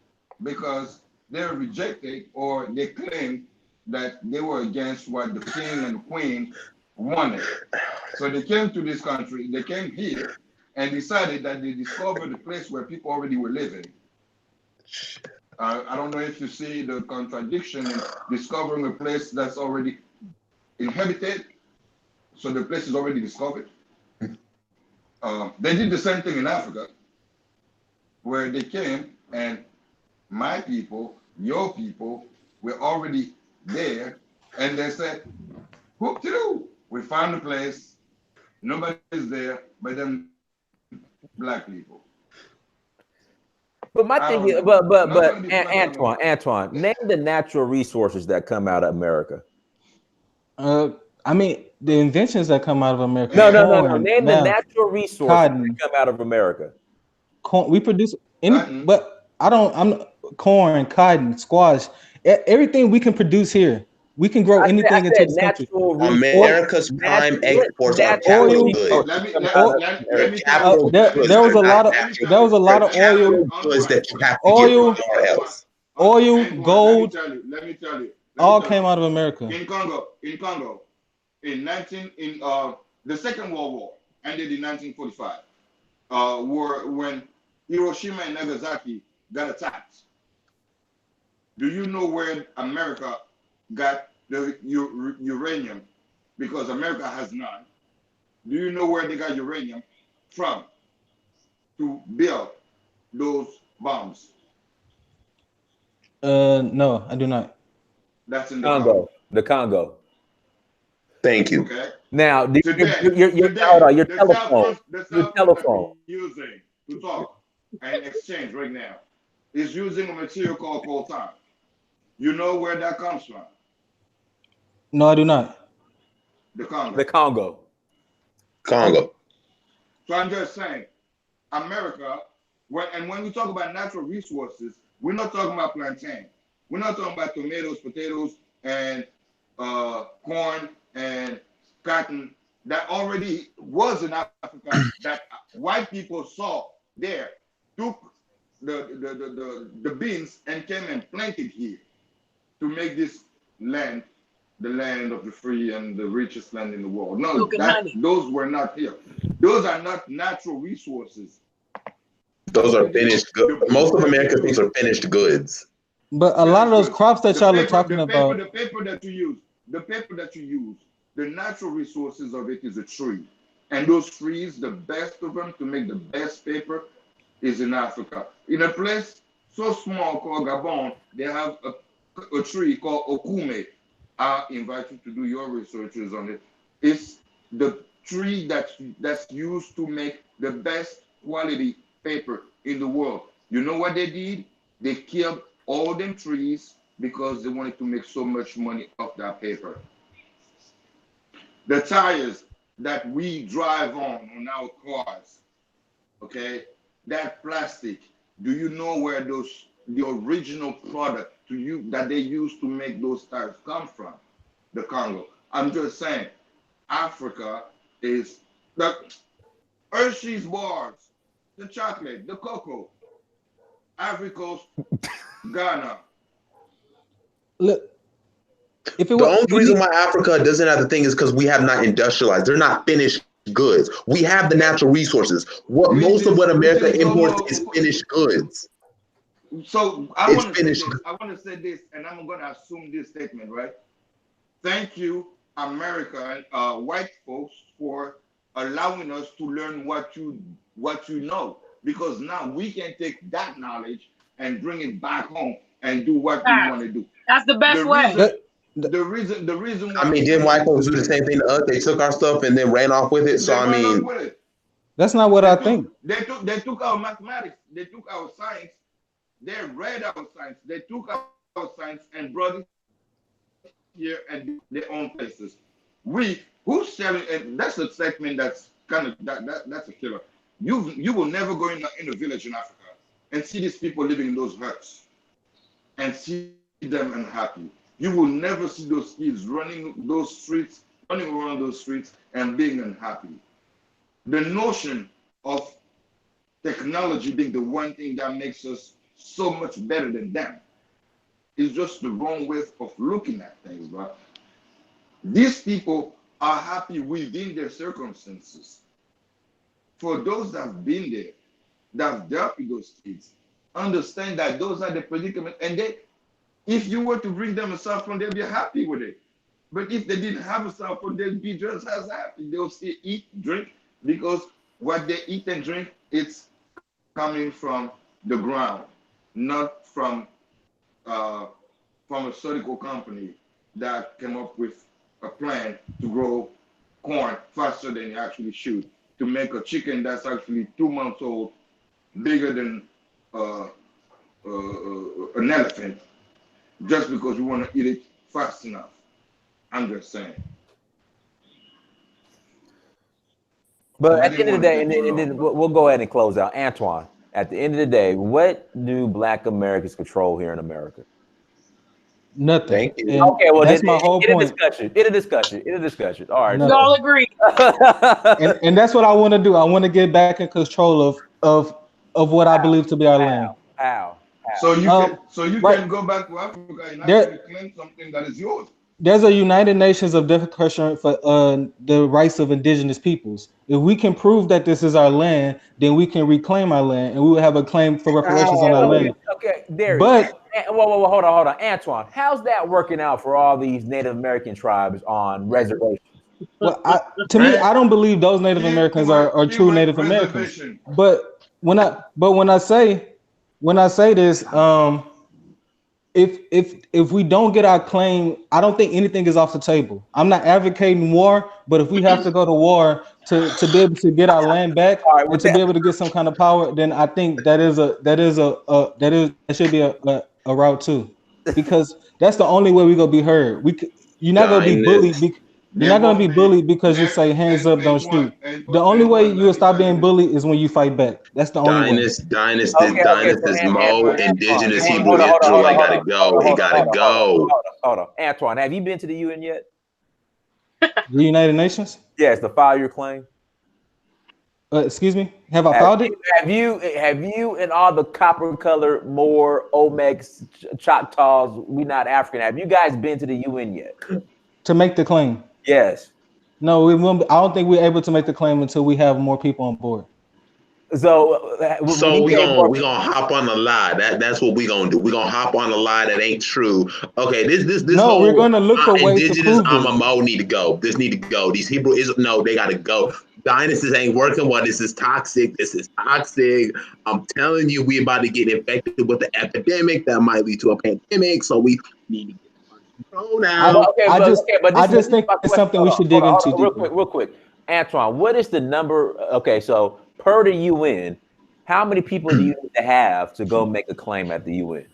because they rejected or they claimed that they were against what the king and the queen wanted. So they came to this country, they came here and decided that they discovered the place where people already were living. I don't know if you see the contradiction in discovering a place that's already inhabited, so the place is already discovered. They did the same thing in Africa, where they came and my people, your people, were already there, and they said, "Whoop de doo! We found a place. Nobody's there, but them black people." But my I thing don't is, know. I'm not trying to be funny. I don't know. Antoine, name the natural resources that come out of America. I mean the inventions that come out of America, No. corn, Name the meth, natural resources that cotton, come out of America. corn. We produce any, Cotton. but I'm corn, cotton, squash, everything we can produce here. We can grow I anything into said this country. natural resources. America's prime What exports are natural capital Oil, goods. Let resources me come let, out oh, of let, They're let America? me tell you. capital Let me goods. there tell was They're a you. not lot of Let me natural. tell there was you. a lot They're of Antoine, oil, capital goods Antoine, that you have to get oil, from Antoine, somewhere Antoine, else. Antoine. Let me gold, tell you. Let me tell you. Let me all tell came you. out of America. In Congo, in the Second World War ended in 1945. When Hiroshima and Nagasaki got attacked. Do you know where America got the uranium? Because America has none. Do you know where they got uranium from to build those bombs? No, I do not. That's in the Congo. The Congo. Thank you. Okay. Now, Today, hold on, your the telephone. cell phone that we're using to talk and exchange right now is using a material called coltan. You know where that comes from? No, I do not. The Congo. The Congo. Congo. So I'm just saying, America, when we talk about natural resources, we're not talking about plantain. We're not talking about tomatoes, potatoes, and corn and cotton that already was in Africa that white people saw there, took the beans and came and planted here to make this land the land of the free and the richest land in the world. No, those were not here. Those are not natural resources. Those are finished goods. Most of American things are finished goods. But a lot of those crops that y'all are talking about. The paper that you use, the natural resources of it is a tree. And those trees, the best of them to make the best paper is in Africa. In a place so small called Gabon, they have a tree called okume. I invite you to do your researches on it. It's the tree that's used to make the best quality paper in the world. You know what they did? They killed all them trees because they wanted to make so much money off that paper. The tires that we drive on our cars, okay, that plastic, do you know where the original product that they used to make those tires come from? The Congo. I'm just saying, Africa is the Hershey's bars, the chocolate, the cocoa, Ivory Coast, Ghana. Look, the only reason why Africa doesn't have the thing is because we have not industrialized. They're not finished goods. We have the natural resources. Most of what America imports is finished goods. So I want to say this, and I'm going to assume this statement, right? Thank you, America, white folks, for allowing us to learn what you know, because now we can take that knowledge and bring it back home and do what we want to do. That's the best way. The reason why, I mean, didn't white folks do the same thing to us? They took our stuff and then ran off with it. So I mean, that's not what I think. They took our mathematics. They took our science. They read our science. They took our science and brought it here and their own places. Who's selling? And that's a segment that's kind of that's a killer. You will never go in a village in Africa and see these people living in those huts and see them unhappy. You will never see those kids running around those streets and being unhappy. The notion of technology being the one thing that makes us so much better than them is just the wrong way of looking at things, bro. These people are happy within their circumstances. For those that have been there, that have dealt with those kids, understand that those are the predicament, and if you were to bring them a cell phone, they'd be happy with it. But if they didn't have a cell phone, they'd be just as happy. They'll still eat, drink, because what they eat and drink, it's coming from the ground, not from a pharmaceutical company that came up with a plan to grow corn faster than it actually should, to make a chicken that's actually 2 months old, bigger than an elephant, just because we want to eat it fast enough. I'm just saying. But at the end of the day, and then we'll go ahead and close out. Antoine, at the end of the day, what do Black Americans control here in America? Nothing. Okay, well, that's my whole point. In a discussion. All right. We all agree. and that's what I want to do. I want to get back in control of what I believe to be our land. How? So you can go back to Africa and actually claim something that is yours. There's a United Nations of Declaration for the rights of indigenous peoples. If we can prove that this is our land, then we can reclaim our land, and we will have a claim for reparations on our land. Okay, there. But whoa, hold on, Antoine. How's that working out for all these Native American tribes on reservations? Well, to me, I don't believe those Native Americans are true Native Americans. But when I say this, if we don't get our claim, I don't think anything is off the table. I'm not advocating war, but if we have to go to war to be able to get our land back All right, and with to be that, able to get some kind of power, then I think that should be a route too, because that's the only way we gonna be heard. You're not gonna be bullied. Dynasty. You're There not gonna won't be be bullied because you there say hands up, don't shoot. The only and way one, you let will me stop tell you being this. bullied is when you fight back. That's the only way. so Dynasty Mo, Antoine, indigenous hold on, Hebrew hold on, hold on, hold Israelite on, gotta go. He gotta go. hold on. Antoine, have you been to the UN yet? The United Nations. Yes, to file your claim. Excuse me. Have I Have filed you, it? have you and all the copper colored Moor, Olmecs, Choctaws, we not African, have you guys been to the UN yet? To make the claim. Yes. No, we won't. I don't think we're able to make the claim until we have more people on board. So when So you we say gonna more we gonna hop on the lie. That's what we gonna do. We gonna hop on the lie that ain't true. Okay, this No, we're whole going to look for ways to indigenous prove it. Mo need to go. This need to go. These Hebrew is no, they gotta go. Dynasties ain't working well. This is toxic. This is toxic. I'm telling you, we about to get infected with the epidemic that might lead to a pandemic. So we need to get under control I now. don't. but I this just is think my it's question. something we should dig into Real deeper. quick, real quick. Antoine, what is the number? Okay, so per the UN, how many people do you need to have to go make a claim at the UN?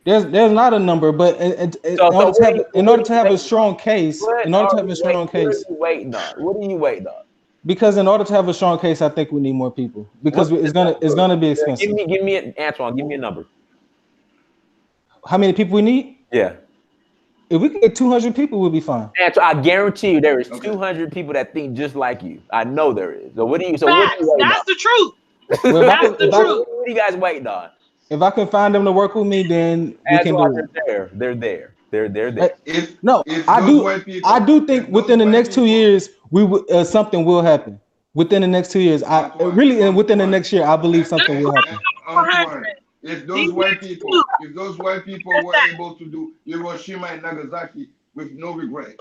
There's not a number, but So in order to have a strong case, what in order are to have a you wait? strong What are case, you waiting on? What are you waiting on? because in order to have a strong case, I think we need more people because What's the it's number? gonna be Give expensive. me, Antoine. Give me a number. How many people we need? Yeah, If we could get 200 people, we'll be fine. Antoine. I guarantee you, there is Okay. 200 people that think just like you. I know there is. So what are you? So Facts. what are you waiting That's the truth. on? Well, That's the truth. What are you guys waiting on? if I can find them to work with me, then we can Antoine, do it. they're there. They're there. They're Uh, there. No, If I those do. white I people, do think if those within the white next 2 people, years, something will happen. Within the next 2 years, I really, and within the next year, I believe something will happen. Antoine, if These those white niggas people, too. were able to do Hiroshima and Nagasaki with no regrets,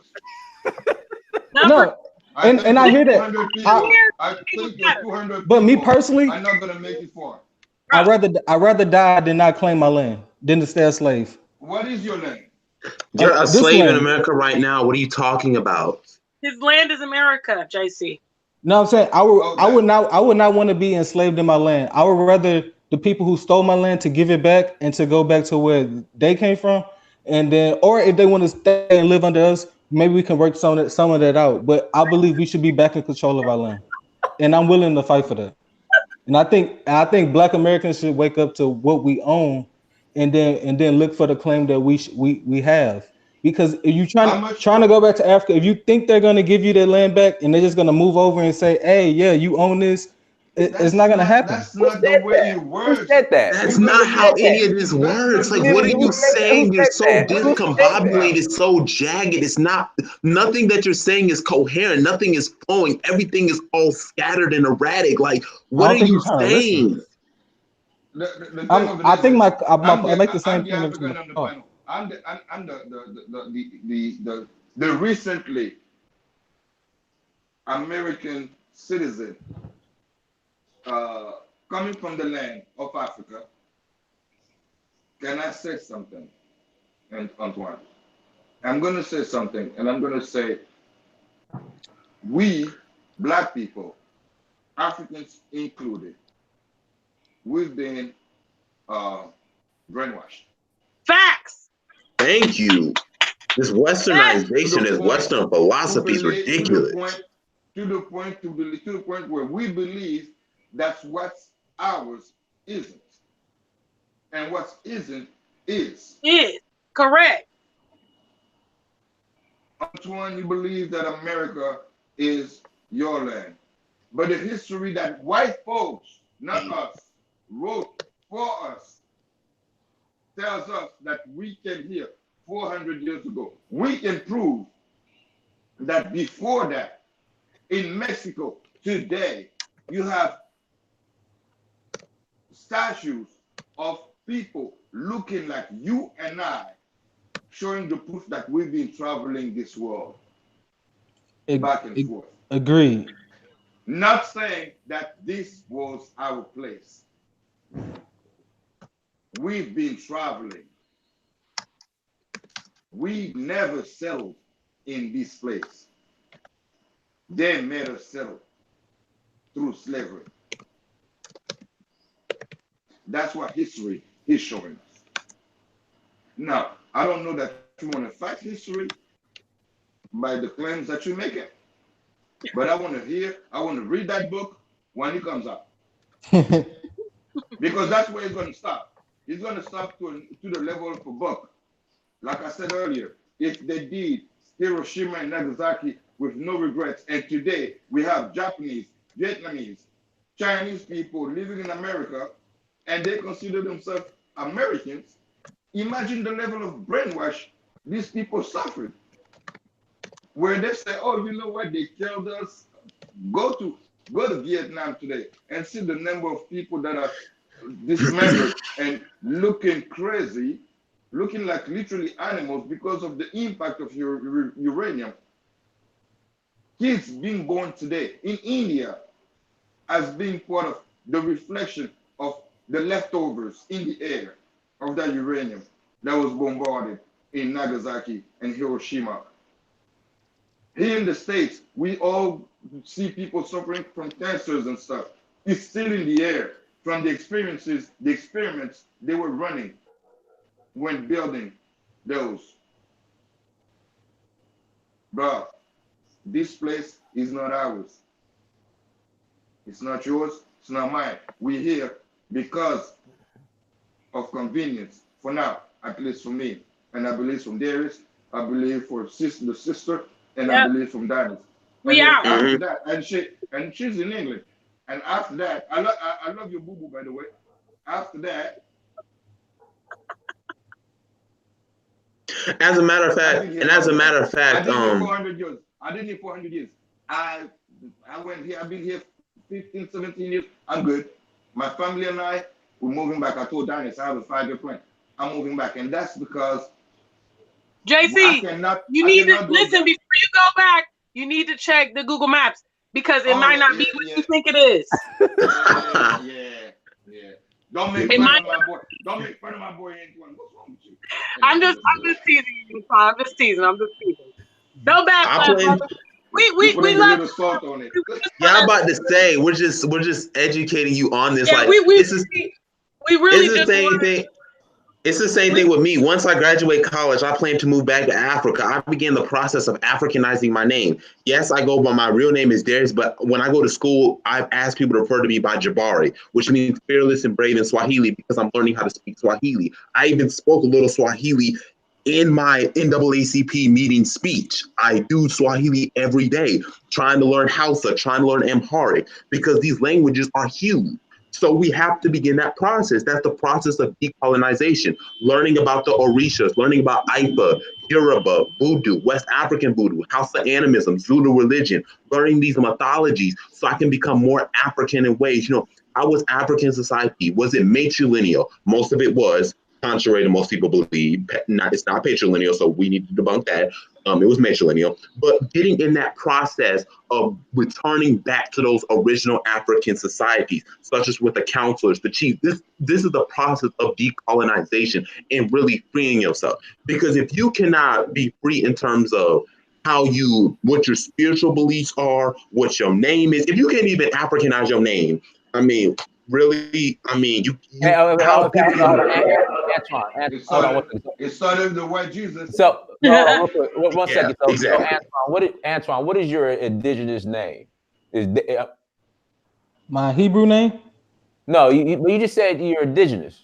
Number No, and I those hear that. 200 people, I even think those better. 200 But me people personally, are not gonna make it far. I rather die than not claim my land than to stay a slave. What is your name? You're a This slave in land. America right now. What are you talking about? His land is America, JC. No, I'm saying Oh, I would not want to be enslaved in my land. I would rather the people who stole my land to give it back and to go back to where they came from, and then or if they want to stay and live under us, maybe we can work some of that out. But I believe we should be back in control of our land, and I'm willing to fight for that. And I think Black Americans should wake up to what we own, and then look for the claim that we have. Because if you how much? trying to go back to Africa, if you think they're gonna give you their land back and they're just gonna move over and say, "Hey, yeah, you own this," it's not gonna happen. That's Who not the said way that? it Who works. said that? That's You're not gonna how be. any of this That's works. not Like, the what way are it you works. Who saying? You're said so that? What are you talking discombobulated, about? it's so jagged. It's not, nothing that you're saying is coherent. Nothing is flowing. Everything is all scattered and erratic. Like, I what don't are think you you're trying to listen. saying? The thing of it I is think this. I make the same I'm the point every time African I on the talk. panel. I'm the recently American citizen coming from the land of Africa. Can I say something, and Antoine? I'm going to say something, and I'm going to say we, Black people, Africans included, we've been brainwashed. Facts. Thank you. This Yes. To the westernization, this point Western to philosophy is believe ridiculous. to the point where we believe that's what's ours isn't, and what isn't is. Is correct. Antoine, you believe that America is your land, but the history that white folks, not us, wrote for us tells us that we came here 400 years ago. We can prove that before that, in Mexico today, you have statues of people looking like you and I, showing the proof that we've been traveling this world back and forth. Agreed. Not saying that this was our place. We've been traveling. We never settled in this place. They made us settle through slavery. That's what history is showing us. Now, I don't know that you want to fight history by the claims that you're making, but I want to read that book when it comes out. Because that's where it's going to stop. It's going to stop to the level of a book. Like I said earlier, if they did Hiroshima and Nagasaki with no regrets, and today we have Japanese, Vietnamese, Chinese people living in America, and they consider themselves Americans, imagine the level of brainwash these people suffered. Where they say, oh, you know what, they killed us. Go to Vietnam today and see the number of people that are dismembered and looking crazy, looking like literally animals because of the impact of uranium. Kids being born today in India as being part of the reflection of the leftovers in the air of that uranium that was bombarded in Nagasaki and Hiroshima. Here in the States, we all see people suffering from cancers and stuff. It's still in the air from the experiments they were running when building those. Bro, this place is not ours. It's not yours, it's not mine. We're here because of convenience, for now, at least for me. And I believe from Darius, I believe for the sister, and I believe from Dennis. We out. After that, and she's in England. And after that, I love your boo boo, by the way. After that, as a matter of fact, I didn't need 400 um, years. I didn't need 400 years. I went here. I've been here 15, 17 years. I'm good. My family and I, we're moving back. I told Dennis I have a 5-year plan. I'm moving back, and that's because JC, you need to listen before you go back. You need to check the Google Maps because it might not be what you think it is. Yeah. Don't make fun of my boy. Don't make fun of my boy Antoine. What's wrong with you? I'm just teasing you. I'm just teasing. No backlash, brother. We putting a love little salt on it. Yeah, I'm about to say we're just educating you on this. Yeah, like we really it's the same thing. It's the same thing with me. Once I graduate college, I plan to move back to Africa. I began the process of Africanizing my name. Yes, I go by my real name is Darius, but when I go to school, I've asked people to refer to me by Jabari, which means fearless and brave in Swahili because I'm learning how to speak Swahili. I even spoke a little Swahili in my NAACP meeting speech. I do Swahili every day, trying to learn Hausa, trying to learn Amharic, because these languages are huge. So we have to begin that process. That's the process of decolonization, learning about the Orishas, learning about Ifa, Yoruba, Voodoo, West African Voodoo, Hausa animism, Zulu religion, learning these mythologies so I can become more African in ways. I was African society. Was it matrilineal? Most of it was, contrary to most people believe. It's not patrilineal, so we need to debunk that. It was matrilineal. But getting in that process of returning back to those original African societies, such as with the counselors, the chiefs, this is the process of decolonization and really freeing yourself. Because if you cannot be free in terms of what your spiritual beliefs are, what your name is, if you can't even Africanize your name, really, you how people Antoine, it started with the white Jesus. So real quick, one second. So, exactly. so Antoine, what is your indigenous name? My Hebrew name? No, you just said you're indigenous.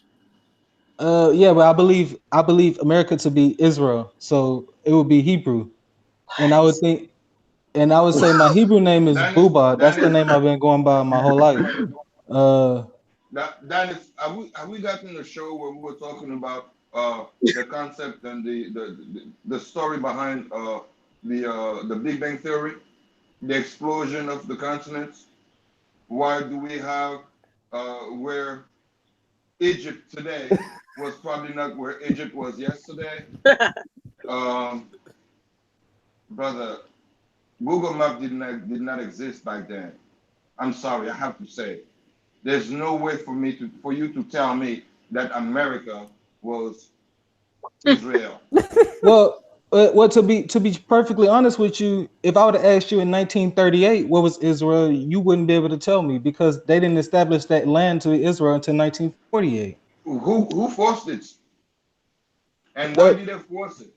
Yeah, but I believe America to be Israel, so it would be Hebrew, and I would say my Hebrew name is Booba. That's the name I've been going by my whole life. That is, have we gotten a show where we were talking about the concept and the story behind the Big Bang Theory, the explosion of the continents? Why do we have where Egypt today was probably not where Egypt was yesterday? Brother, Google Map did not exist back then. I'm sorry, I have to say. There's no way for you to tell me that America was Israel. Well, to be perfectly honest with you, if I would have asked you in 1938 what was Israel, you wouldn't be able to tell me because they didn't establish that land to Israel until 1948. Who forced it? And why The did they force it?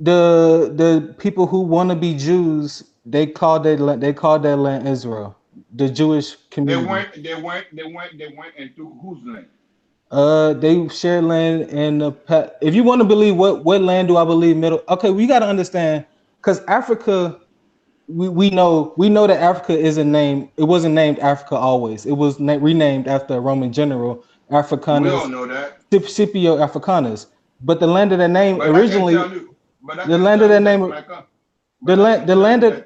the people who want to be Jews, they called that land Israel. The Jewish community. They went into whose land? They share land in the if you want to believe what land do I believe middle? Okay, we got to understand because Africa, we know that Africa isn't named. It wasn't named Africa always. It was renamed after a Roman general, We all Africanus, know that. Scipio Africanus. But the land of that name But I can originally, tell you, but I the can land of tell that you that name, the land of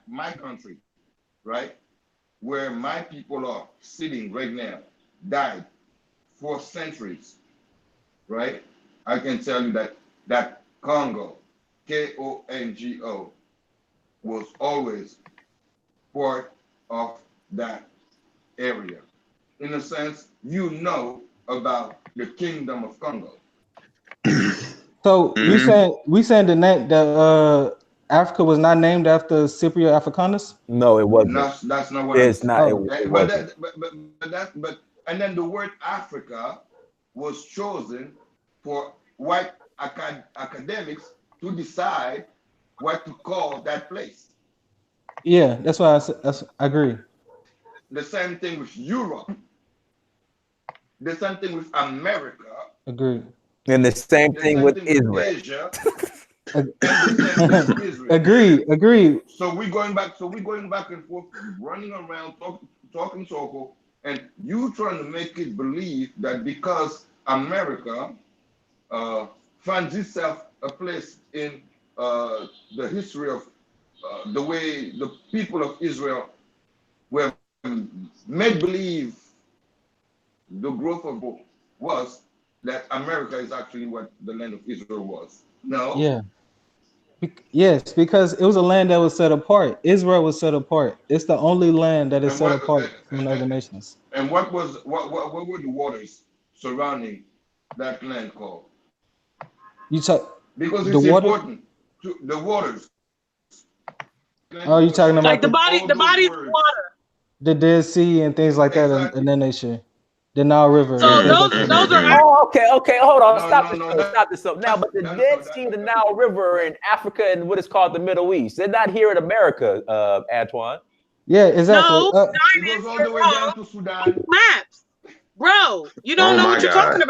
my country, right, where my people are sitting right now, died for centuries, right? I can tell you that Congo, Kongo, was always part of that area. In a sense, you know about the Kingdom of Congo. So we saying the Africa was not named after Scipio Africanus. No, it wasn't. That's not what I'm It's saying. not. Oh, It But wasn't. and then the word Africa was chosen for white academics to decide what to call that place. yeah, that's why I agree. The same thing with Europe. The same thing with America. Agree. And the same The thing same with thing with Israel. Asia. And the same thing with Israel. Agree. So we're going back. So we're going back and forth, running around, talking circle, and you trying to make it believe that because America finds itself a place in the history of the way the people of Israel were made believe the growth of both was that America is actually what the land of Israel was. No. Yeah. Yes, because it was a land that was set apart. Israel was set apart. It's the only land that is And set what apart from other nations. and what were the waters surrounding that land called? You talk Because the it's water. important to the waters. Oh, you talking Like about All the those bodies of words. water. the Dead Sea and things like that in Exactly. that nation. The Nile River and So things like those are that. Oh, okay. Hold on. No, Stop no, this. no. Stop this. Now, but the Dead Sea, the Nile River, That, in Africa, and what is called the Middle East, they're not here in America, Antoine. Yeah, exactly. no it goes diamonds. all You're the way wrong. down to Sudan. Maps, bro. You don't Oh know my what you're talking God.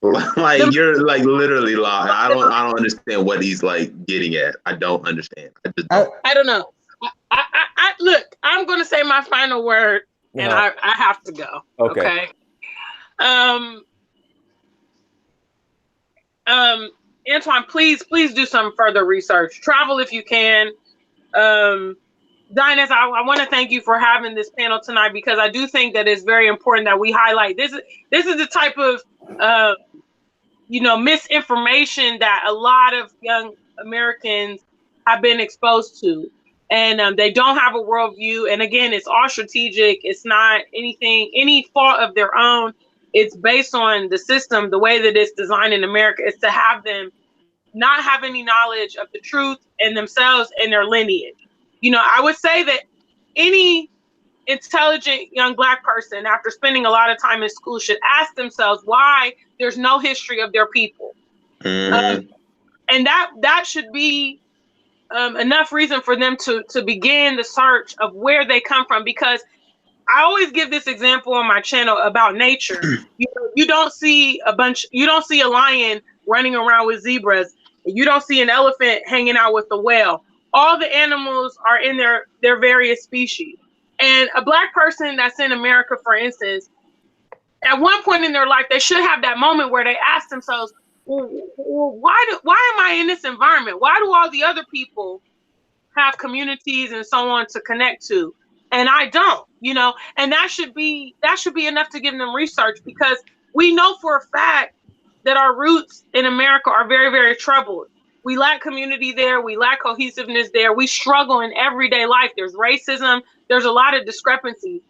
about. Like The, you're like literally lying. I the, don't understand what he's like getting at. I don't understand. I just I, don't. I don't know. I look. I'm going to say my final word, and Uh-huh. I have to go. Okay. Okay. Um. Antoine, please do some further research. Travel if you can. Dinus, I want to thank you for having this panel tonight because I do think that it's very important that we highlight this is the type of misinformation that a lot of young Americans have been exposed to, and they don't have a worldview. And again, it's all strategic. It's not any fault of their own. It's based on the system, the way that it's designed in America. Is to have them not have any knowledge of the truth and themselves and their lineage. I would say that any intelligent young Black person, after spending a lot of time in school, should ask themselves why there's no history of their people. And that should be enough reason for them to begin the search of where they come from. Because I always give this example on my channel about nature. You don't see a lion running around with zebras. You don't see an elephant hanging out with a whale. All the animals are in their various species. And a Black person that's in America, for instance, at one point in their life, they should have that moment where they ask themselves, well, why am I in this environment? Why do all the other people have communities and so on to connect to, and I don't? And that should be enough to give them research, because we know for a fact that our roots in America are very, very troubled. We lack community there. We lack cohesiveness there. We struggle in everyday life. There's racism. There's a lot of discrepancies.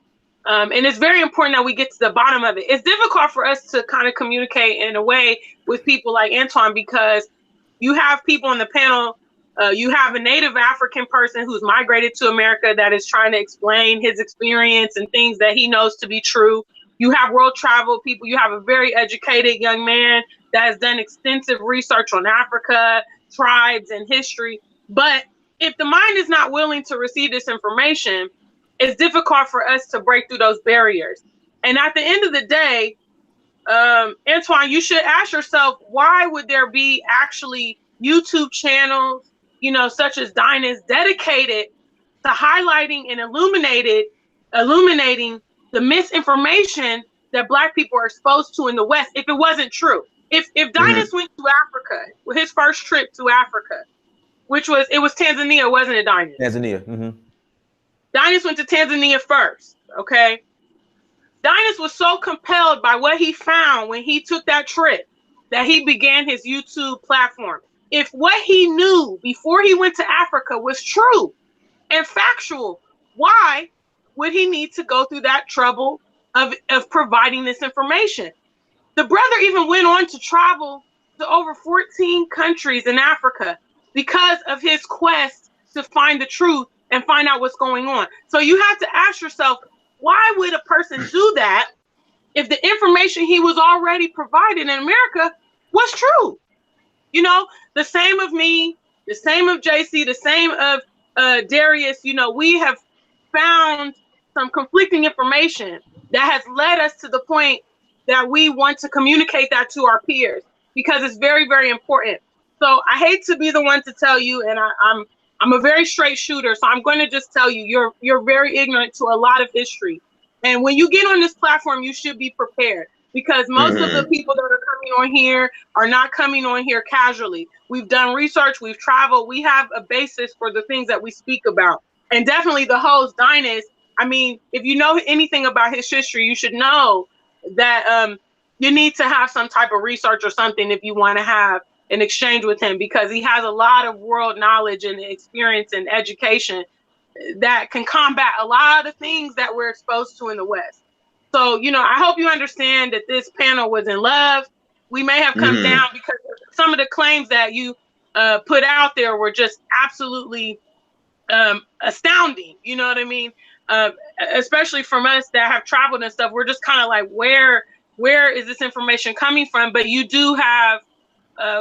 And it's very important that we get to the bottom of it. It's difficult for us to kind of communicate in a way with people like Antoine, because you have people on the panel. You have a native African person who's migrated to America that is trying to explain his experience and things that he knows to be true. You have world travel people. You have a very educated young man that has done extensive research on Africa, tribes, and history. But if the mind is not willing to receive this information, it's difficult for us to break through those barriers. And at the end of the day, Antoine, you should ask yourself, why would there be actually YouTube channels, you know, such as Dinah's, dedicated to highlighting and illuminating the misinformation that Black people are exposed to in the West, if it wasn't true? If Dinah's went to Africa, his first trip to Africa, it was Tanzania, wasn't it, Dinah? Tanzania. Mm-hmm. Dinah's went to Tanzania first, okay? Dinah's was so compelled by what he found when he took that trip that he began his YouTube platform. If what he knew before he went to Africa was true and factual, why would he need to go through that trouble of providing this information? The brother even went on to travel to over 14 countries in Africa because of his quest to find the truth and find out what's going on. So you have to ask yourself, why would a person do that if the information he was already provided in America was true? You know, the same of me, the same of JC, the same of Darius. You know, we have found some conflicting information that has led us to the point that we want to communicate that to our peers, because it's very, very important. So I hate to be the one to tell you, and I'm a very straight shooter, so I'm going to just tell you, you're very ignorant to a lot of history. And when you get on this platform, you should be prepared, because most of the people that are coming on here are not coming on here casually. We've done research, we've traveled, we have a basis for the things that we speak about. And definitely the host, Dinus, I mean, if you know anything about his history, you should know that you need to have some type of research or something if you want to have an exchange with him, because he has a lot of world knowledge and experience and education that can combat a lot of things that we're exposed to in the West. So, you know, I hope you understand that this panel was in love. We may have come down because some of the claims that you put out there were just absolutely astounding. You know what I mean? Especially from us that have traveled and stuff, we're just kind of like, where is this information coming from? But you do have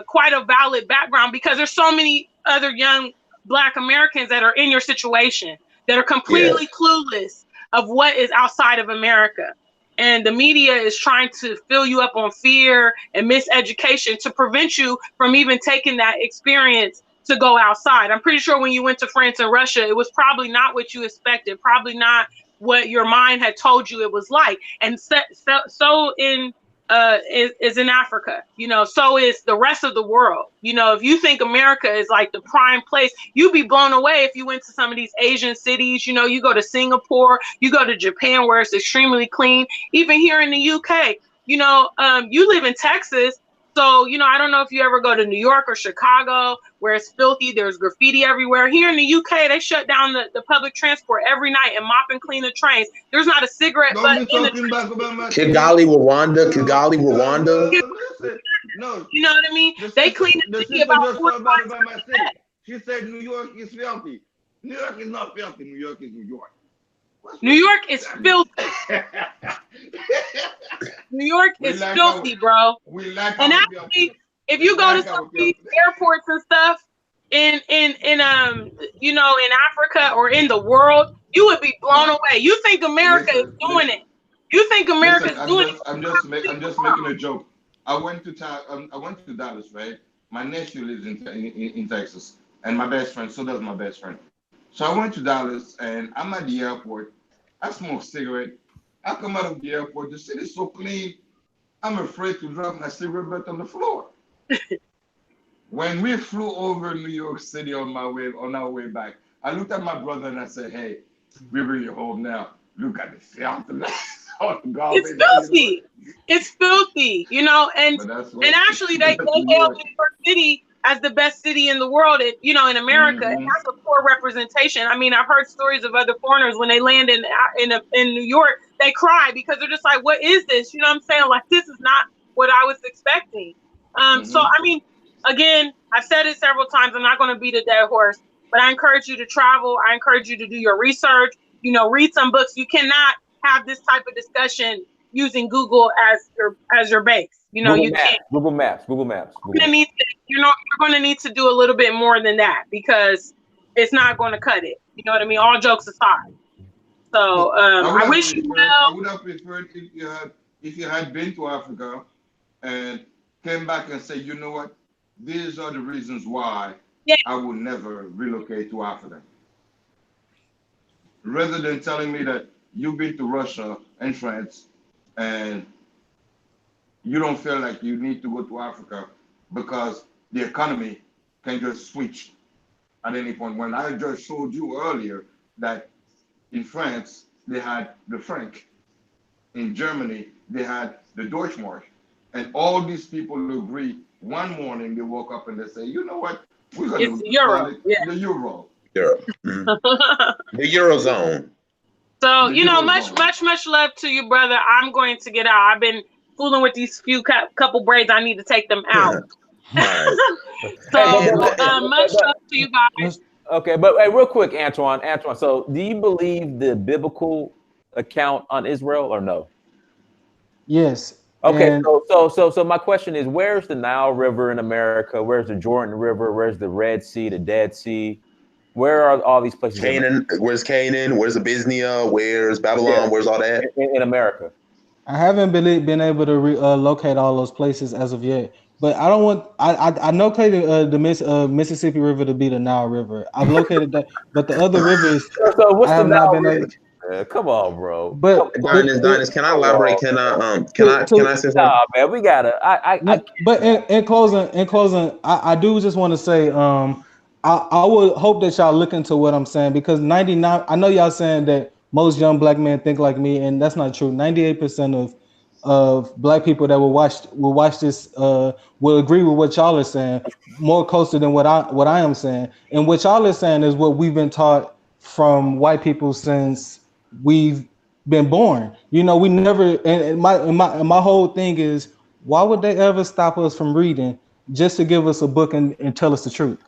quite a valid background, because there's so many other young Black Americans that are in your situation that are completely clueless of what is outside of America. And the media is trying to fill you up on fear and miseducation to prevent you from even taking that experience to go outside. I'm pretty sure when you went to France and Russia, it was probably not what you expected, probably not what your mind had told you it was like. And so is in Africa, you know, so is the rest of the world. You know, if you think America is like the prime place, you'd be blown away if you went to some of these Asian cities. You know, you go to Singapore, you go to Japan, where it's extremely clean. Even here in the UK, you know, you live in Texas, so, you know, I don't know if you ever go to New York or Chicago, where it's filthy, there's graffiti everywhere. Here in the UK, they shut down the public transport every night and mop and clean the trains. There's not a cigarette butt in the Kigali, Rwanda. No. You know what I mean? They clean the city about 4 times a day. She said New York is filthy. New York is not filthy. New York is New York. New York is filthy. New York is filthy, bro. And actually, if you go to some of these airports and stuff in you know, in Africa or in the world, you would be blown away. You think America is doing it? You think America is doing it? I'm just making a joke. I went to Dallas, right? My nephew lives in Texas, and my best friend, so does my best friend. So I went to Dallas, and I'm at the airport. I smoke cigarette. I come out of the airport. The city's so clean. I'm afraid to drop my cigarette butt on the floor. When we flew over New York City on our way back, I looked at my brother and I said, "Hey, we're really home now. Look at the filth." It's filthy. It's filthy, you know, and actually they hailed New York City as the best city in the world, you know, in America. And that's a poor representation. I mean, I've heard stories of other foreigners when they land in New York, they cry because they're just like, what is this? You know what I'm saying? Like, this is not what I was expecting. So, I mean, again, I've said it several times. I'm not going to beat a dead horse, but I encourage you to travel. I encourage you to do your research, you know, read some books. You cannot have this type of discussion using Google as your base. You know, you can't. Google Maps. You're going to need to do a little bit more than that because it's not going to cut it. You know what I mean? All jokes aside. So I wish you well. I would have preferred if you had been to Africa and came back and said, you know what, these are the reasons why I would never relocate to Africa. Rather than telling me that you've been to Russia and France and you don't feel like you need to go to Africa because the economy can just switch at any point. When I just showed you earlier that in France, they had the franc. In Germany, they had the Deutschmark. And all these people agree. One morning, they woke up and they say, you know what? We're going to call it the Euro. Europe. The Eurozone. So, you know, much love to you, brother. I'm going to get out. I've been fooling with these couple braids. I need to take them out. So, much love to you guys. Okay, but hey, real quick, Antoine. So, do you believe the biblical account on Israel or no? Yes. Okay, so my question is, where's the Nile River in America? Where's the Jordan River? Where's the Red Sea, the Dead Sea? Where are all these places? Canaan. Where's Canaan? Where's Abyssinia? Where's Babylon? Yeah. Where's all that? In America. I haven't been able to locate all those places as of yet. But I don't want. I located the Mississippi River to be the Nile River. I've located that, but the other rivers. So what's I have the Nile not been River? able to. Come on, bro. But Dynast, can I elaborate? Can I say something? Nah, man, we gotta. But in closing, I do just want to say, I would hope that y'all look into what I'm saying because 99. I know y'all saying that most young black men think like me, and that's not true. 98% of black people that will watch this will agree with what y'all are saying more closer than what I am saying. And what y'all are saying is what we've been taught from white people since we've been born. You know, we never. And my whole thing is, why would they ever stop us from reading just to give us a book and tell us the truth?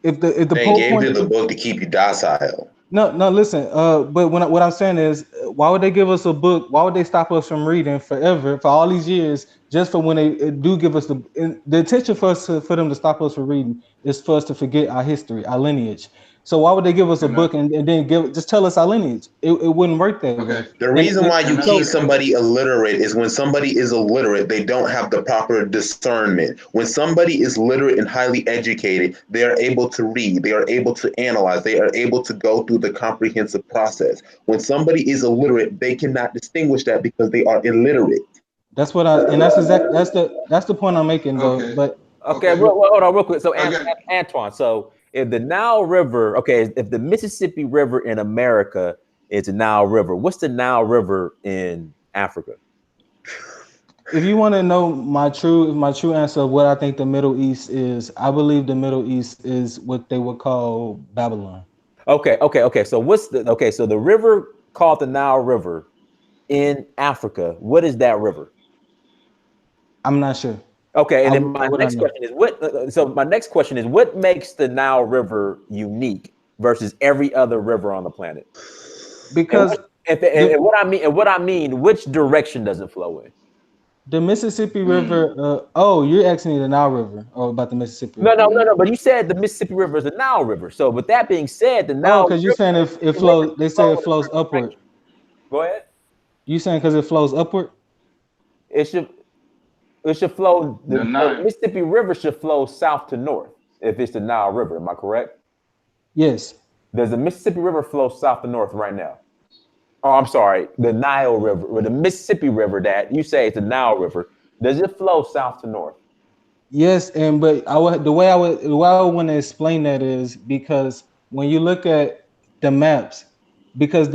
If the they gave you the book to keep you docile. No, listen. But what I'm saying is, why would they give us a book? Why would they stop us from reading forever for all these years just for when they do give us the intention for them to stop us from reading is for us to forget our history, our lineage. So why would they give us a book and then just tell us our lineage? It wouldn't work that way. The reason why you keep somebody illiterate is when somebody is illiterate, they don't have the proper discernment. When somebody is literate and highly educated, they are able to read, they are able to analyze, they are able to go through the comprehensive process. When somebody is illiterate, they cannot distinguish that because they are illiterate. That's what that's the point I'm making though. Okay. But hold on real quick. So Antoine, so if the Nile River, if the Mississippi River in America is the Nile River, what's the Nile River in Africa? If you want to know my true answer of what I think the Middle East is, I believe the Middle East is what they would call Babylon. Okay. So so the river called the Nile River in Africa, what is that river? I'm not sure. Okay, and then my next question is what makes the Nile River unique versus every other river on the planet? Because what I mean, which direction does it flow in? The Mississippi River. You're asking me the Nile River about the Mississippi River. No. But you said the Mississippi River is the Nile River. So with that being said, the Nile. Because you're saying it flows. They say it flows upward. Go ahead. You saying because it flows upward? It should flow. The Mississippi River should flow south to north if it's the Nile River. Am I correct? Yes. Does the Mississippi River flow south to north right now? Oh, I'm sorry. The Nile River or the Mississippi River that you say is the Nile River. Does it flow south to north? Yes, but the way I would want to explain that is because when you look at the maps, because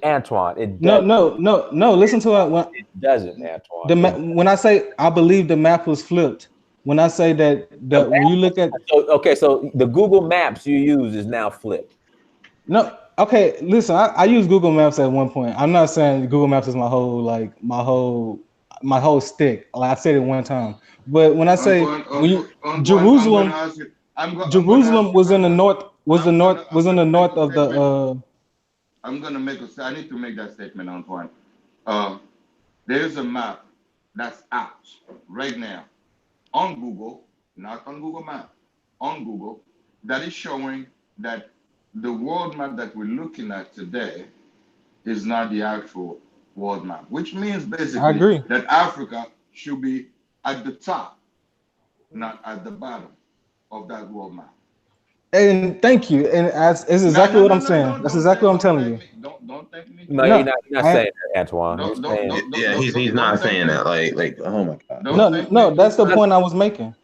Antoine. No. Listen to it. It doesn't, Antoine. When I say I believe the map was flipped, when I say that when you look at so the Google Maps you use is now flipped. No, Okay, listen, I used Google Maps at one point. I'm not saying Google Maps is my whole stick. Like I said it one time. But when I say when you, Antoine, I'm gonna Jerusalem, ask you. I'm gonna ask Jerusalem you. was in the north, was in the I'm gonna make north a of the statement. I'm gonna make a. I need to make that statement, Antoine. There is a map that's out right now on Google, not on Google Map, on Google, that is showing that the world map that we're looking at today is not the actual world map, which means I basically agree. that Africa should be at the top, not at the bottom of that world map. And thank you. And it's No, exactly no, what no, I'm no, saying. no. That's exactly what I'm Don't telling thank you. me. Don't thank me No, too you're much. No, not I saying that, Antoine. You're Don't don't saying don't Yeah, don't don't he's don't, not don't thank saying me. that. Like, oh my god. Don't no, thank me no, too that's the much. point I was making.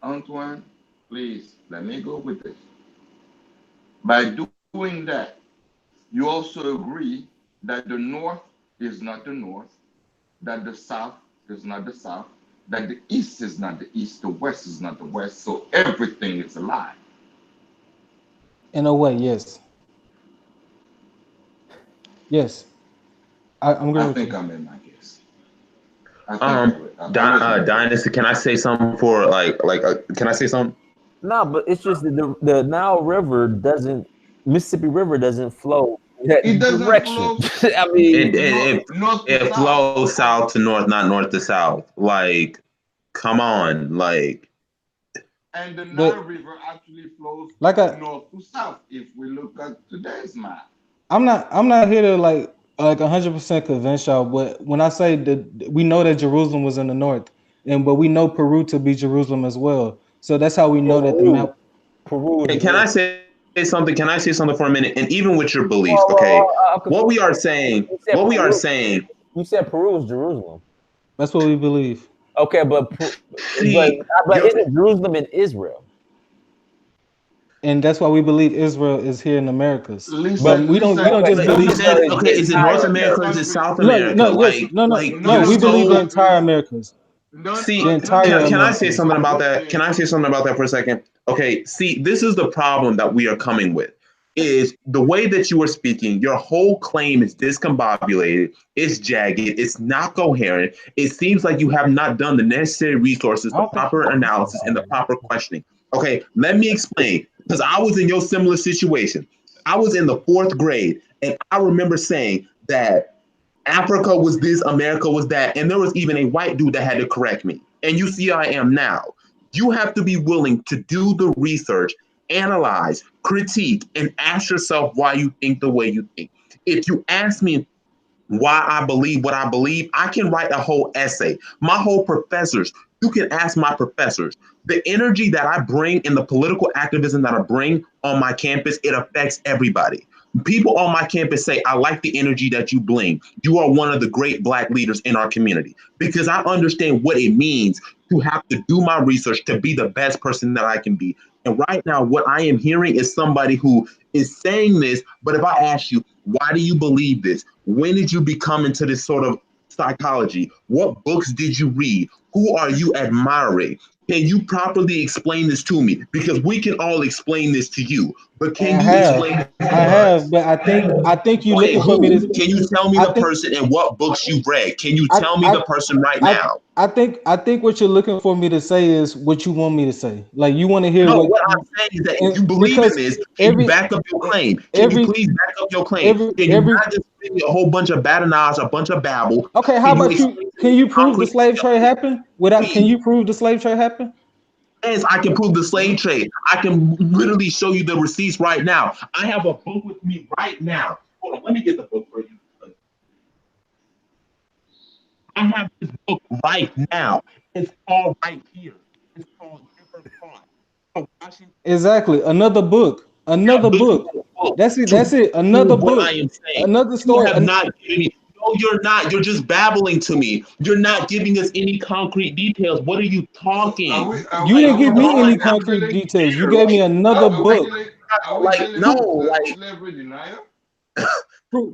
Antoine, please let me go with this. By doing that, you also agree that the North is not the North, that the South is not the South, that the East is not the East, the West is not the West, so everything is a lie. In a way, yes. Yes. I'm I agreeing with think you. I made my guess. I think I raised my voice. Dynasty, can I say something for can I say something? no, but it's just that the Nile River doesn't, Mississippi River doesn't flow in that It doesn't direction. flow I mean, It it north to it south. flows south to north, not north to south. Like, come on, like And the But Nile River actually flows like north to south if we look at today's map. I'm not here to like 100% convince y'all, but when I say that we know that Jerusalem was in the north, but we know Peru to be Jerusalem as well. So that's how we know that the Peru, map. Peru is can where. I say something? Can I say something for a minute? And even with your beliefs, Well, okay, I'm what confused. we are saying, You said what we are Peru. saying. You said Peru is Jerusalem. That's what we believe. Okay, but See, but isn't Jerusalem in Israel? And that's why we believe Israel is here in Americas. But Listen, we don't listen, just Okay, you believe. Israel said, is okay, the is it North entire none of these America or is America. it countries, South No, America? no, yes, Like, no, no, like no. you're none We of these believe the so. entire countries, Americas, the none of entire these Can I say countries Americas. something are about that? Can located. I say something about that for a second? Okay, see, this is the problem that we are coming with. Is the way that you are speaking, your whole claim is discombobulated, it's jagged, it's not coherent. It seems like you have not done the necessary resources, I the don't think proper analysis, and the proper questioning. Okay, let me explain. Because I was in your similar situation. I was in the fourth grade, and I remember saying that Africa was this, America was that, and there was even a white dude that had to correct me. And you see, I am now. You have to be willing to do the research, analyze, critique, and ask yourself why you think the way you think. If you ask me why I believe what I believe, I can write a whole essay. My whole professors, you can ask my professors. The energy that I bring and the political activism that I bring on my campus, it affects everybody. People on my campus say, I like the energy that you bring. You are one of the great Black leaders in our community because I understand what it means to have to do my research to be the best person that I can be. And right now, what I am hearing is somebody who is saying this, but if I ask you, why do you believe this? When did you become into this sort of psychology? What books did you read? Who are you admiring? Can you properly explain this to me? Because we can all explain this to you, but I can you have, explain it to I us? have, but I think you Okay, looking for me who? to. Can you tell me I the think person and what books you've read? Can you I tell me I the person right I now? I think what you're looking for me to say is what you want me to say. Like you want to hear No, what, what I'm saying is that if and you believe in because this, can you every back up your claim? Can you every please back up your claim? every Can you every not just give me a whole bunch of badinage, a bunch of babble? okay, how Can you about you? explain to Can me you prove the concrete slave details? trade happened? Can Please. you prove the slave trade happened? Yes, I can prove the slave trade. I can literally show you the receipts right now. I have a book with me right now. Hold on, let me get the book for you. I have this book right now. It's called right here. It's called Never Fought. Washington. Exactly. Another book. Yeah, Another looking book. for a book That's it. to That's it. Another prove what I book. am saying. Another You story. have not given me. No, you're not. You're just babbling to me. You're not giving us any concrete details. What are you So are talking? we are, You Like, didn't are we give come me dealing? on any Are we now. concrete dealing? details. You Like, gave me another Are we book. dealing? Are we like, dealing no, with like, slavery denial?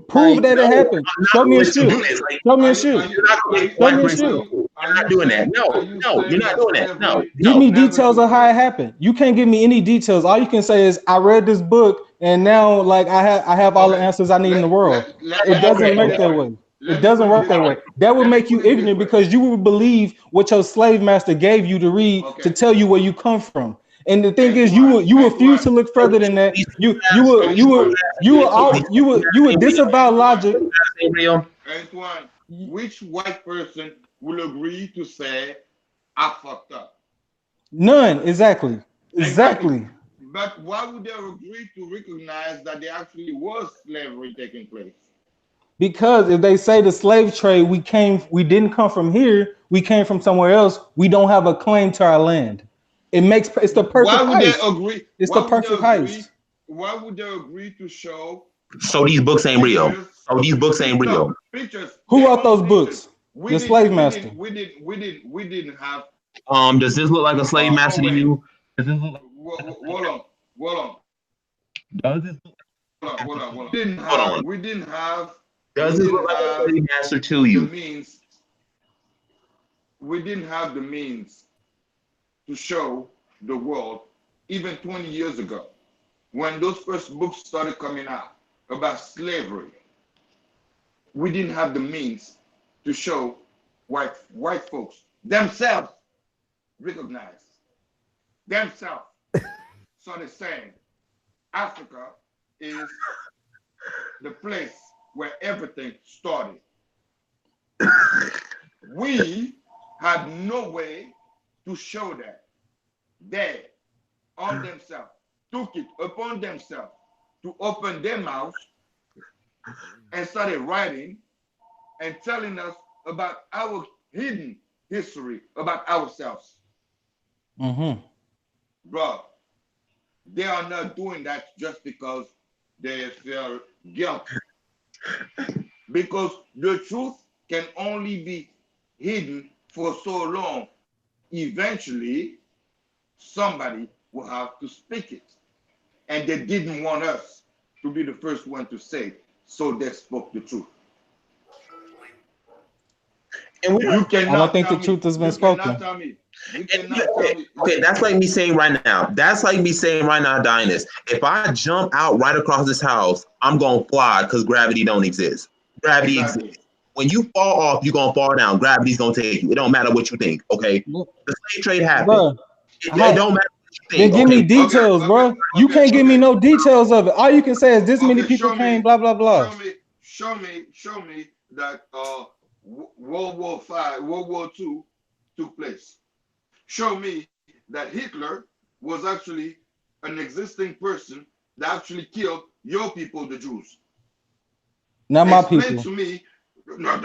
Prove like, that no, it happened. I'm Show not me a going to ship. do this. Like, Show me a Are you ship. are you you're not are going to you Show are black me a you race. are ship. you You're are not you doing that. saying are No, you no, you're saying not that doing that. No, slavery Give no. me never details took of how place? it happened. You can't give me any details. All you can say is I read this book and now like I have all the answers I need in the world. It doesn't work that way. It doesn't work that way. That would make you ignorant because you would believe what your slave master gave you to read to tell you where you come from. And the thing is, you refuse to look further than that. You would disavow logic. Antoine, which white person will agree to say I fucked up? None, exactly. But why would they agree to recognize that there actually was slavery taking place? Because if they say the slave trade, we didn't come from here, we came from somewhere else, we don't have a claim to our land. It's the perfect Why would heist. they agree? It's the perfect heist. Why would they agree to show? So these books ain't real. So these books ain't real. Pictures. Who wrote those books? The slave master. We didn't have. Does this look like a slave master to you? Does this look like? Hold on. Does this? Hold on. We didn't have. Does this look like a slave master to you? We didn't have the means to show the world even 20 years ago when those first books started coming out about slavery. We didn't have the means to show white folks themselves recognize themselves. So they're saying Africa is the place where everything started. We had no way to show that. They, on themselves, took it upon themselves to open their mouths and started writing and telling us about our hidden history about ourselves. Bro, they are not doing that just because they feel guilt. Because the truth can only be hidden for so long. Eventually, somebody will have to speak it. And they didn't want us to be the first one to say it, so they spoke the truth. And I don't think the truth has been spoken. Okay, that's like me saying right now. That's like me saying right now, Dynas. If I jump out right across this house, I'm gonna fly because gravity don't exist. Gravity exists. When you fall off, you're gonna fall down. Gravity's gonna take you. It don't matter what you think. Okay, the slave trade happened. It don't matter. Then give me details, bro. You can't give me no details of it. All you can say is this many people came, blah blah blah. Show me that World War II took place. Show me that Hitler was actually an existing person that actually killed your people, the Jews. Not my people. Explain to me, no,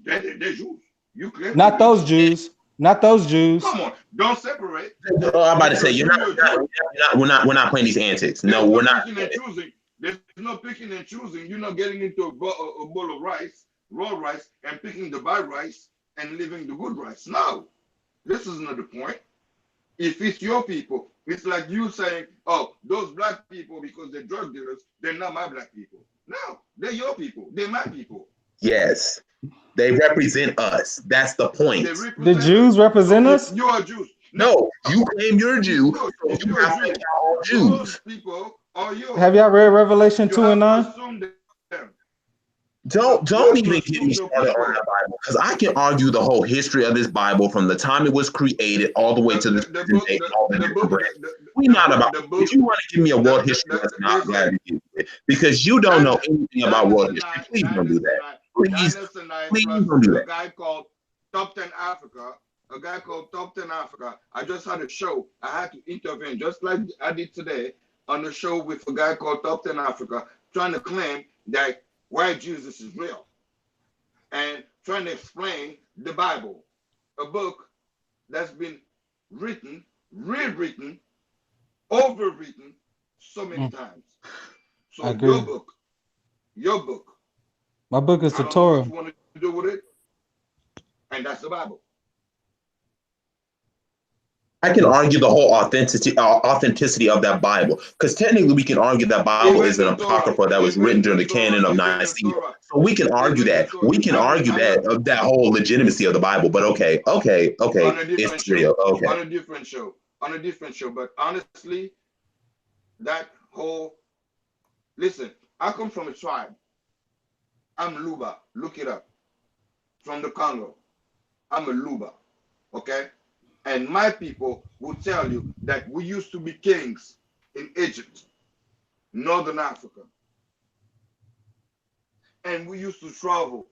they're Jews. You claim not those Jews. Not those Jews. Come on, don't separate. I'm about to say we're not playing these antics. No, we're not. There's no picking and choosing. You're not getting into a bowl of rice, raw rice, and picking the bad rice and leaving the good rice. No, this is not the point. If it's your people, it's like you saying, "Oh, those black people, because they're drug dealers, they're not my black people." No, they're your people. They're my people. Yes. They represent us. That's the point. The Jews represent us? You are Jews. No, you claim you're a Jew. You are Jews. Those people are yours. Have y'all read Revelation 2 and 9? Don't even get me started on the Bible, because I can argue the whole history of this Bible from the time it was created all the way to this present day. We not about. If you want to give me a world history, that's not glad to give it, because you don't know anything about world history. Please don't do that. Please don't do that. A guy called Top 10 Africa. I just had a show. I had to intervene, just like I did today, on the show with a guy called Top 10 Africa, trying to claim that white Jesus is real and trying to explain the Bible, a book that's been written, rewritten, overwritten so many times. So your book. My book is the Torah. What you want to do with it, and that's the Bible. I can argue the whole authenticity of that Bible, because technically we can argue that Bible is an apocrypha that was written during the canon of Nicaea. So we can argue that. We can argue that whole legitimacy of the Bible. But okay, it's real. Okay. On a different show. But honestly, that whole Listen, I come from a tribe. I'm Luba. Look it up. From the Congo. I'm a Luba. Okay? And my people will tell you that we used to be kings in Egypt, Northern Africa. And we used to travel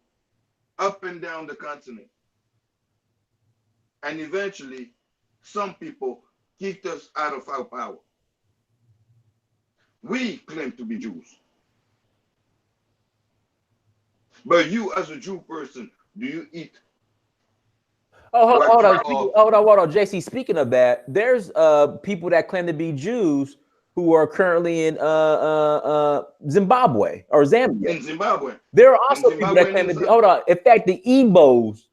up and down the continent. And eventually, some people kicked us out of our power. We claim to be Jews. But you, as a Jew person, do you eat? Oh, hold on, JC. Speaking of that, there's people that claim to be Jews who are currently in Zimbabwe or Zambia. In Zimbabwe. There are also people that claim to be. Hold on. In fact, the Igbos,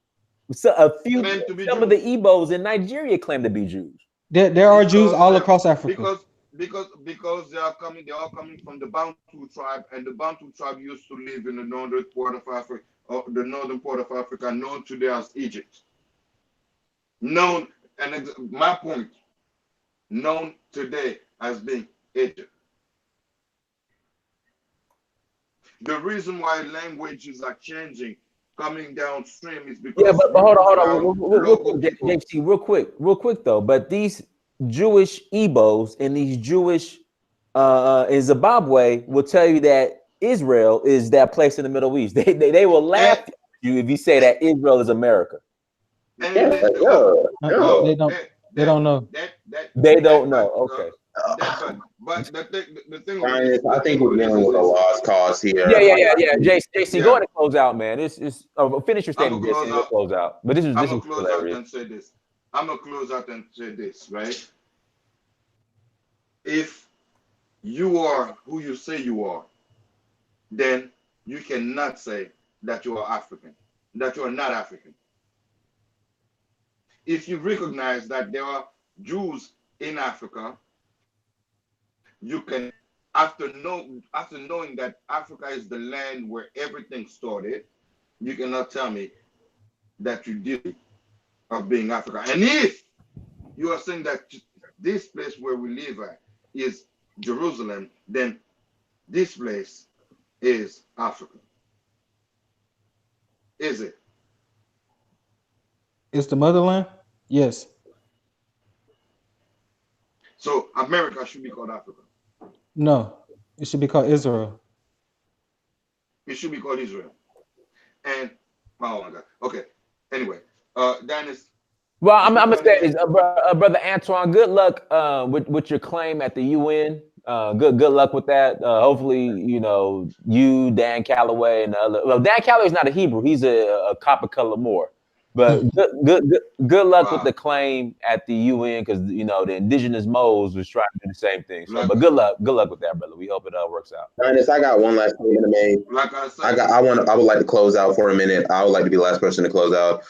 some of the Igbos in Nigeria claim to be Jews. There are Jews all across Africa. Because they are all coming from the Bantu tribe, and the Bantu tribe used to live in the northern part of Africa, known today as Egypt. Known, and my point, known today as being Egypt. The reason why languages are changing, coming downstream, is because but hold on, JC, real quick though. But these Jewish Igbos and these Jewish in Zimbabwe will tell you that Israel is that place in the Middle East. They will laugh at you if you say that Israel is America. They don't know. They don't know. Okay. But the thing I think we're dealing with a lost cause here. Yeah. JC, go ahead and close out, man. It's finish your statement, JC, and we'll close out. But this is hilarious. I'm gonna close out and say this, right? If you are who you say you are, then you cannot say that you are African, that you are not African. If you recognize that there are Jews in Africa, you can, after knowing that Africa is the land where everything started, you cannot tell me that you did of being Africa. And if you are saying that this place where we live at is Jerusalem, then this place is Africa. Is it? It's the motherland? Yes. So America should be called Africa. No, it should be called Israel. It should be called Israel. And oh my God. Okay. Anyway, Dennis. Well, I'm gonna say this, brother Antoine. Good luck with your claim at the UN. Good luck with that. Hopefully, you, Dan Calloway, and the other. Well, Dan Calloway's not a Hebrew; he's a copper color Moor. But good luck with the claim at the UN, because the indigenous Moors was trying to do the same thing. So, but good luck with that, brother. We hope it works out. Ernest, I got one last statement to make. Like I said, I would like to close out for a minute. I would like to be the last person to close out.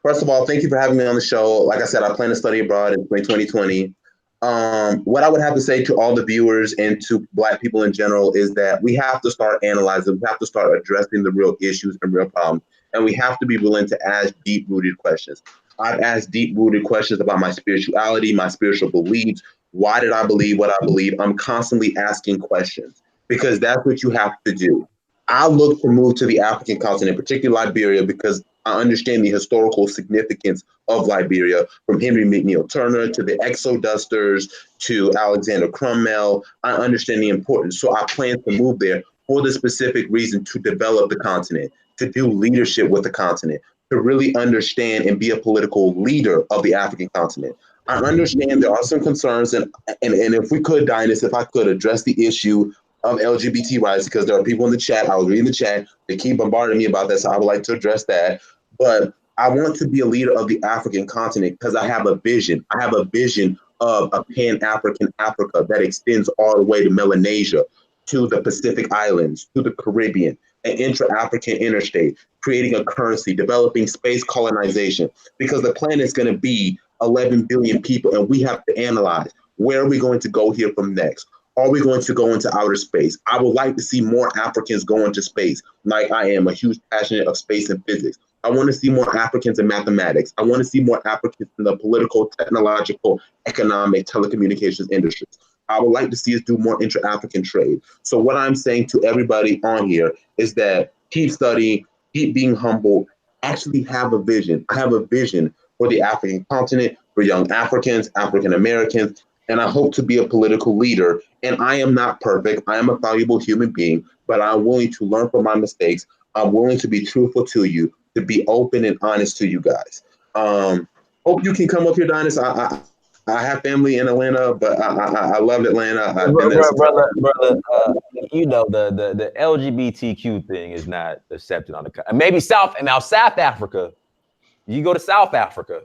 First of all, thank you for having me on the show. Like I said, I plan to study abroad in 2020. What I would have to say to all the viewers and to Black people in general is that we have to start analyzing. We have to start addressing the real issues and real problems. And we have to be willing to ask deep-rooted questions. I've asked deep-rooted questions about my spirituality, my spiritual beliefs. Why did I believe what I believe? I'm constantly asking questions because that's what you have to do. I look to move to the African continent, particularly Liberia, because I understand the historical significance of Liberia, from Henry McNeil Turner to the Exodusters to Alexander Crummell. I understand the importance. So I plan to move there for the specific reason to develop the continent, to do leadership with the continent, to really understand and be a political leader of the African continent. I understand there are some concerns, and if we could, Dynas, if I could address the issue of LGBT rights, because there are people in the chat, I was reading the chat, they keep bombarding me about that, so I would like to address that. But I want to be a leader of the African continent because I have a vision. I have a vision of a pan-African Africa that extends all the way to Melanesia, to the Pacific Islands, to the Caribbean, an intra-African interstate, creating a currency, developing space colonization, because the planet is going to be 11 billion people, and we have to analyze, where are we going to go here from next? Are we going to go into outer space? I would like to see more Africans go into space, like I am a huge passionate of space and physics. I want to see more Africans in mathematics. I want to see more Africans in the political, technological, economic, telecommunications industries. I would like to see us do more intra-African trade. So what I'm saying to everybody on here is that keep studying, keep being humble, actually have a vision. I have a vision for the African continent, for young Africans, African Americans, and I hope to be a political leader. And I am not perfect. I am a valuable human being, but I'm willing to learn from my mistakes. I'm willing to be truthful to you, to be open and honest to you guys. Hope you can come up here, Dinas. I have family in Atlanta, but I love Atlanta. I've been there. Brother, you know the LGBTQ thing is not accepted on the maybe South Africa. You go to South Africa,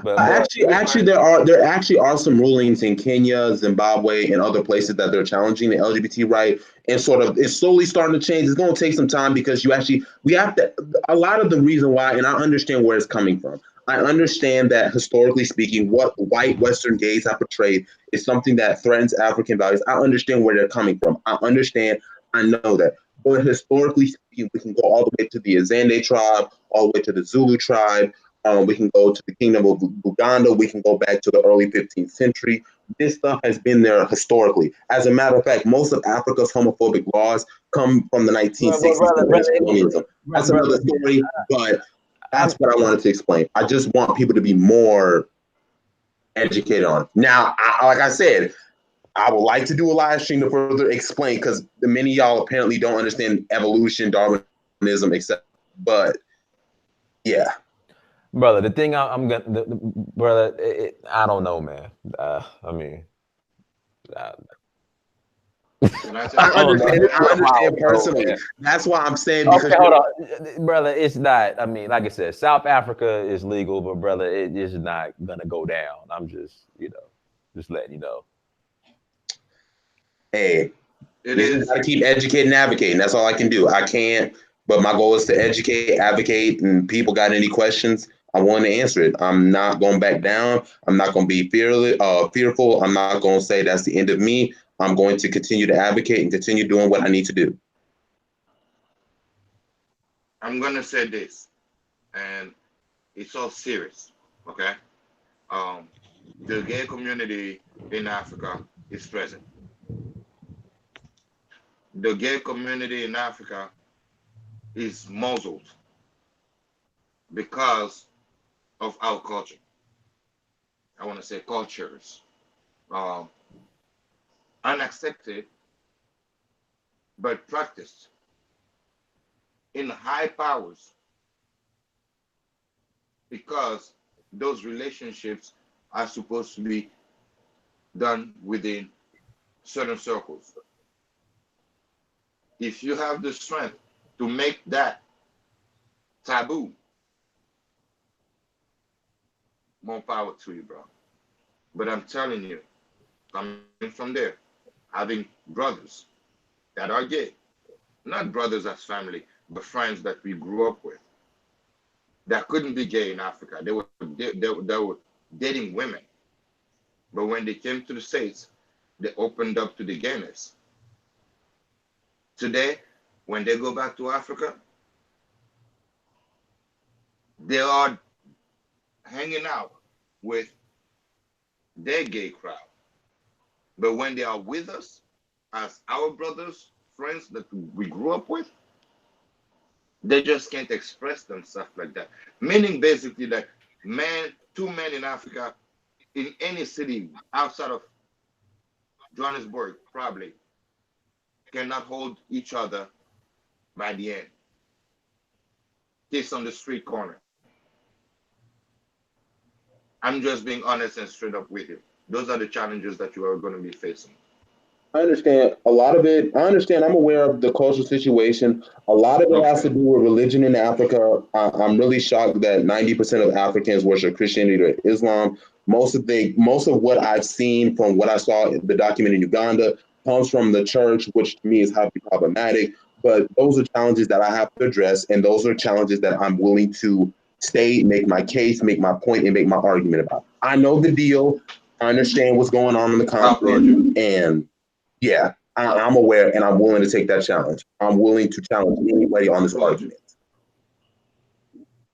but actually, there actually are some rulings in Kenya, Zimbabwe, and other places that they're challenging the LGBT right, and sort of it's slowly starting to change. It's going to take some time because we have to. A lot of the reason why, and I understand where it's coming from. I understand that historically speaking, what white Western gays have portrayed is something that threatens African values. I understand where they're coming from. I understand. I know that. But historically speaking, we can go all the way to the Azande tribe, all the way to the Zulu tribe. We can go to the Kingdom of Buganda. We can go back to the early 15th century. This stuff has been there historically. As a matter of fact, most of Africa's homophobic laws come from the 1960s. That's another story, but that's what I wanted to explain. I just want people to be more educated on it. Now, like I said, I would like to do a live stream to further explain because many of y'all apparently don't understand evolution, Darwinism, etc. But yeah. Brother, the thing I'm gonna, brother, I don't know, man. I mean, I understand personally. That's why I'm saying because hold on, brother. It's not. I mean, like I said, South Africa is legal, but brother, it is not gonna go down. I'm just, just letting you know. Hey, you gotta keep educating and advocating. That's all I can do. I can't, but my goal is to educate, advocate, and people got any questions, I want to answer it. I'm not going back down. I'm not going to be fearful. I'm not going to say that's the end of me. I'm going to continue to advocate and continue doing what I need to do. I'm going to say this, and it's all serious, okay? The gay community in Africa is present. The gay community in Africa is muzzled because of our culture. I want to say cultures. Unaccepted, but practiced in high powers because those relationships are supposed to be done within certain circles. If you have the strength to make that taboo, more power to you, bro. But I'm telling you, coming from there, having brothers that are gay, not brothers as family, but friends that we grew up with, that couldn't be gay in Africa. They were dating women. But when they came to the States, they opened up to the gayness. Today, when they go back to Africa, they are hanging out with their gay crowd. But when they are with us, as our brothers, friends that we grew up with, they just can't express themselves like that. Meaning basically that two men in Africa, in any city outside of Johannesburg, probably, cannot hold each other by the end. Kiss on the street corner. I'm just being honest and straight up with you. Those are the challenges that you are going to be facing. I understand a lot of it. I understand. I'm aware of the cultural situation. A lot of it has to do with religion in Africa. I'm really shocked that 90% of Africans worship Christianity or Islam. Most of what I've seen from what I saw in the document in Uganda comes from the church, which to me is highly problematic. But those are challenges that I have to address, and those are challenges that I'm willing to stay, make my case, make my point, and make my argument about. I know the deal. I understand what's going on in the continent, and yeah, I'm aware, and I'm willing to take that challenge. I'm willing to challenge anybody on this argument.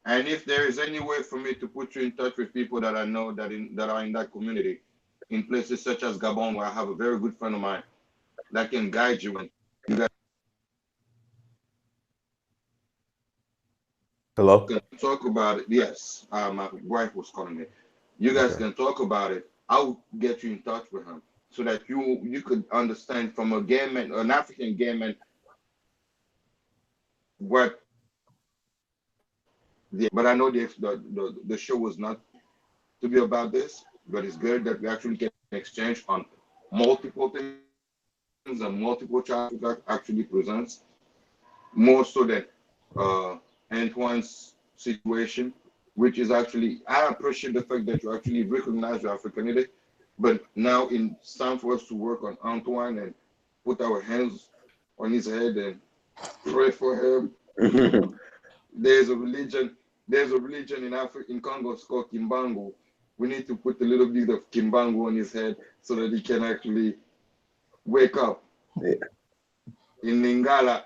And if there is any way for me to put you in touch with people that I know that are in that community, in places such as Gabon, where I have a very good friend of mine that can guide you and you guys Hello? can talk about it. Yes, my wife was calling me. You guys Okay. can talk about it. I'll get you in touch with him so that you could understand from a gay man, an African gay man, what but I know the show was not to be about this, but it's good that we actually can exchange on multiple things and multiple chapters that actually presents more so than Antoine's situation, which is actually, I appreciate the fact that you actually recognize your Africanity, but now it's time for us to work on Antoine and put our hands on his head and pray for him. There's a religion, in Africa, in Congo, it's called Kimbangu. We need to put a little bit of Kimbangu on his head so that he can actually wake up. Yeah. In Lingala,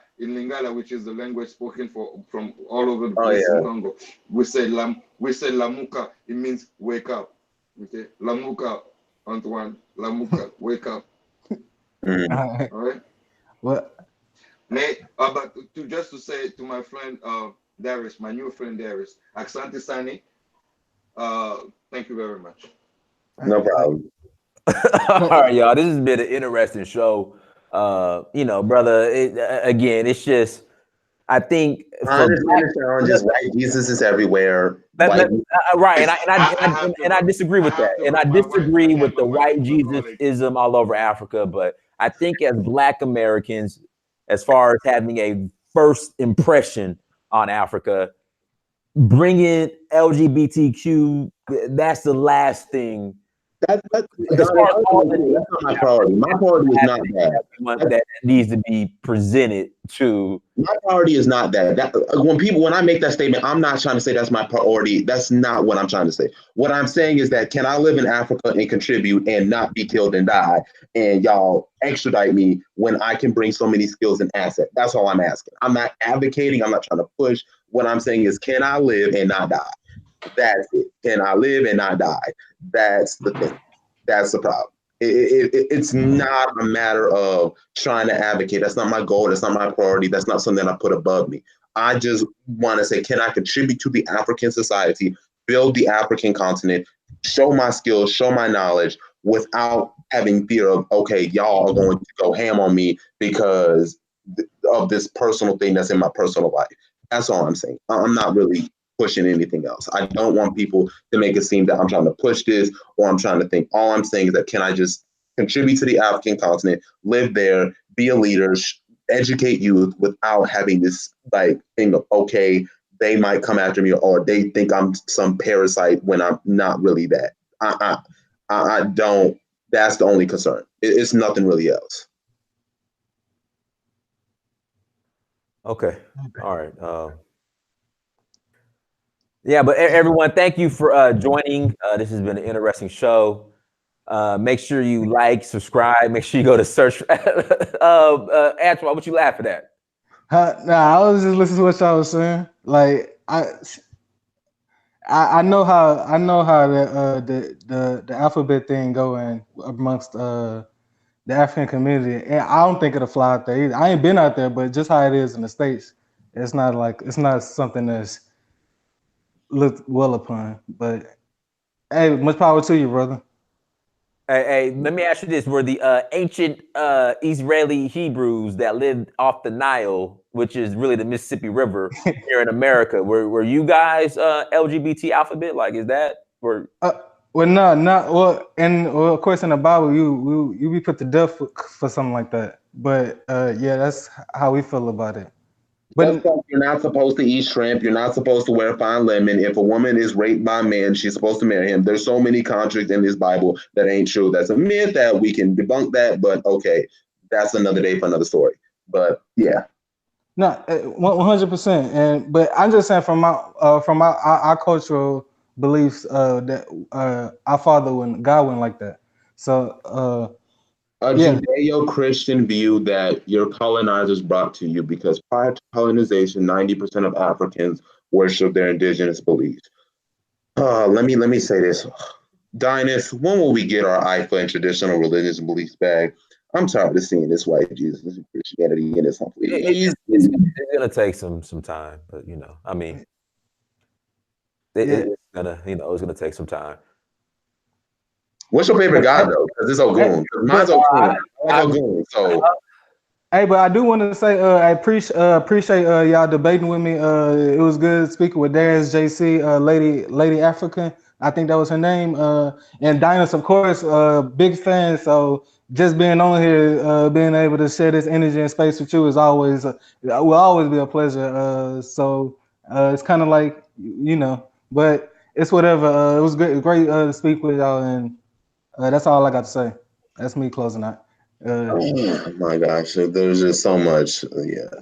which is the language spoken from all over the place in Congo, we say Lamuka. It means wake up. Okay, Lamuka, Antoine, Lamuka, wake up. Mm. All right. What? But to say to my friend Darius, my new friend Darius, Asante Sani, thank you very much. No problem. All right, y'all. This has been an interesting show. Brother, again, it's just, I think I understand the challenges. White Jesus is everywhere. right, and I I disagree with that, and I disagree with the white Jesus-ism all over Africa. But I think as Black Americans, as far as having a first impression on Africa, bringing LGBTQ, that's the last thing. That's As far as all not my priority. My priority is not that. That needs to be presented to. My priority is not that. When I make that statement, I'm not trying to say that's my priority. That's not what I'm trying to say. What I'm saying is that can I live in Africa and contribute and not be killed and die, and y'all extradite me when I can bring so many skills and assets? That's all I'm asking. I'm not advocating. I'm not trying to push. What I'm saying is, can I live and not die? That's it. Can I live and not die? That's the thing. That's the problem. It's not a matter of trying to advocate. That's not my goal. That's not my priority. That's not something I put above me. I just want to say, can I contribute to the African society, build the African continent, show my skills, show my knowledge without having fear of, okay, y'all are going to go ham on me because of this personal thing that's in my personal life. That's all I'm saying. I'm not really pushing anything else. I don't want people to make it seem that I'm trying to push this or I'm trying to think. All I'm saying is that can I just contribute to the African continent, live there, be a leader, educate youth without having this like thing of, okay, they might come after me or they think I'm some parasite when I'm not really that. I don't. That's the only concern. It's nothing really else. Okay. All right. Yeah, but everyone, thank you for joining. This has been an interesting show. Make sure you like, subscribe. Make sure you go to search. Antoine, what you laughing at? Nah, I was just listening to what y'all was saying. Like I know how the alphabet thing going amongst the African community, and I don't think it'll fly out there either. I ain't been out there, but just how it is in the States, it's not something that's looked well upon. But hey, much power to you, brother. Hey, let me ask you this: were the ancient Israeli Hebrews that lived off the Nile, which is really the Mississippi River here in America, were you guys LGBT alphabet? Like, is that or? Well, no, not well. And well, of course, in the Bible, you be put to death for something like that. But yeah, that's how we feel about it. But you're not supposed to eat shrimp. You're not supposed to wear fine linen. If a woman is raped by a man, she's supposed to marry him. There's so many contracts in this Bible that ain't true. That's a myth that we can debunk that. But okay, that's another day for another story. But yeah. No, 100%. And but I'm just saying from our cultural beliefs that our father God went like that. So Judeo-Christian view that your colonizers brought to you, because prior to colonization, 90% of Africans worship their indigenous beliefs. Let me say this. Dinus, when will we get our IFA and traditional religions and beliefs back? I'm tired of seeing this white Jesus and Christianity in this. It's gonna take some time, but you know, I mean, it's gonna, you know, it's gonna take some time. What's your favorite God though? Because it's Ogun. Mine's Ogun. I like Ogun. So. Hey, but I do want to say I appreciate y'all debating with me. It was good speaking with Darius, JC, Lady African. I think that was her name. And Dinus, of course, big fan. So just being on here, being able to share this energy and space with you is always will always be a pleasure. So it's kind of like, you know, but it's whatever. It was great to speak with y'all, and that's all I got to say. That's me closing out. Oh my gosh, there's just so much. Yeah.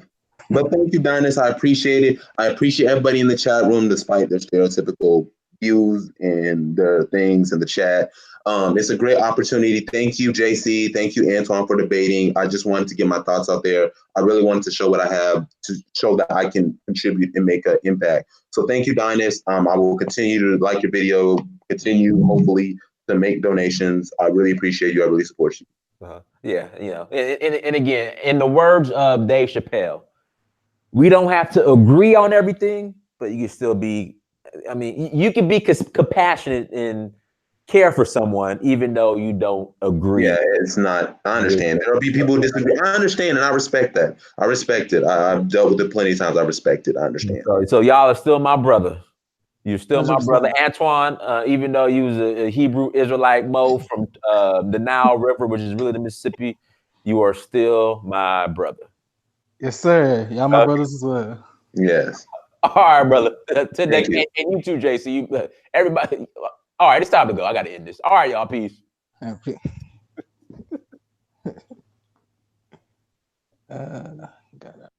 But thank you, Dinus. I appreciate it. I appreciate everybody in the chat room, despite their stereotypical views and their things in the chat. It's a great opportunity. Thank you, JC. Thank you, Antoine, for debating. I just wanted to get my thoughts out there. I really wanted to show what I have, to show that I can contribute and make an impact. So thank you, Dinus. I will continue to like your video, continue, hopefully, to make donations. I really appreciate you. I really support you. Yeah, you know, and again, in the words of Dave Chappelle, we don't have to agree on everything, but you can still be, I mean, you can be compassionate and care for someone even though you don't agree. Yeah, it's not, I understand. There'll be people who disagree. I understand, and I respect that. I respect it. I've dealt with it plenty of times. I respect it. I understand. So y'all are still my brother. You're still 100%. my brother, Antoine. Even though you was a Hebrew Israelite Mo from the Nile River, which is really the Mississippi, you are still my brother. Yes, sir. Y'all my brothers as well. Yes. All right, brother. Today, and you too, JC. Everybody. All right, it's time to go. I got to end this. All right, y'all. Peace. Got it.